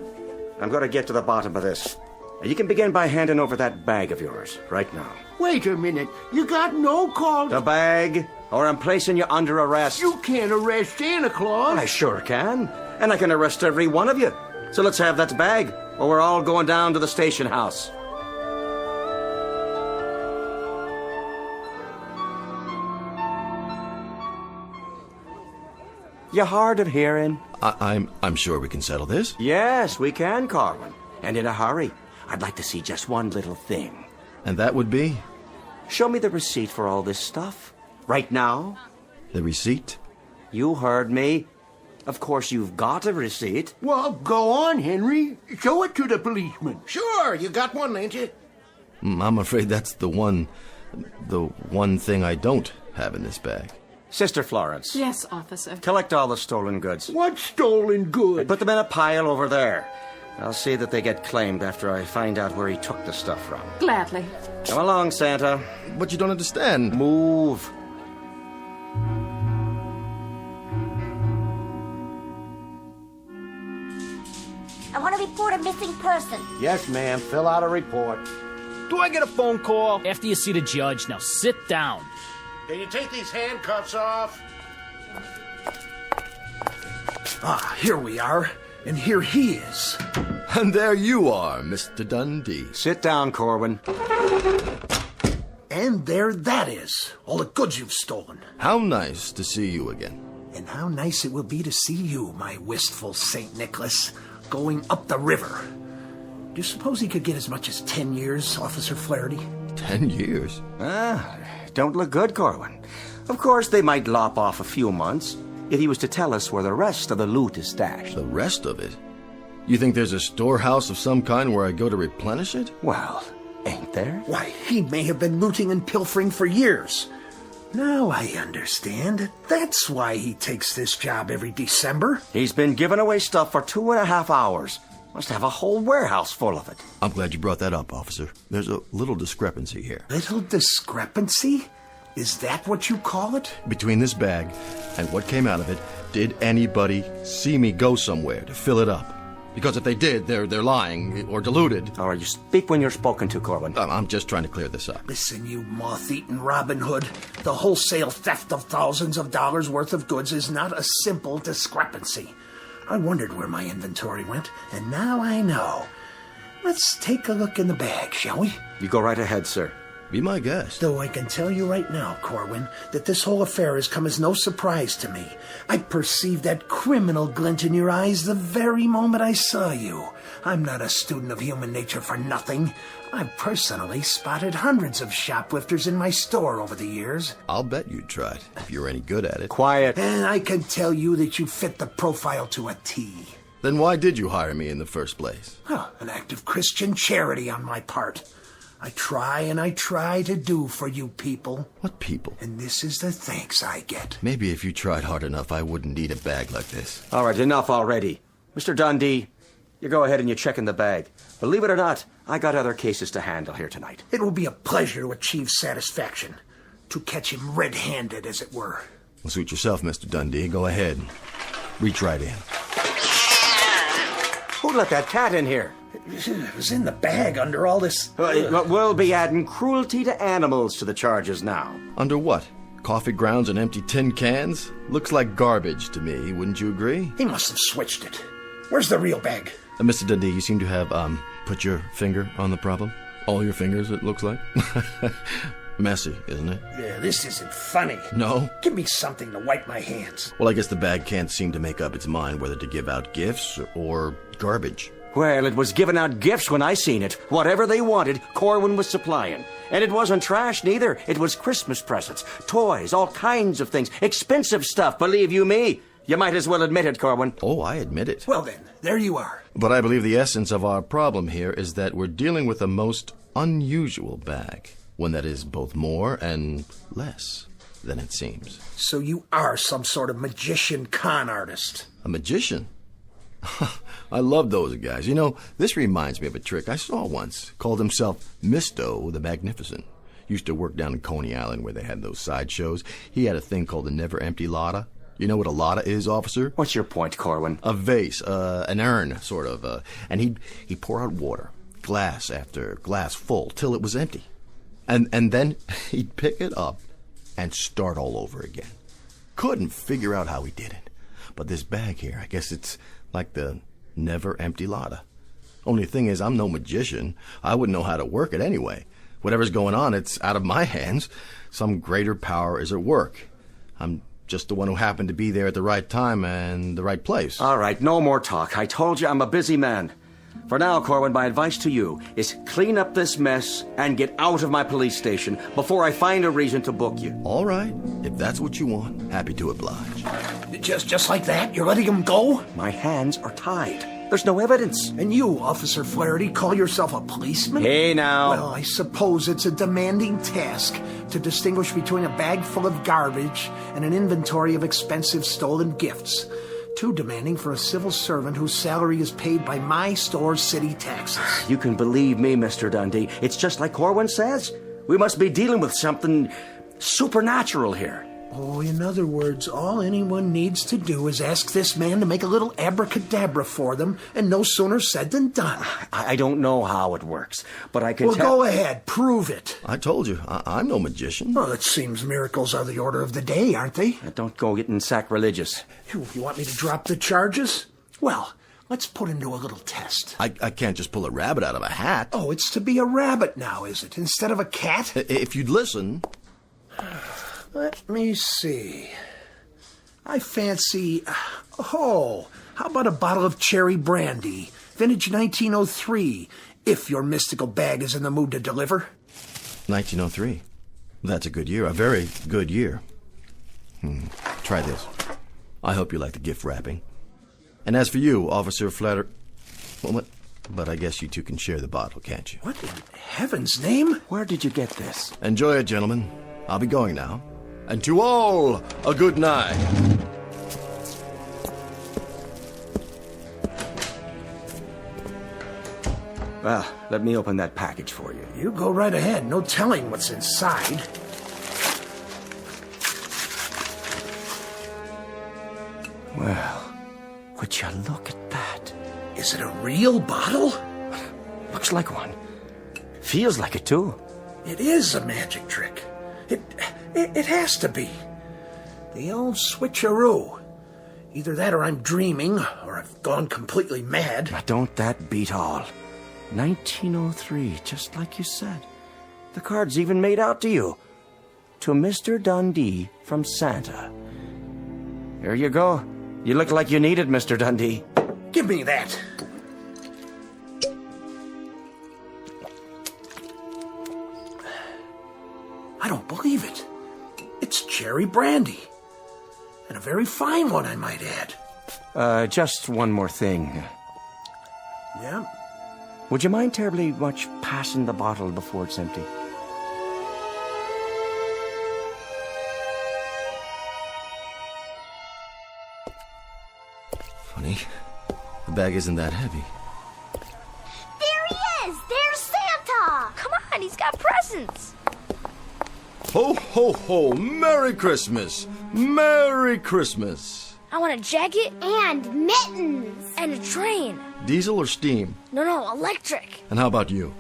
I'm going to get to the bottom of this. You can begin by handing over that bag of yours right now. Wait a minute. You got no call. The bag, or I'm placing you under arrest. You can't arrest Santa Claus. I sure can. And I can arrest every one of you. So let's have that bag, or we're all going down to the station house. You hard of hearing? I'm sure we can settle this. Yes, we can, Corwin. And in a hurry. I'd like to see just one little thing. And that would be? Show me the receipt for all this stuff. Right now. The receipt? You heard me. Of course you've got a receipt. Well, go on, Henry. Show it to the policeman. Sure, you got one, ain't you? I'm afraid that's the one thing I don't have in this bag. Sister Florence. Yes, officer. Collect all the stolen goods. What stolen goods? Put them in a pile over there. I'll see that they get claimed after I find out where he took the stuff from. Gladly. Come along, Santa. But you don't understand. Move. I want to report a missing person. Yes, ma'am. Fill out a report. Do I get a phone call? After you see the judge, now sit down. Can you take these handcuffs off? Here we are. And here he is. And there you are, Mr. Dundee. Sit down, Corwin. And there that is, all the goods you've stolen. How nice to see you again. And how nice it will be to see you, my wistful St. Nicholas, going up the river. Do you suppose he could get as much as 10 years, Officer Flaherty? 10 years? Don't look good, Corwin. Of course, they might lop off a few months if he was to tell us where the rest of the loot is stashed. The rest of it? You think there's a storehouse of some kind where I go to replenish it? Well, ain't there? Why, he may have been looting and pilfering for years. Now I understand. That's why he takes this job every December. He's been giving away stuff for 2.5 hours. Must have a whole warehouse full of it. I'm glad you brought that up, officer. There's a little discrepancy here. Little discrepancy? Is that what you call it? Between this bag and what came out of it, did anybody see me go somewhere to fill it up? Because if they did, they're lying or deluded. All right, you speak when you're spoken to, Corwin. I'm just trying to clear this up. Listen, you moth-eaten Robin Hood. The wholesale theft of thousands of dollars worth of goods is not a simple discrepancy. I wondered where my inventory went, and now I know. Let's take a look in the bag, shall we? You go right ahead, sir. Be my guest. Though I can tell you right now, Corwin, that this whole affair has come as no surprise to me. I perceived that criminal glint in your eyes the very moment I saw you. I'm not a student of human nature for nothing. I've personally spotted hundreds of shoplifters in my store over the years. I'll bet you'd try it, if you're any good at it. Quiet. And I can tell you that you fit the profile to a T. Then why did you hire me in the first place? An act of Christian charity on my part. I try and I try to do for you people. What people? And this is the thanks I get. Maybe if you tried hard enough, I wouldn't need a bag like this. All right, enough already. Mr. Dundee, you go ahead and you check in the bag. Believe it or not, I got other cases to handle here tonight. It will be a pleasure to achieve satisfaction. To catch him red-handed, as it were. Well, suit yourself, Mr. Dundee. Go ahead. Reach right in. Who let that cat in here? It was in the bag under all this... We'll be adding cruelty to animals to the charges now. Under what? Coffee grounds and empty tin cans? Looks like garbage to me, wouldn't you agree? He must have switched it. Where's the real bag? Mr. Dundee, you seem to have, put your finger on the problem. All your fingers, it looks like. Messy, isn't it? Yeah, this isn't funny. No? Give me something to wipe my hands. Well, I guess the bag can't seem to make up its mind whether to give out gifts or garbage. Well, it was giving out gifts when I seen it. Whatever they wanted, Corwin was supplying. And it wasn't trash neither. It was Christmas presents, toys, all kinds of things. Expensive stuff, believe you me. You might as well admit it, Corwin. Oh, I admit it. Well then, there you are. But I believe the essence of our problem here is that we're dealing with a most unusual bag. One that is both more and less than it seems. So you are some sort of magician con artist. A magician? I love those guys. You know, this reminds me of a trick I saw once. Called himself Misto the Magnificent. Used to work down in Coney Island where they had those sideshows. He had a thing called the Never Empty Lotta. You know what a lotta is, officer? What's your point, Corwin? A vase, an urn, sort of. And he'd pour out water, glass after glass full, till it was empty. And then he'd pick it up and start all over again. Couldn't figure out how he did it. But this bag here, I guess it's like the never empty lotta. Only thing is, I'm no magician. I wouldn't know how to work it anyway. Whatever's going on, it's out of my hands. Some greater power is at work. I'm just the one who happened to be there at the right time and the right place. All right, no more talk. I told you I'm a busy man. For now, Corwin, my advice to you is clean up this mess and get out of my police station before I find a reason to book you. All right. If that's what you want, happy to oblige. Just like that? You're letting him go? My hands are tied. There's no evidence. And you, Officer Flaherty, call yourself a policeman? Hey, now. Well, I suppose it's a demanding task to distinguish between a bag full of garbage and an inventory of expensive stolen gifts. Too demanding for a civil servant whose salary is paid by my store's city taxes. You can believe me, Mr. Dundee. It's just like Corwin says. We must be dealing with something supernatural here. Oh, in other words, all anyone needs to do is ask this man to make a little abracadabra for them, and no sooner said than done. I don't know how it works, but I can Well, go ahead. Prove it. I told you, I'm no magician. Well, it seems miracles are the order of the day, aren't they? Don't go getting sacrilegious. You want me to drop the charges? Well, Let's put him to a little test. I can't just pull a rabbit out of a hat. Oh, it's to be a rabbit now, is it? Instead of a cat? If you'd listen. Let me see. I fancy... Oh, how about a bottle of cherry brandy? Vintage 1903, if your mystical bag is in the mood to deliver. 1903. That's a good year. A very good year. Try this. I hope you like the gift wrapping. And as for you, Officer Flatter... Well, but I guess you two can share the bottle, can't you? What in heaven's name? Where did you get this? Enjoy it, gentlemen. I'll be going now. And to all, a good night. Well, let me open that package for you. You go right ahead. No telling what's inside. Well, would you look at that? Is it a real bottle? Looks like one. Feels like it, too. It is a magic trick. It has to be. The old switcheroo. Either that or I'm dreaming, or I've gone completely mad. Now, don't that beat all? 1903, just like you said. The card's even made out to you. To Mr. Dundee from Santa. Here you go. You look like you need it, Mr. Dundee. Give me that. I don't believe it. It's cherry brandy. And a very fine one, I might add. Just one more thing. Yeah? Would you mind terribly much passing the bottle before it's empty? Funny. The bag isn't that heavy. There he is! There's Santa! Come on, he's got presents. Ho, ho, ho! Merry Christmas! Merry Christmas! I want a jacket. And mittens! And a train. Diesel or steam? No, electric. And how about you?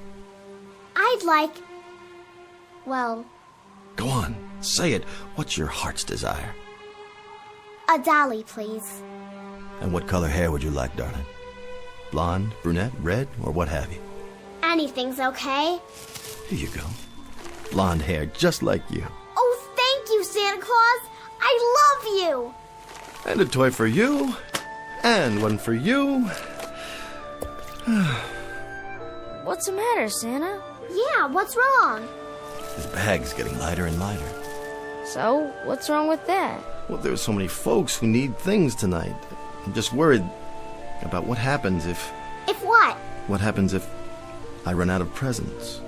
I'd like... Well... Go on, say it. What's your heart's desire? A dolly, please. And what color hair would you like, darling? Blonde, brunette, red, or what have you? Anything's okay. Here you go. Blonde hair, just like you. Oh, thank you, Santa Claus. I love you. And a toy for you. And one for you. What's the matter, Santa? Yeah, what's wrong? His bag's getting lighter and lighter. So, what's wrong with that? Well, there's so many folks who need things tonight. I'm just worried about what happens if... If what? What happens if I run out of presents?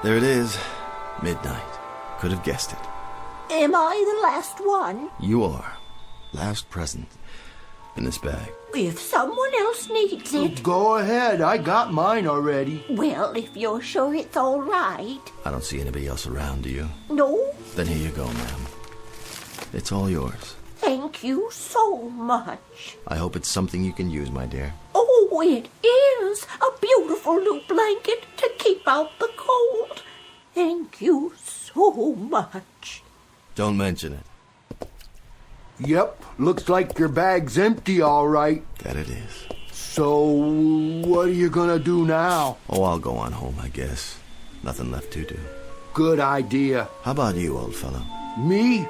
There it is. Midnight. Could have guessed it. Am I the last one? You are. Last present in this bag. If someone else needs it. Go ahead. I got mine already. Well, if you're sure it's all right. I don't see anybody else around, do you? No? Then here you go, ma'am. It's all yours. Thank you so much. I hope it's something you can use, my dear. Oh, it is a beautiful new blanket to keep out the cold. Thank you so much. Don't mention it. Yep, looks like your bag's empty, all right. That it is. So, what are you gonna do now? Oh, I'll go on home, I guess. Nothing left to do. Good idea. How about you, old fellow? Me?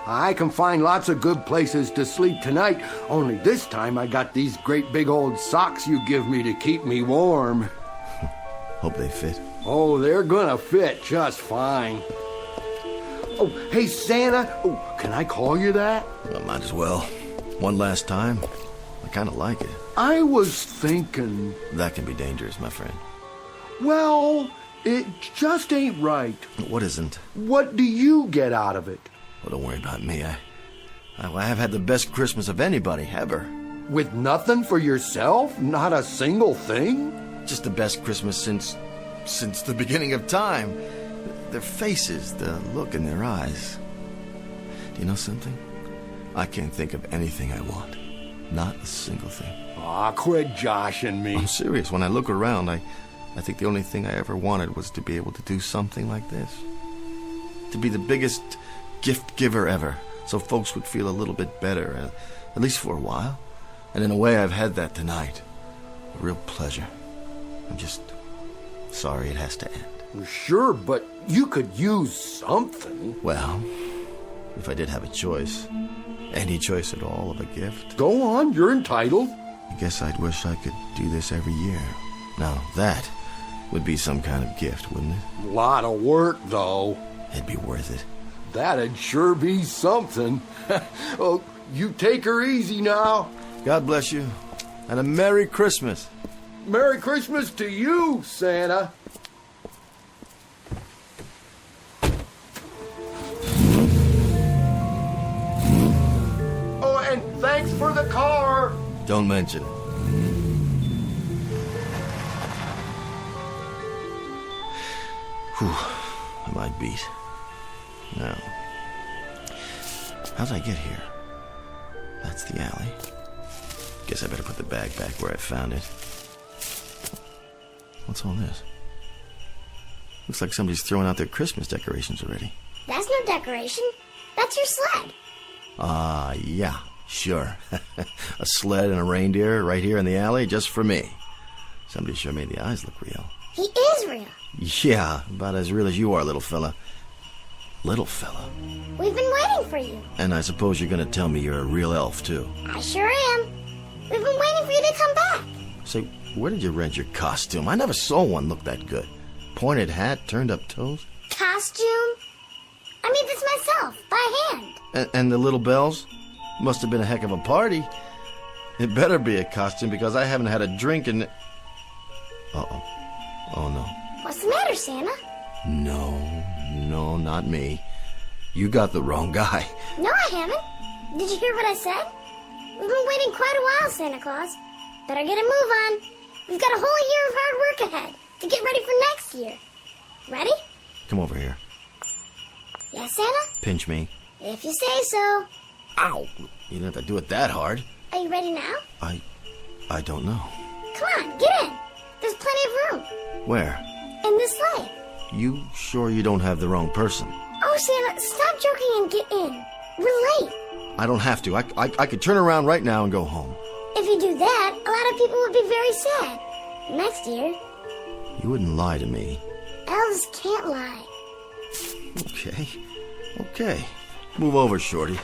I can find lots of good places to sleep tonight, only this time I got these great big old socks you give me to keep me warm. Hope they fit. Oh, they're gonna fit just fine. Oh, hey, Santa. Oh, can I call you that? Well, might as well. One last time. I kind of like it. I was thinking... That can be dangerous, my friend. Well, it just ain't right. What isn't? What do you get out of it? Well, don't worry about me. I have had the best Christmas of anybody, ever. With nothing for yourself? Not a single thing? Just the best Christmas since the beginning of time. Their faces, the look in their eyes. Do you know something? I can't think of anything I want. Not a single thing. Aw, quit joshing me. I'm serious. When I look around, I think the only thing I ever wanted was to be able to do something like this. To be the biggest gift giver ever, so folks would feel a little bit better, at least for a while. And in a way, I've had that tonight. A real pleasure. I'm just sorry it has to end. Sure, but you could use something. Well, if I did have a choice, any choice at all of a gift. Go on, you're entitled. I guess I'd wish I could do this every year. Now, that would be some kind of gift, wouldn't it? Lot of work, though. It'd be worth it. That'd sure be something. Oh, you take her easy now. God bless you, and a Merry Christmas. Merry Christmas to you, Santa. Oh, and thanks for the car. Don't mention it. Whew, am I beat? Now, how'd I get here? That's the alley. Guess I better put the bag back where I found it. What's all this? Looks like somebody's throwing out their Christmas decorations already. That's no decoration. That's your sled. Yeah, sure. A sled and a reindeer right here in the alley just for me. Somebody sure made the eyes look real. He is real. Yeah, about as real as you are, little fella. Little fella. We've been waiting for you. And I suppose you're gonna tell me you're a real elf, too. I sure am. We've been waiting for you to come back. Say, where did you rent your costume? I never saw one look that good. Pointed hat, turned up toes. Costume? I made this myself, by hand. And the little bells? Must have been a heck of a party. It better be a costume because I haven't had a drink in... Uh-oh. Oh, no. What's the matter, Santa? No, not me. You got the wrong guy. No, I haven't. Did you hear what I said? We've been waiting quite a while, Santa Claus. Better get a move on. We've got a whole year of hard work ahead to get ready for next year. Ready? Come over here. Yes, Santa? Pinch me. If you say so. Ow! You didn't have to do it that hard. Are you ready now? I don't know. Come on, get in. There's plenty of room. Where? In this sleigh. You sure you don't have the wrong person? Oh, Santa, stop joking and get in. We're late. I don't have to. I could turn around right now and go home. If you do that, a lot of people would be very sad. Next year. You wouldn't lie to me. Elves can't lie. Okay. Move over, Shorty.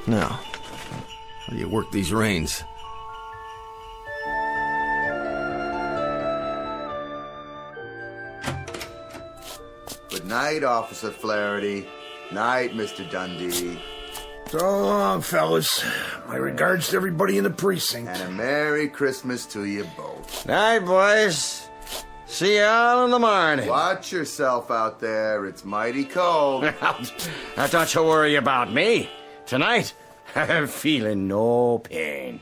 Now, how do you work these reins? Good night, Officer Flaherty. Night, Mr. Dundee. So long, fellas. My regards to everybody in the precinct. And a Merry Christmas to you both. Night, boys. See you all in the morning. Watch yourself out there. It's mighty cold. Now, don't you worry about me. Tonight, I'm feeling no pain.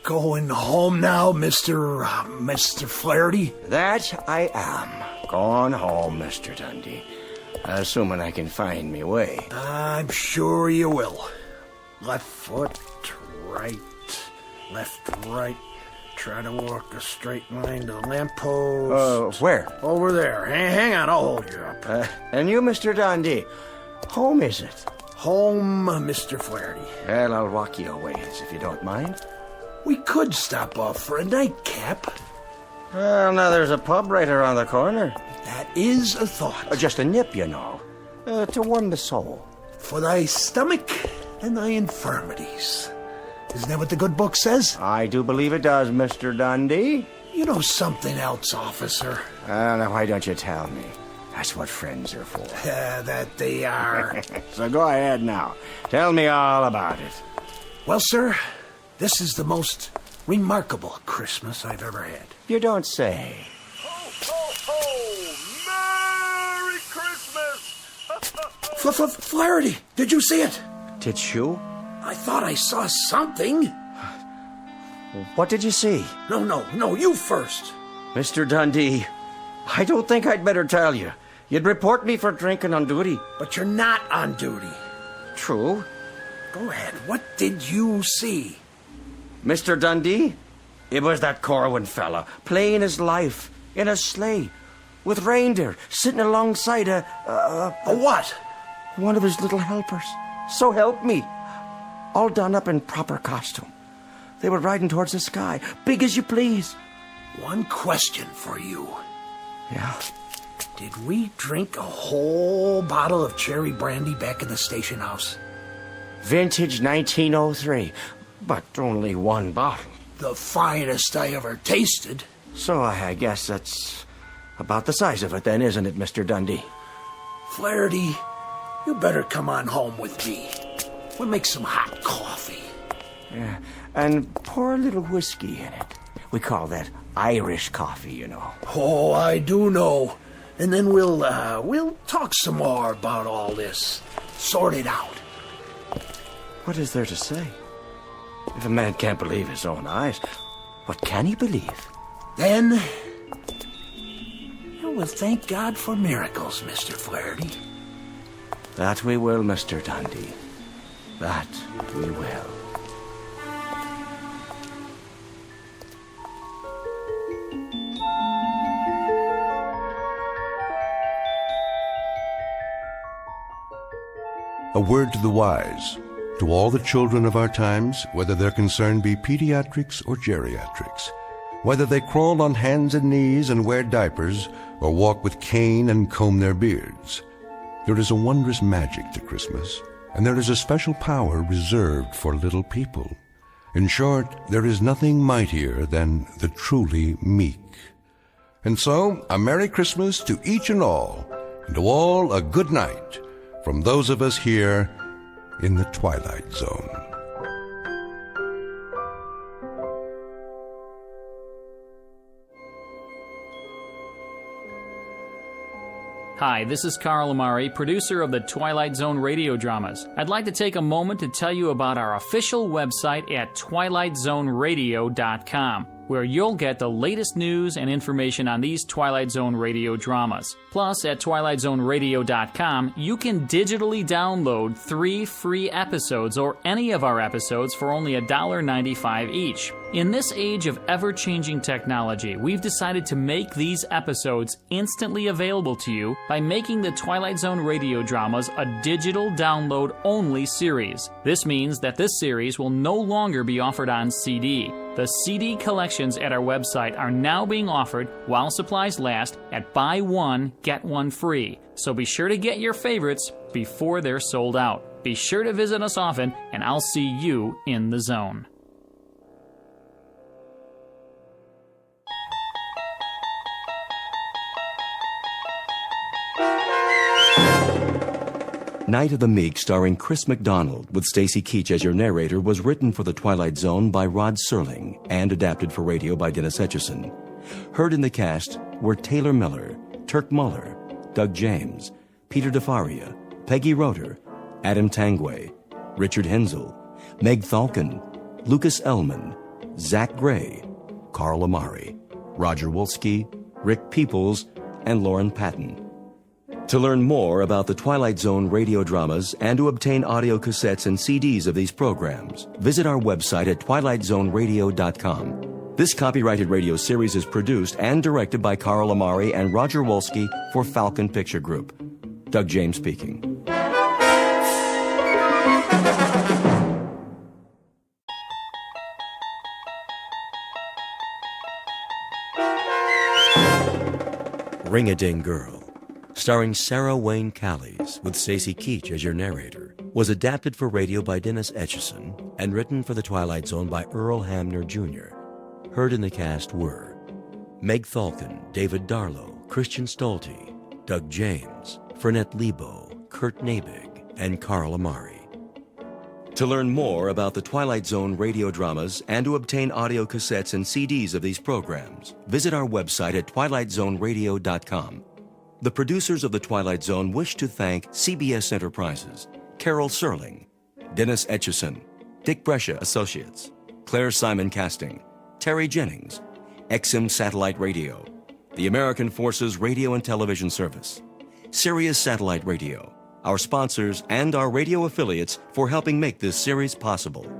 Going home now, Mr. Flaherty? That I am. Going home, Mr. Dundee. Assuming I can find me way. I'm sure you will. Left foot, right, left, right. Try to walk a straight line to the lamppost. Where? Over there. Hang on, I'll hold you up. And you, Mr. Dundee, home is it? Home, Mr. Flaherty. Well, I'll walk you a ways, if you don't mind. We could stop off for a nightcap. Well, now there's a pub right around the corner. That is a thought. Just a nip, you know. To warm the soul. For thy stomach and thy infirmities. Isn't that what the good book says? I do believe it does, Mr. Dundee. You know something else, officer. Now, why don't you tell me? That's what friends are for. That they are. So go ahead now. Tell me all about it. Well, sir, this is the most remarkable Christmas I've ever had. You don't say. Merry Christmas! Flaherty, did you see it? Did you? I thought I saw something. What did you see? No, you first. Mr. Dundee, I don't think I'd better tell you. You'd report me for drinking on duty. But you're not on duty. True. Go ahead. What did you see? Mr. Dundee, It was that Corwin fella, playing his life in a sleigh, with reindeer sitting alongside a what? One of his little helpers. So help me. All done up in proper costume. They were riding towards the sky, big as you please. One question for you. Yeah? Did we drink a whole bottle of cherry brandy back in the station house? Vintage 1903, but only one bottle. The finest I ever tasted. So I guess that's about the size of it then, isn't it, Mr. Dundee? Flaherty, you better come on home with me. We'll make some hot coffee. Yeah, and pour a little whiskey in it. We call that Irish coffee, you know. Oh, I do know. And then we'll talk some more about all this. Sort it out. What is there to say? If a man can't believe his own eyes, what can he believe? Then, well, thank God for miracles, Mr. Flaherty. That we will, Mr. Dundee. That we will. A word to the wise, to all the children of our times, whether their concern be pediatrics or geriatrics, whether they crawl on hands and knees and wear diapers, or walk with cane and comb their beards. There is a wondrous magic to Christmas, and there is a special power reserved for little people. In short, there is nothing mightier than the truly meek. And so, a Merry Christmas to each and to all a good night, from those of us here in the Twilight Zone. Hi, this is Carl Amari, producer of the Twilight Zone radio dramas. I'd like to take a moment to tell you about our official website at twilightzoneradio.com, where you'll get the latest news and information on these Twilight Zone radio dramas. Plus, at twilightzoneradio.com, you can digitally download 3 free episodes or any of our episodes for only $1.95 each. In this age of ever-changing technology, we've decided to make these episodes instantly available to you by making the Twilight Zone radio dramas a digital download-only series. This means that this series will no longer be offered on CD. The CD collections at our website are now being offered, while supplies last, at buy one, get one free. So be sure to get your favorites before they're sold out. Be sure to visit us often, and I'll see you in the zone. Night of the Meek, starring Chris McDonald, with Stacy Keach as your narrator, was written for The Twilight Zone by Rod Serling and adapted for radio by Dennis Etchison. Heard in the cast were Taylor Miller, Turk Muller, Doug James, Peter DeFaria, Peggy Roeder, Adam Tangway, Richard Hensel, Meg Thalken, Lucas Ellman, Zach Gray, Carl Amari, Roger Wolski, Rick Peoples, and Lauren Patton. To learn more about the Twilight Zone radio dramas and to obtain audio cassettes and CDs of these programs, visit our website at twilightzoneradio.com. This copyrighted radio series is produced and directed by Carl Amari and Roger Wolski for Falcon Picture Group. Doug James speaking. Ring-a-Ding Girl, starring Sarah Wayne Callies, with Stacy Keach as your narrator, was adapted for radio by Dennis Etchison and written for The Twilight Zone by Earl Hamner Jr. Heard in the cast were Meg Thalken, David Darlow, Christian Stolte, Doug James, Fernette Lebo, Kurt Nabig, and Carl Amari. To learn more about the Twilight Zone radio dramas and to obtain audio cassettes and CDs of these programs, visit our website at twilightzoneradio.com. The producers of The Twilight Zone wish to thank CBS Enterprises, Carol Serling, Dennis Etchison, Dick Brescia Associates, Claire Simon Casting, Terry Jennings, XM Satellite Radio, the American Forces Radio and Television Service, Sirius Satellite Radio, our sponsors and our radio affiliates for helping make this series possible.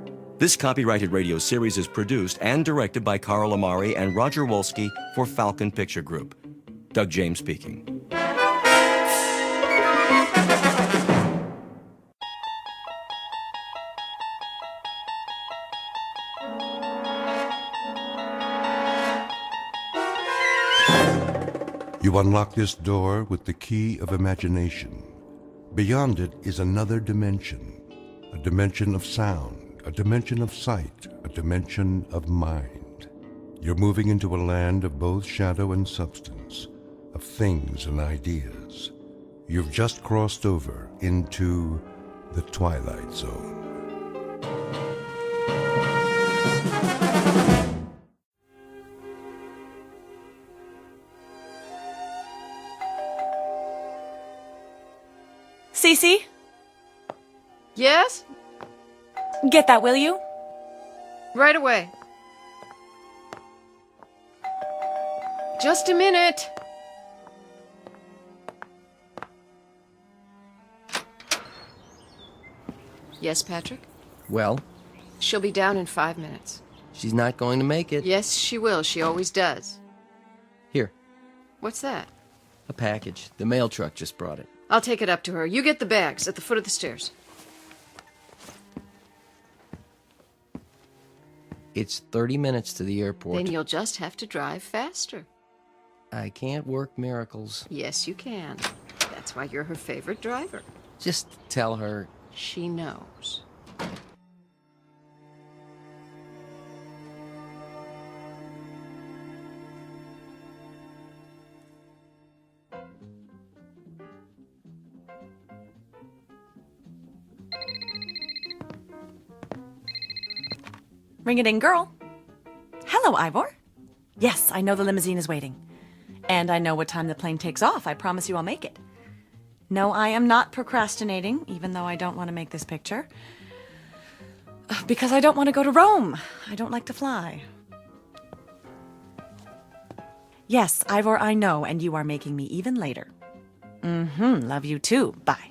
This copyrighted radio series is produced and directed by Carl Amari and Roger Wolski for Falcon Picture Group. Doug James speaking. You unlock this door with the key of imagination. Beyond it is another dimension, a dimension of sound, a dimension of sight, a dimension of mind. You're moving into a land of both shadow and substance, of things and ideas. You've just crossed over into the Twilight Zone. Cece? Yes? Get that, will you? Right away. Just a minute. Yes, Patrick? Well, She'll be down in 5 minutes. she's not going to make it. Yes, she will. She always does. Here, What's that? a package. The mail truck just brought it. I'll take it up to her. You get the bags at the foot of the stairs. It's 30 minutes to the airport. Then you'll just have to drive faster. I can't work miracles. Yes, you can. That's why you're her favorite driver. Just tell her. She knows. Ring-a-ding girl. Hello, Ivor. Yes, I know the limousine is waiting. And I know what time the plane takes off. I promise you I'll make it. No, I am not procrastinating, even though I don't want to make this picture. Because I don't want to go to Rome. I don't like to fly. Yes, Ivor, I know, and you are making me even later. Love you too. Bye.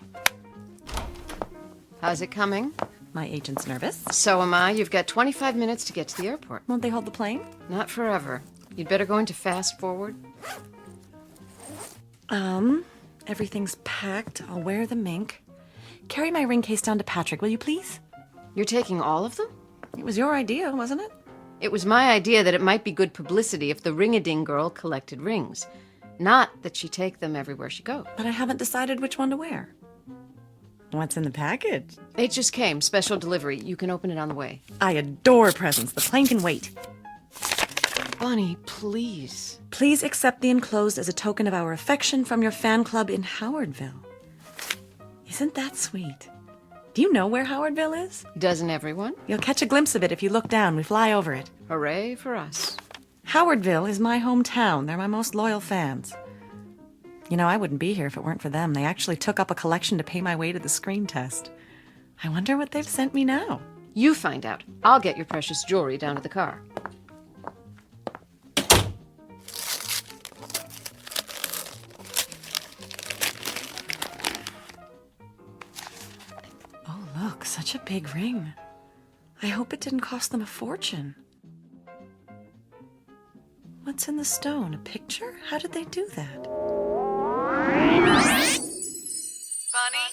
How's it coming? My agent's nervous. So am I. You've got 25 minutes to get to the airport. Won't they hold the plane? Not forever. You'd better go into fast forward. Everything's packed. I'll wear the mink. Carry my ring case down to Patrick, will you please? You're taking all of them? It was your idea, wasn't it? It was my idea that it might be good publicity if the ring-a-ding girl collected rings. Not that she take them everywhere she goes. But I haven't decided which one to wear. What's in the package? It just came. Special delivery. You can open it on the way. I adore presents. The plane can wait. Bunny, please. Please accept the enclosed as a token of our affection from your fan club in Howardville. Isn't that sweet? Do you know where Howardville is? Doesn't everyone? You'll catch a glimpse of it if you look down. We fly over it. Hooray for us. Howardville is my hometown. They're my most loyal fans. You know, I wouldn't be here if it weren't for them. They actually took up a collection to pay my way to the screen test. I wonder what they've sent me now. You find out. I'll get your precious jewelry down to the car. Oh, look, such a big ring. I hope it didn't cost them a fortune. What's in the stone? A picture? How did they do that? Bunny,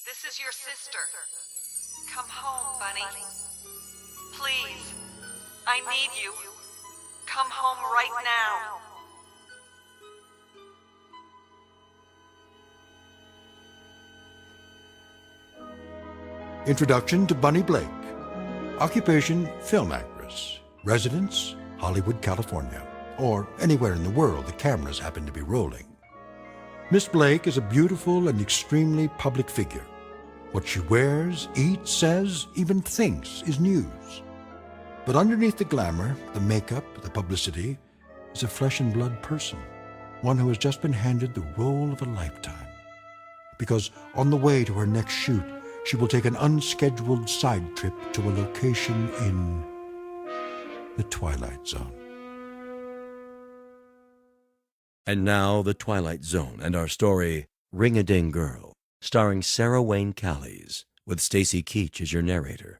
this is your sister. Come home, Bunny. Please, I need you. Come home right now. Introduction to Bunny Blake. Occupation, film actress. Residence, Hollywood, California. Or anywhere in the world the cameras happen to be rolling. Miss Blake is a beautiful and extremely public figure. What she wears, eats, says, even thinks is news. But underneath the glamour, the makeup, the publicity, is a flesh and blood person. One who has just been handed the role of a lifetime. Because on the way to her next shoot, she will take an unscheduled side trip to a location in the Twilight Zone. And now, The Twilight Zone and our story, Ring-a-Ding Girl, starring Sarah Wayne Callies, with Stacy Keach as your narrator.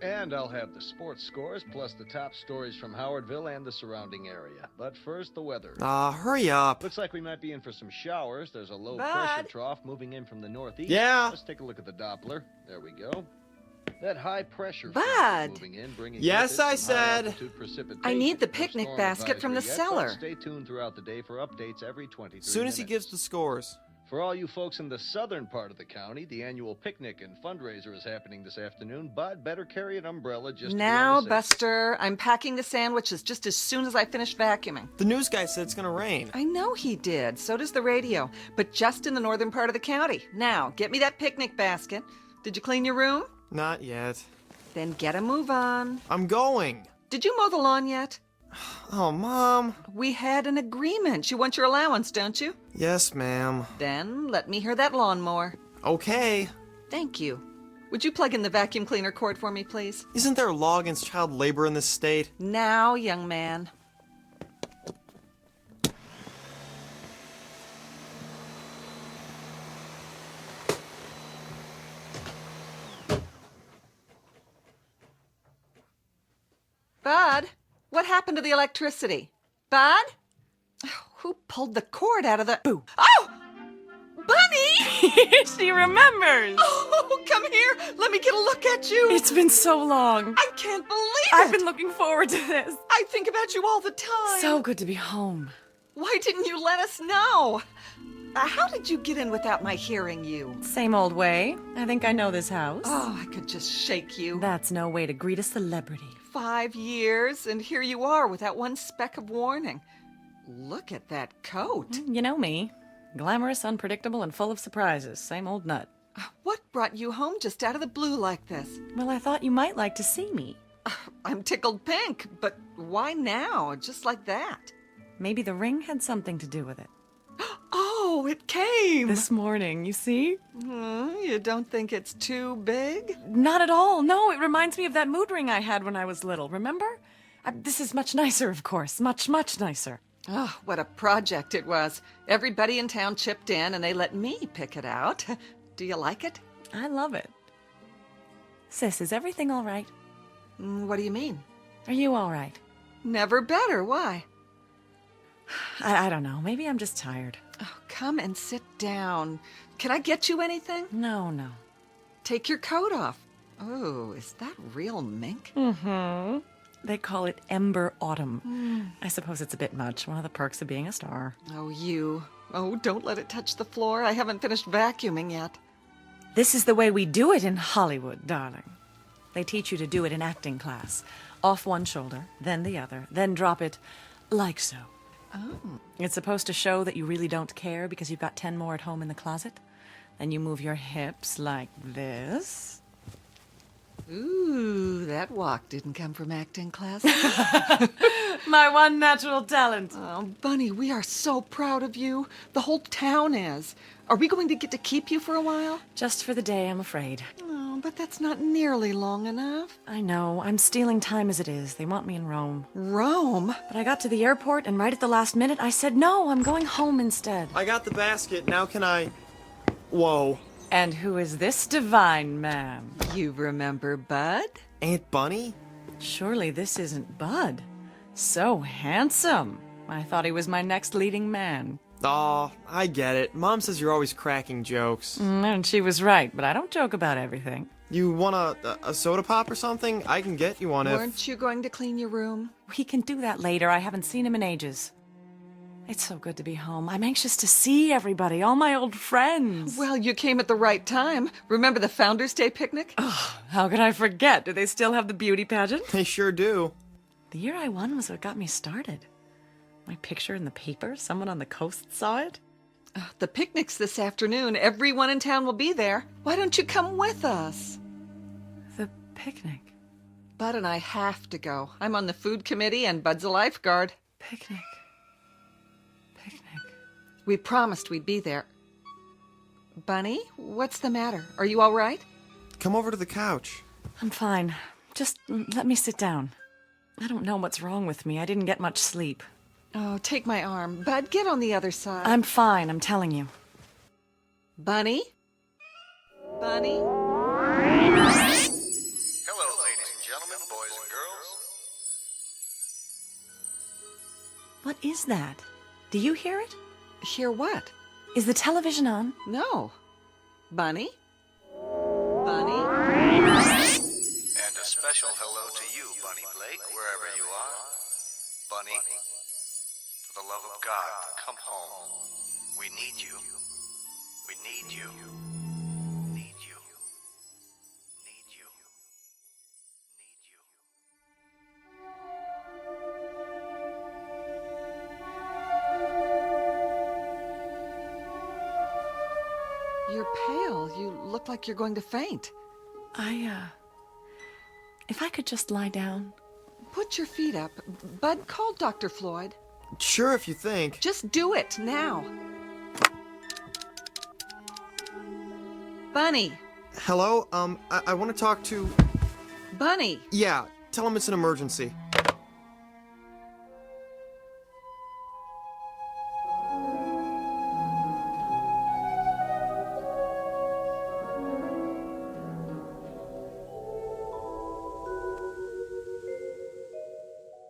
And I'll have the sports scores plus the top stories from Howardville and the surrounding area. But first, the weather. Hurry up. Looks like we might be in for some showers. There's a low Bud. pressure trough moving in from the northeast. Yeah? Let's take a look at the Doppler. There we go. That high pressure Bud. front is moving in, bringing Yes, with it I some high said. altitude precipitation. I need the No picnic storm basket from the advisory yet, but cellar. Stay tuned throughout the day for updates every 23 Soon as he minutes. gives the scores. For all you folks in the southern part of the county, the annual picnic and fundraiser is happening this afternoon. Bud, better carry an umbrella just Now, to be on the safe. Buster, I'm packing the sandwiches just as soon as I finish vacuuming. The news guy said it's gonna rain. I know he did. So does the radio. But just in the northern part of the county. Now, get me that picnic basket. Did you clean your room? Not yet. Then get a move on. I'm going. Did you mow the lawn yet? Oh, Mom. We had an agreement. You want your allowance, don't you? Yes, ma'am. Then let me hear that lawnmower. Okay. Thank you. Would you plug in the vacuum cleaner cord for me, please? Isn't there a law against child labor in this state? Now, young man. Bud, what happened to the electricity? Bud? Who pulled the cord out of the... Boo. Oh! Bunny! She remembers. Oh, come here. Let me get a look at you. It's been so long. I can't believe it. I've been looking forward to this. I think about you all the time. So good to be home. Why didn't you let us know? How did you get in without my hearing you? Same old way. I think I know this house. Oh, I could just shake you. That's no way to greet a celebrity. 5 years, and here you are without one speck of warning. Look at that coat. You know me. Glamorous, unpredictable, and full of surprises. Same old nut. What brought you home just out of the blue like this? Well, I thought you might like to see me. I'm tickled pink, but why now? Just like that? Maybe the ring had something to do with it. Oh, it came! This morning, you see? You don't think it's too big? Not at all. No, it reminds me of that mood ring I had when I was little, remember? This is much nicer, of course. Much, much nicer. Oh, what a project it was. Everybody in town chipped in and they let me pick it out. Do you like it? I love it. Sis, is everything all right? What do you mean? Are you all right? Never better. Why? I don't know. Maybe I'm just tired. Oh, come and sit down. Can I get you anything? No. Take your coat off. Oh, is that real mink? Mm-hmm. They call it Ember Autumn. I suppose it's a bit much. One of the perks of being a star. Oh, you. Oh, don't let it touch the floor. I haven't finished vacuuming yet. This is the way we do it in Hollywood, darling. They teach you to do it in acting class. Off one shoulder, then the other, then drop it like so. Oh. It's supposed to show that you really don't care because you've got 10 more at home in the closet. Then you move your hips like this. Ooh, that walk didn't come from acting class. My one natural talent. Oh, Bunny, we are so proud of you. The whole town is. Are we going to get to keep you for a while? Just for the day, I'm afraid. Oh, but that's not nearly long enough. I know. I'm stealing time as it is. They want me in Rome. Rome? But I got to the airport, and right at the last minute, I said, no, I'm going home instead. I got the basket. Now can I... Whoa. And who is this divine man? You remember Bud? Aunt Bunny? Surely this isn't Bud. So handsome. I thought he was my next leading man. Aw, I get it. Mom says you're always cracking jokes. And she was right, but I don't joke about everything. You want a soda pop or something? I can get you one if... Weren't you going to clean your room? We can do that later. I haven't seen him in ages. It's so good to be home. I'm anxious to see everybody, all my old friends. Well, you came at the right time. Remember the Founders' Day picnic? Oh, how could I forget? Do they still have the beauty pageant? They sure do. The year I won was what got me started. My picture in the paper? Someone on the coast saw it? The picnic's this afternoon. Everyone in town will be there. Why don't you come with us? The picnic? Bud and I have to go. I'm on the food committee and Bud's a lifeguard. Picnic. We promised we'd be there. Bunny, what's the matter? Are you all right? Come over to the couch. I'm fine. Just let me sit down. I don't know what's wrong with me. I didn't get much sleep. Oh, take my arm. Bud, get on the other side. I'm fine, I'm telling you. Bunny? Bunny? Hello, ladies and What is that? Do you hear it? Hear what? Is the television on? No. Bunny? Bunny? And a special hello to you, Bunny Blake, wherever you are. Bunny, for the love of God, come home. We need you. We need you. Need you. Need you. Need you. You're pale. You look like you're going to faint. If I could just lie down. Put your feet up. Bud, call Dr. Floyd. Sure, if you think. Just do it, now. Bunny. Hello? I want to talk to... Bunny. Yeah, tell him it's an emergency.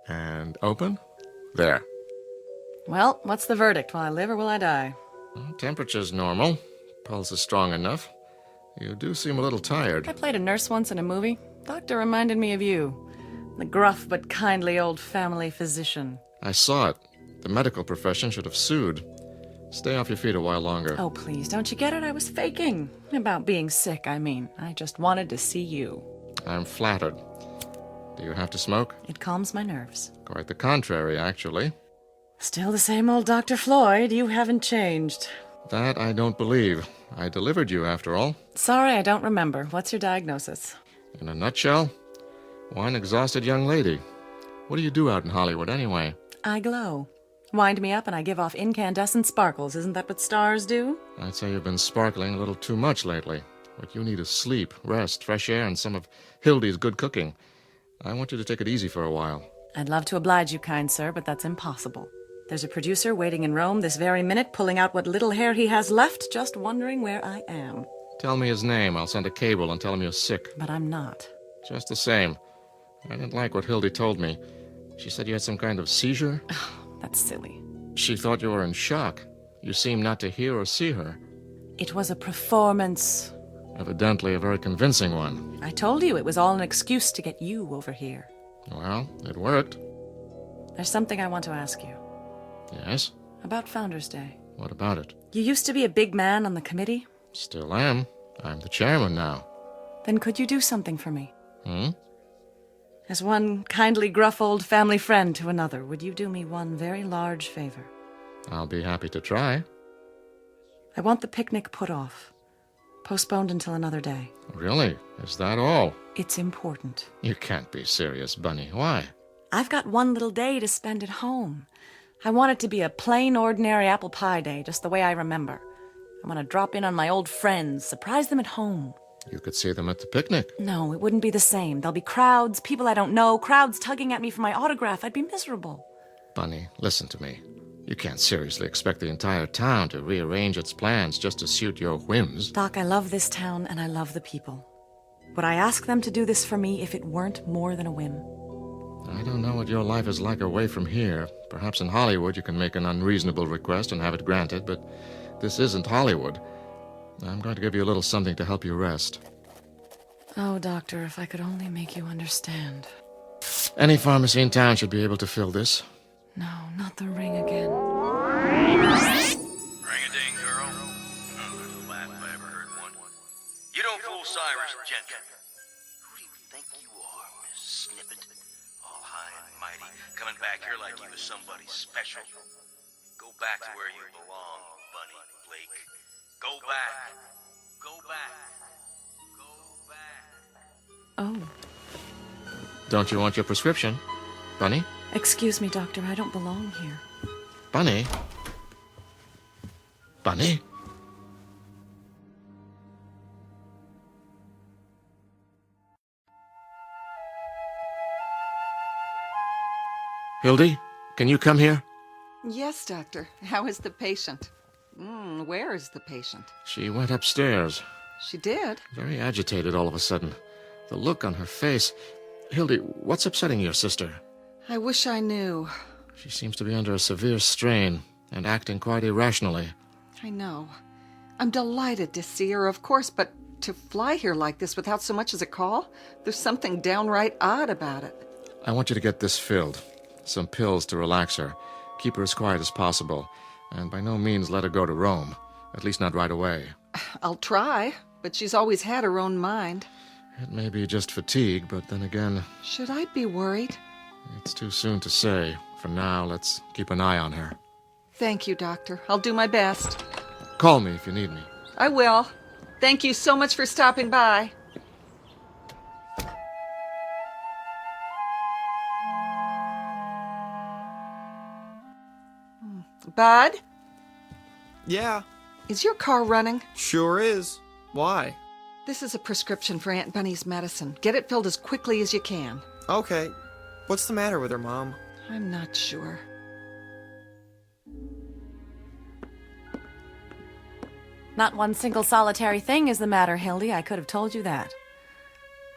And open. There. Well, what's the verdict? Will I live or will I die? Temperature's normal. Pulse is strong enough. You do seem a little tired. I played a nurse once in a movie. Doctor reminded me of you. The gruff but kindly old family physician. I saw it. The medical profession should have sued. Stay off your feet a while longer. Oh, please, don't you get it? I was faking. About being sick, I mean. I just wanted to see you. I'm flattered. Do you have to smoke? It calms my nerves. Quite the contrary, actually. Still the same old Dr. Floyd. You haven't changed. That I don't believe. I delivered you, after all. Sorry, I don't remember. What's your diagnosis? In a nutshell, one exhausted young lady. What do you do out in Hollywood, anyway? I glow. Wind me up and I give off incandescent sparkles. Isn't that what stars do? I'd say you've been sparkling a little too much lately. What you need is sleep, rest, fresh air, and some of Hildy's good cooking. I want you to take it easy for a while. I'd love to oblige you, kind sir, but that's impossible. There's a producer waiting in Rome this very minute, pulling out what little hair he has left, just wondering where I am. Tell me his name. I'll send a cable and tell him you're sick. But I'm not. Just the same. I didn't like what Hildy told me. She said you had some kind of seizure. That's silly. She thought you were in shock. You seem not to hear or see her. It was a performance. Evidently a very convincing one. I told you it was all an excuse to get you over here. Well, it worked. There's something I want to ask you. Yes? About Founders Day. What about it? You used to be a big man on the committee. Still am. I'm the chairman now. Then could you do something for me? Hmm? As one kindly gruff old family friend to another, would you do me one very large favor? I'll be happy to try. I want the picnic put off. Postponed until another day. Really? Is that all? It's important. You can't be serious, Bunny. Why? I've got one little day to spend at home. I want it to be a plain, ordinary apple pie day, just the way I remember. I want to drop in on my old friends, surprise them at home. You could see them at the picnic. No, it wouldn't be the same. There'll be crowds, people I don't know, crowds tugging at me for my autograph. I'd be miserable. Bunny, listen to me. You can't seriously expect the entire town to rearrange its plans just to suit your whims. Doc, I love this town and I love the people. Would I ask them to do this for me if it weren't more than a whim? I don't know what your life is like away from here. Perhaps in Hollywood you can make an unreasonable request and have it granted, but this isn't Hollywood. I'm going to give you a little something to help you rest. Oh, Doctor, if I could only make you understand. Any pharmacy in town should be able to fill this. No, not the ring again. Ring-a-ding, girl. There's a laugh if I ever heard one. You don't fool Cyrus Gentry. Who do you think you are, Miss Snippet? All high and mighty, coming back here like you was somebody special. Go back to where you belong, Bunny Blake. Go back. Go back. Go back. Oh. Don't you want your prescription, Bunny? Excuse me, Doctor, I don't belong here. Bunny? Bunny? Hildy, can you come here? Yes, Doctor. How is the patient? Where is the patient? She went upstairs. She did? Very agitated all of a sudden. The look on her face. Hildy, what's upsetting your sister? I wish I knew. She seems to be under a severe strain and acting quite irrationally. I know. I'm delighted to see her, of course, but to fly here like this without so much as a call? There's something downright odd about it. I want you to get this filled. Some pills to relax her. Keep her as quiet as possible. And by no means let her go to Rome. At least not right away. I'll try, but she's always had her own mind. It may be just fatigue, but then again... Should I be worried? It's too soon to say. For now, let's keep an eye on her. Thank you, Doctor. I'll do my best. Call me if you need me. I will. Thank you so much for stopping by. Bud? Yeah. Is your car running? Sure is. Why? This is a prescription for Aunt Bunny's medicine. Get it filled as quickly as you can. Okay. What's the matter with her, Mom? I'm not sure. Not one single solitary thing is the matter, Hildy. I could have told you that.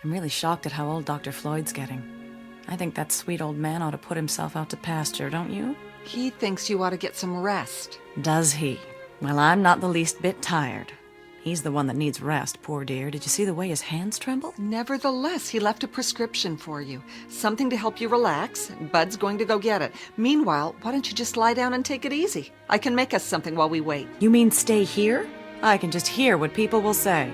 I'm really shocked at how old Dr. Floyd's getting. I think that sweet old man ought to put himself out to pasture, don't you? He thinks you ought to get some rest. Does he? Well, I'm not the least bit tired. He's the one that needs rest, poor dear. Did you see the way his hands tremble? Nevertheless, he left a prescription for you. Something to help you relax. Bud's going to go get it. Meanwhile, why don't you just lie down and take it easy? I can make us something while we wait. You mean stay here? I can just hear what people will say.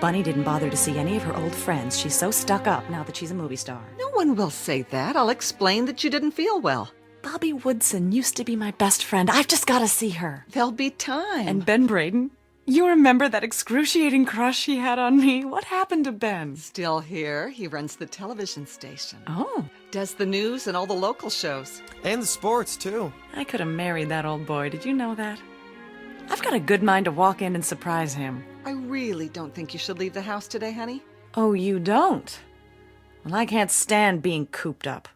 Bunny didn't bother to see any of her old friends. She's so stuck up now that she's a movie star. No one will say that. I'll explain that you didn't feel well. Bobby Woodson used to be my best friend. I've just got to see her. There'll be time. And Ben Braden? You remember that excruciating crush he had on me? What happened to Ben? Still here. He runs the television station. Oh. Does the news and all the local shows. And the sports, too. I could have married that old boy. Did you know that? I've got a good mind to walk in and surprise him. I really don't think you should leave the house today, honey. Oh, you don't? Well, I can't stand being cooped up.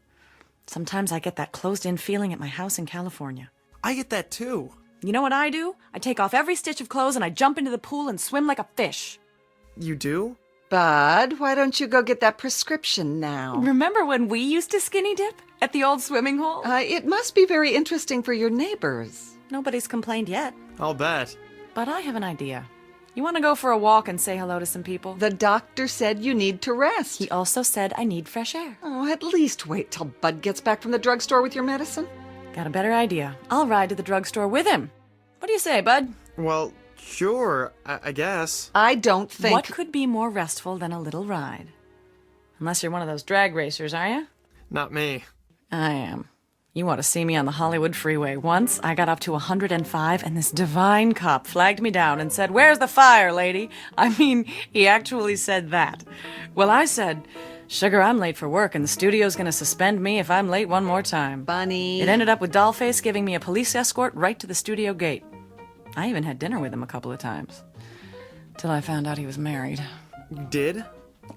Sometimes I get that closed-in feeling at my house in California. I get that, too. You know what I do? I take off every stitch of clothes and I jump into the pool and swim like a fish. You do? Bud, why don't you go get that prescription now? Remember when we used to skinny dip at the old swimming hole? It must be very interesting for your neighbors. Nobody's complained yet. I'll bet. But I have an idea. You want to go for a walk and say hello to some people? The doctor said you need to rest. He also said I need fresh air. Oh, at least wait till Bud gets back from the drugstore with your medicine. Got a better idea. I'll ride to the drugstore with him. What do you say, Bud? Well, sure, I guess. I don't think... What could be more restful than a little ride? Unless you're one of those drag racers, are you? Not me. I am. You ought to see me on the Hollywood freeway. Once, I got up to 105, and this divine cop flagged me down and said, "Where's the fire, lady?" I mean, he actually said that. Well, I said, "Sugar, I'm late for work, and the studio's going to suspend me if I'm late one more time." Bunny. It ended up with Dollface giving me a police escort right to the studio gate. I even had dinner with him a couple of times. Till I found out he was married. You did?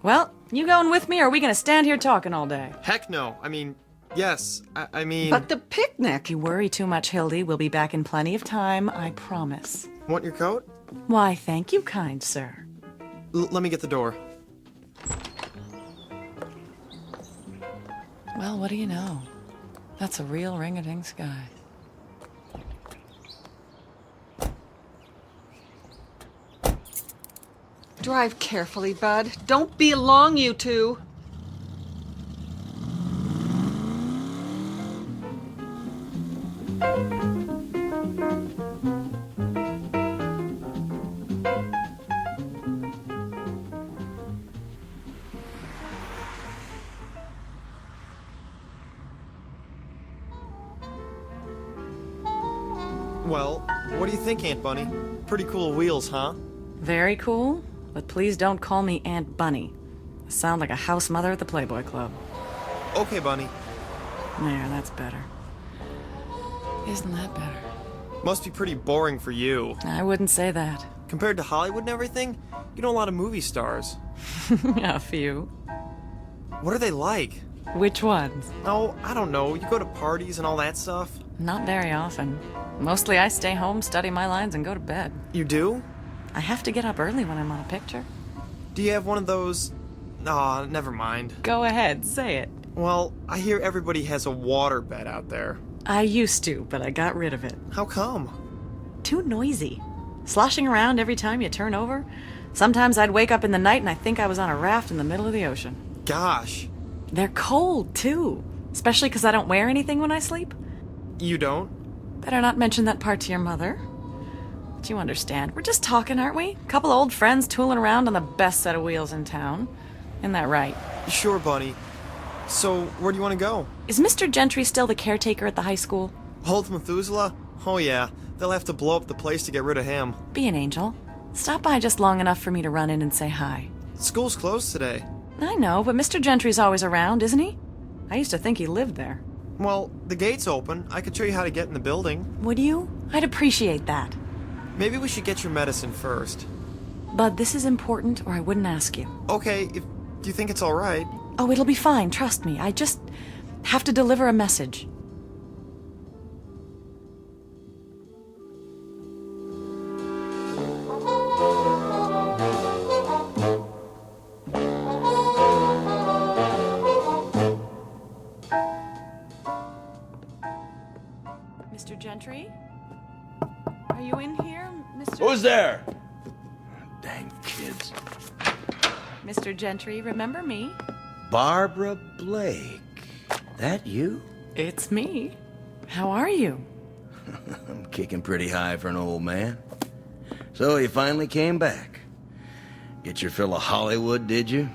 Well, you going with me, or are we going to stand here talking all day? Heck no. I mean... Yes, I mean... But the picnic! You worry too much, Hildy. We'll be back in plenty of time, I promise. Want your coat? Why, thank you, kind sir. Let me get the door. Well, what do you know? That's a real ring-a-ding sky. Drive carefully, Bud. Don't be long, you two. Well, what do you think, Aunt Bunny? Pretty cool wheels, huh? Very cool, but please don't call me Aunt Bunny. I sound like a house mother at the Playboy Club. Okay, Bunny. There, that's better. Isn't that better? Must be pretty boring for you. I wouldn't say that. Compared to Hollywood and everything, you know a lot of movie stars. A few. What are they like? Which ones? Oh, I don't know. You go to parties and all that stuff? Not very often. Mostly I stay home, study my lines, and go to bed. You do? I have to get up early when I'm on a picture. Do you have one of those... Aw, never mind. Go ahead, say it. Well, I hear everybody has a water bed out there. I used to, but I got rid of it. How come? Too noisy. Sloshing around every time you turn over. Sometimes I'd wake up in the night and I think I was on a raft in the middle of the ocean. Gosh. They're cold, too. Especially because I don't wear anything when I sleep. You don't? Better not mention that part to your mother. But you understand. We're just talking, aren't we? Couple old friends tooling around on the best set of wheels in town. Isn't that right? Sure, Bunny. So, where do you want to go? Is Mr. Gentry still the caretaker at the high school? Old Methuselah? Oh yeah, they'll have to blow up the place to get rid of him. Be an angel. Stop by just long enough for me to run in and say hi. School's closed today. I know, but Mr. Gentry's always around, isn't he? I used to think he lived there. Well, the gate's open. I could show you how to get in the building. Would you? I'd appreciate that. Maybe we should get your medicine first. Bud, this is important or I wouldn't ask you. Okay, do you think it's alright? Oh, it'll be fine, trust me. I just have to deliver a message. Mr. Gentry? Are you in here, Mr. Who's there? Dang kids. Mr. Gentry, remember me? Barbara Blake. That you? It's me. How are you? I'm kicking pretty high for an old man. So you finally came back. Get your fill of Hollywood, did you?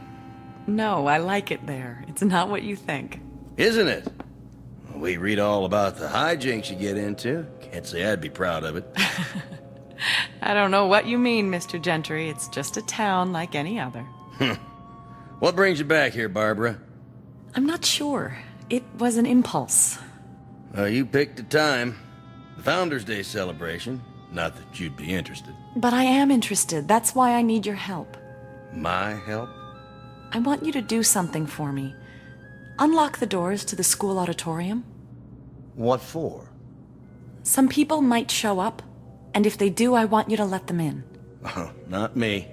No, I like it there. It's not what you think. Isn't it? We read all about the hijinks you get into. Can't say I'd be proud of it. I don't know what you mean, Mr. Gentry. It's just a town like any other. What brings you back here, Barbara? I'm not sure. It was an impulse. You picked a time. The Founders' Day celebration. Not that you'd be interested. But I am interested. That's why I need your help. My help? I want you to do something for me. Unlock the doors to the school auditorium. What for? Some people might show up, and if they do, I want you to let them in. Not me.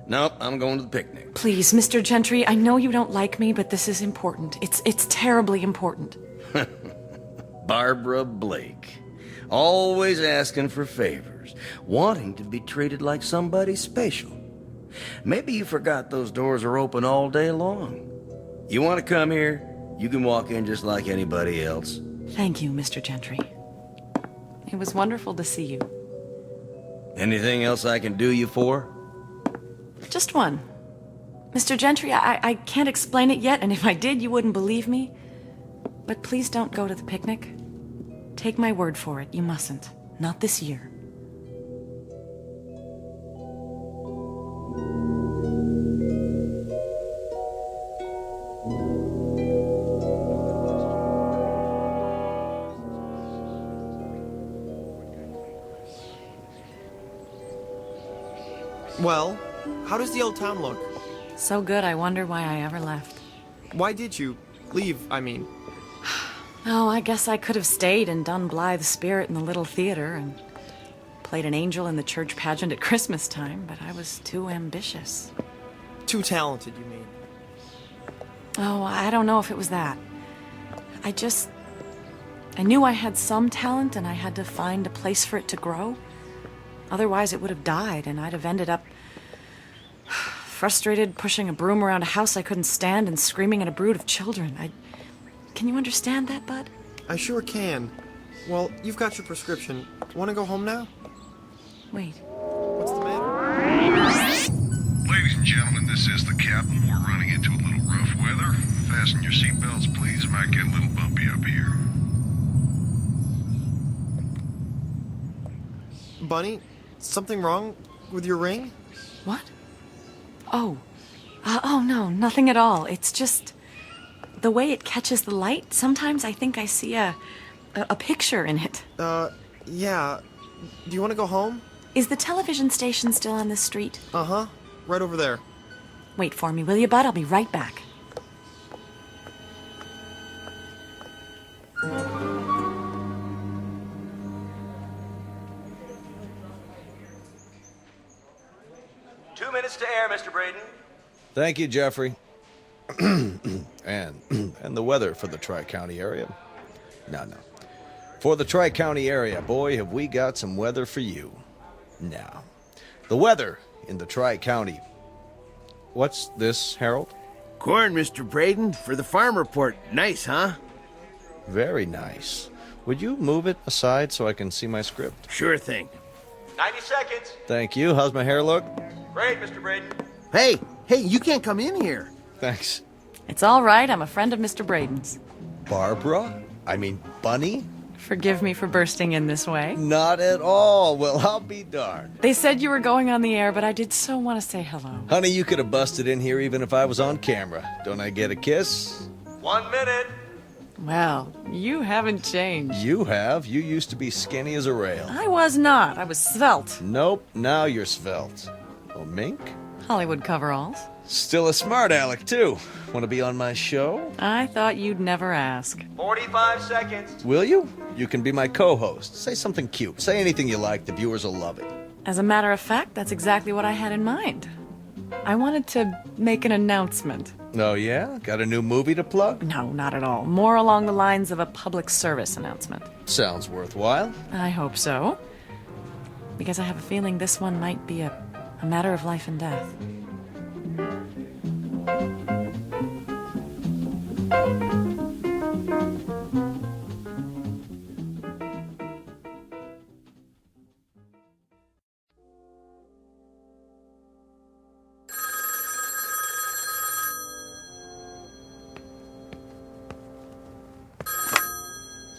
Nope, I'm going to the picnic. Please, Mr. Gentry, I know you don't like me, but this is important. It's terribly important. Barbara Blake. Always asking for favors. Wanting to be treated like somebody special. Maybe you forgot those doors are open all day long. You want to come here, you can walk in just like anybody else. Thank you, Mr. Gentry. It was wonderful to see you. Anything else I can do you for? Just one. Mr. Gentry, I can't explain it yet, and if I did, you wouldn't believe me. But please don't go to the picnic. Take my word for it, you mustn't. Not this year. Well, how does the old town look? So good, I wonder why I ever left. Why did you leave, I mean? Oh, I guess I could have stayed and done Blythe's Spirit in the little theater and played an angel in the church pageant at Christmas time, but I was too ambitious. Too talented, you mean? Oh, I don't know if it was that. I knew I had some talent and I had to find a place for it to grow. Otherwise, it would have died and I'd have ended up frustrated, pushing a broom around a house I couldn't stand and screaming at a brood of children. Can you understand that, Bud? I sure can. Well, you've got your prescription. Want to go home now? Wait. What's the matter? Ladies and gentlemen, this is the captain. We're running into a little rough weather. Fasten your seatbelts, please. It might get a little bumpy up here. Bunny, something wrong with your ring? What? Oh. Oh, no, nothing at all. It's just the way it catches the light. Sometimes I think I see a picture in it. Yeah. Do you want to go home? Is the television station still on this street? Uh-huh. Right over there. Wait for me, will you, Bud? I'll be right back. Minutes to air, Mr. Braden. Thank you, Jeffrey. and the weather for the Tri-County area. No. For the Tri-County area, boy, have we got some weather for you. Now, the weather in the Tri-County. What's this, Harold? Corn, Mr. Braden, for the farm report. Nice, huh? Very nice. Would you move it aside so I can see my script? Sure thing. 90 seconds. Thank you. How's my hair look? Great, Mr. Braden. Hey, you can't come in here. Thanks. It's all right. I'm a friend of Mr. Braden's. Barbara? I mean, Bunny? Forgive me for bursting in this way. Not at all. Well, I'll be darned. They said you were going on the air, but I did so want to say hello. Honey, you could have busted in here even if I was on camera. Don't I get a kiss? 1 minute. Well, you haven't changed. You have. You used to be skinny as a rail. I was not. I was svelte. Nope, now you're svelte. Oh, mink? Hollywood coveralls. Still a smart aleck, too. Want to be on my show? I thought you'd never ask. 45 seconds. Will you? You can be my co-host. Say something cute. Say anything you like. The viewers will love it. As a matter of fact, that's exactly what I had in mind. I wanted to make an announcement. Oh, yeah? Got a new movie to plug? No, not at all. More along the lines of a public service announcement. Sounds worthwhile. I hope so. Because I have a feeling this one might be a matter of life and death.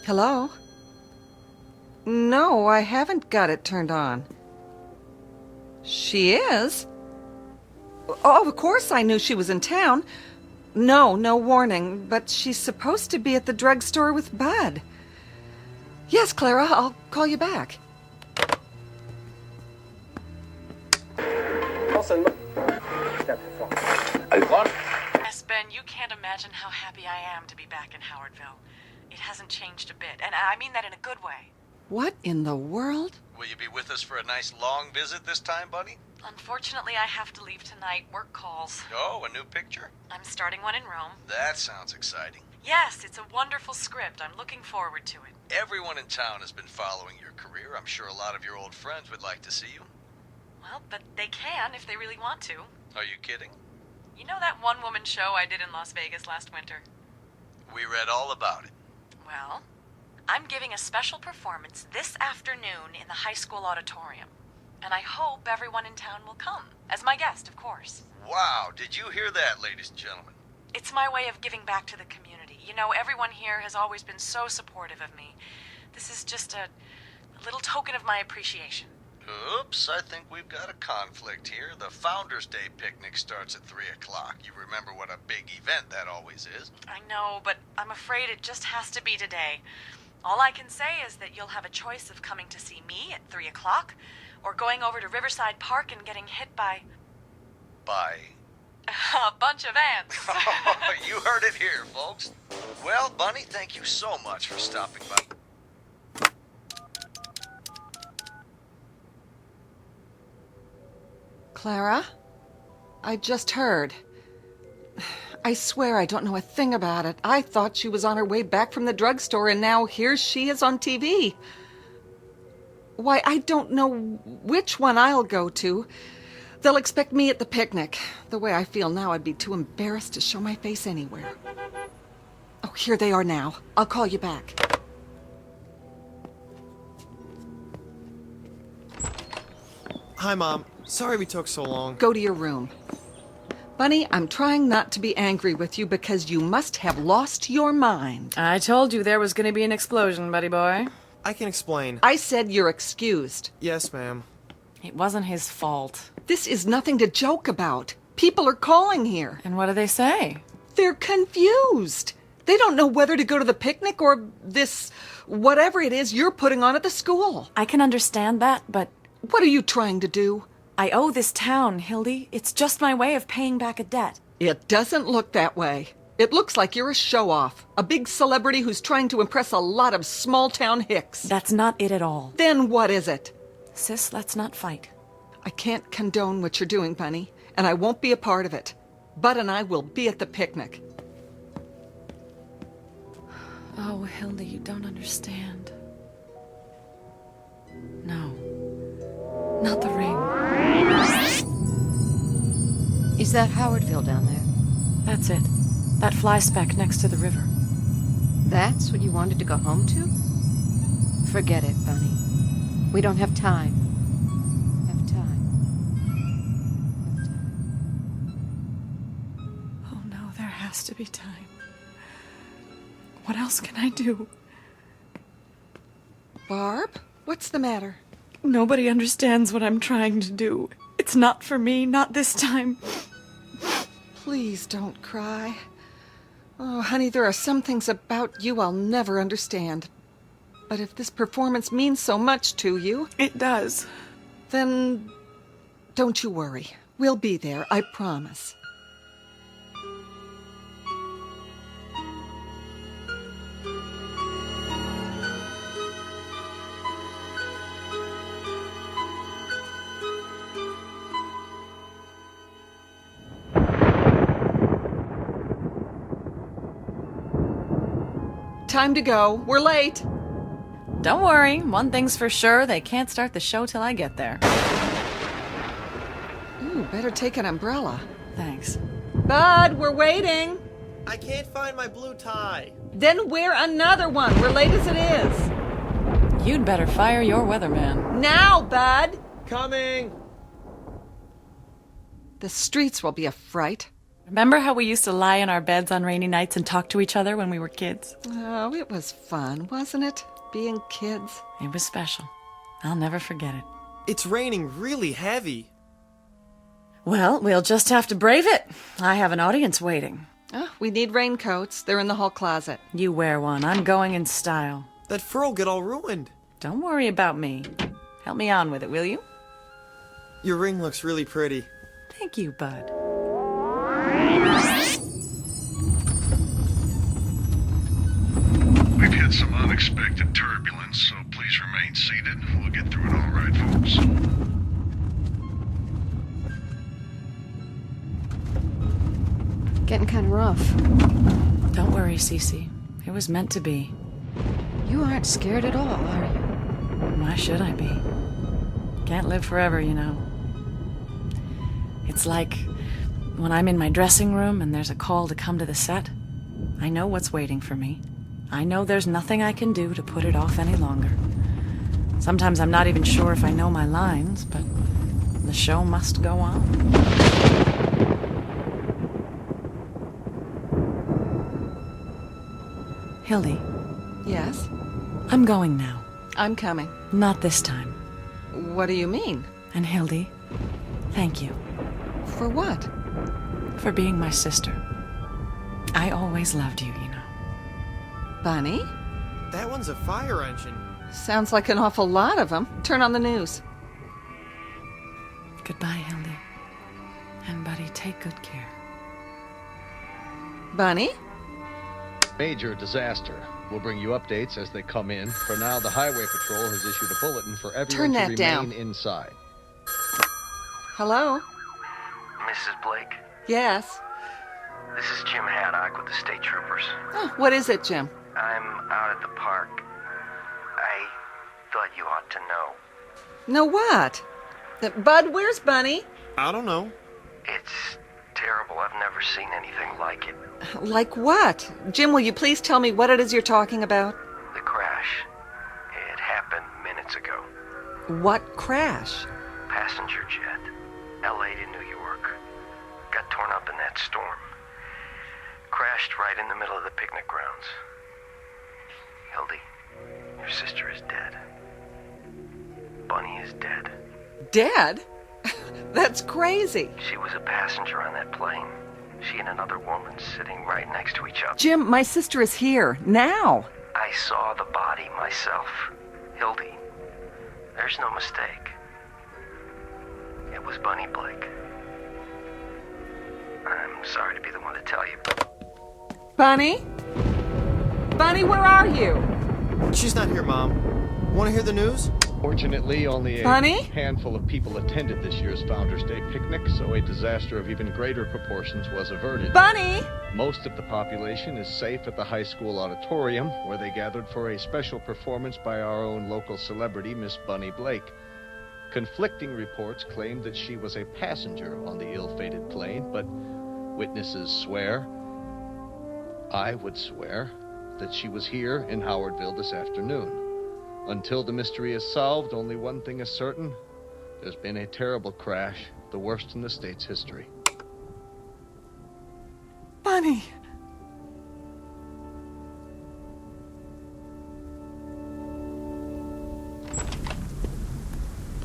Hello? No, I haven't got it turned on. She is? Oh, of course I knew she was in town. No warning, but she's supposed to be at the drugstore with Bud. Yes, Clara, I'll call you back. Yes, Ben, you can't imagine how happy I am to be back in Howardville. It hasn't changed a bit, and I mean that in a good way. What in the world? Will you be with us for a nice long visit this time, buddy? Unfortunately, I have to leave tonight. Work calls. Oh, a new picture? I'm starting one in Rome. That sounds exciting. Yes, it's a wonderful script. I'm looking forward to it. Everyone in town has been following your career. I'm sure a lot of your old friends would like to see you. Well, but they can if they really want to. Are you kidding? You know that one-woman show I did in Las Vegas last winter? We read all about it. Well, I'm giving a special performance this afternoon in the high school auditorium. And I hope everyone in town will come. As my guest, of course. Wow, did you hear that, ladies and gentlemen? It's my way of giving back to the community. You know, everyone here has always been so supportive of me. This is just a little token of my appreciation. Oops, I think we've got a conflict here. The Founders' Day picnic starts at 3 o'clock. You remember what a big event that always is. I know, but I'm afraid it just has to be today. All I can say is that you'll have a choice of coming to see me at 3 o'clock, or going over to Riverside Park and getting hit by... By? a bunch of ants. You heard it here, folks. Well, Bunny, thank you so much for stopping by. Clara? I just heard. I swear I don't know a thing about it. I thought she was on her way back from the drugstore, and now here she is on TV. Why, I don't know which one I'll go to. They'll expect me at the picnic. The way I feel now, I'd be too embarrassed to show my face anywhere. Oh, here they are now. I'll call you back. Hi, Mom. Sorry we took so long. Go to your room. Bunny, I'm trying not to be angry with you because you must have lost your mind. I told you there was going to be an explosion, buddy boy. I can explain. I said you're excused. Yes, ma'am. It wasn't his fault. This is nothing to joke about. People are calling here. And what do they say? They're confused. They don't know whether to go to the picnic or this, whatever it is you're putting on at the school. I can understand that, but... What are you trying to do? I owe this town, Hildy. It's just my way of paying back a debt. It doesn't look that way. It looks like you're a show-off. A big celebrity who's trying to impress a lot of small-town hicks. That's not it at all. Then what is it? Sis, let's not fight. I can't condone what you're doing, Bunny, and I won't be a part of it. Bud and I will be at the picnic. Oh, Hildy, you don't understand. No. Not the ring. Is that Howardville down there? That's it. That fly speck next to the river. That's what you wanted to go home to? Forget it, Bunny. We don't have time. Oh no, there has to be time. What else can I do? Barb? What's the matter? Nobody understands what I'm trying to do. It's not for me, not this time. Please don't cry. Oh, honey, there are some things about you I'll never understand. But if this performance means so much to you... It does. Then don't you worry. We'll be there, I promise. Time to go. We're late. Don't worry. One thing's for sure. They can't start the show till I get there. Ooh, better take an umbrella. Thanks. Bud, we're waiting. I can't find my blue tie. Then wear another one. We're late as it is. You'd better fire your weatherman. Now, Bud. Coming. The streets will be a fright. Remember how we used to lie in our beds on rainy nights and talk to each other when we were kids? Oh, it was fun, wasn't it? Being kids. It was special. I'll never forget it. It's raining really heavy. Well, we'll just have to brave it. I have an audience waiting. Oh, we need raincoats. They're in the hall closet. You wear one. I'm going in style. That fur will get all ruined. Don't worry about me. Help me on with it, will you? Your ring looks really pretty. Thank you, Bud. We've hit some unexpected turbulence, so please remain seated. We'll get through it all right, folks. Getting kind of rough. Don't worry, Cece. It was meant to be. You aren't scared at all, are you? Why should I be? Can't live forever, you know. It's like when I'm in my dressing room and there's a call to come to the set. I know what's waiting for me. I know there's nothing I can do to put it off any longer. Sometimes I'm not even sure if I know my lines, but the show must go on. Hildy. Yes? I'm going now. I'm coming. Not this time. What do you mean? And Hildy, thank you. For what? For being my sister. I always loved you, you know. Bunny? That one's a fire engine. Sounds like an awful lot of them. Turn on the news. Goodbye, Hildy. And Buddy, take good care. Bunny? Major disaster. We'll bring you updates as they come in. For now, the Highway Patrol has issued a bulletin for everyone to remain inside. Hello? Mrs. Blake? Yes. This is Jim Haddock with the State Troopers. Oh, what is it, Jim? I'm out at the park. I thought you ought to know. Know what? Bud, where's Bunny? I don't know. It's terrible. I've never seen anything like it. Like what? Jim, will you please tell me what it is you're talking about? The crash. It happened minutes ago. What crash? Passenger jet. LA to New York. Got torn up in that storm. Crashed right in the middle of the picnic grounds. Hildy, your sister is dead. Bunny is dead. Dead? That's crazy. She was a passenger on that plane. She and another woman sitting right next to each other. Jim, my sister is here, now. I saw the body myself. Hildy, there's no mistake. It was Bunny Blake. I'm sorry to be the one to tell you, but... Bunny? Bunny, where are you? She's not here, Mom. Want to hear the news? Fortunately, only a Bunny? handful of people attended this year's Founders Day picnic, so a disaster of even greater proportions was averted. Bunny! Most of the population is safe at the high school auditorium, where they gathered for a special performance by our own local celebrity, Miss Bunny Blake. Conflicting reports claimed that she was a passenger on the ill-fated plane, but witnesses swear, I would swear, that she was here in Howardville this afternoon. Until the mystery is solved, only one thing is certain. There's been a terrible crash, the worst in the state's history. Bunny!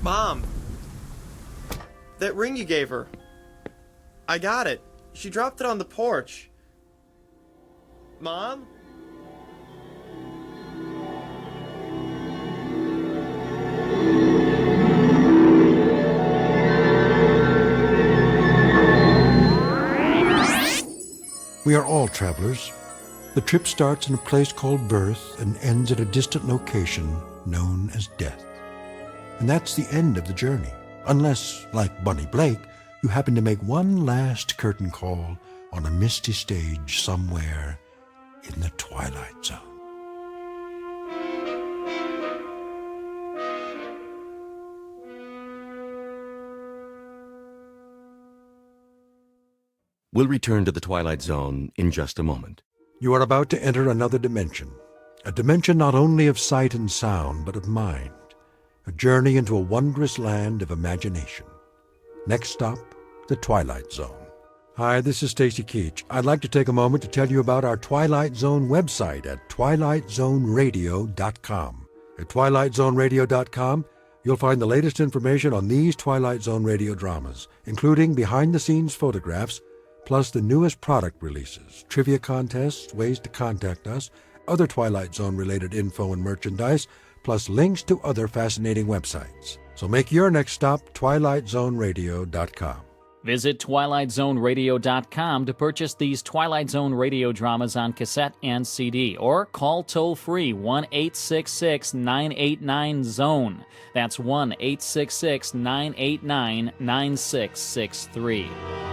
Mom! That ring you gave her. I got it. She dropped it on the porch. Mom? We are all travelers. The trip starts in a place called birth and ends at a distant location known as death. And that's the end of the journey, unless, like Bunny Blake, you happen to make one last curtain call on a misty stage somewhere in the Twilight Zone. We'll return to the Twilight Zone in just a moment. You are about to enter another dimension, a dimension not only of sight and sound, but of mind, a journey into a wondrous land of imagination. Next stop, the Twilight Zone. Hi, this is Stacy Keach. I'd like to take a moment to tell you about our Twilight Zone website at twilightzoneradio.com. At twilightzoneradio.com, you'll find the latest information on these Twilight Zone radio dramas, including behind-the-scenes photographs, plus the newest product releases, trivia contests, ways to contact us, other Twilight Zone-related info and merchandise, plus links to other fascinating websites. So make your next stop twilightzoneradio.com. Visit twilightzoneradio.com to purchase these Twilight Zone radio dramas on cassette and CD, or call toll-free 1-866-989-ZONE. That's 1-866-989-9663.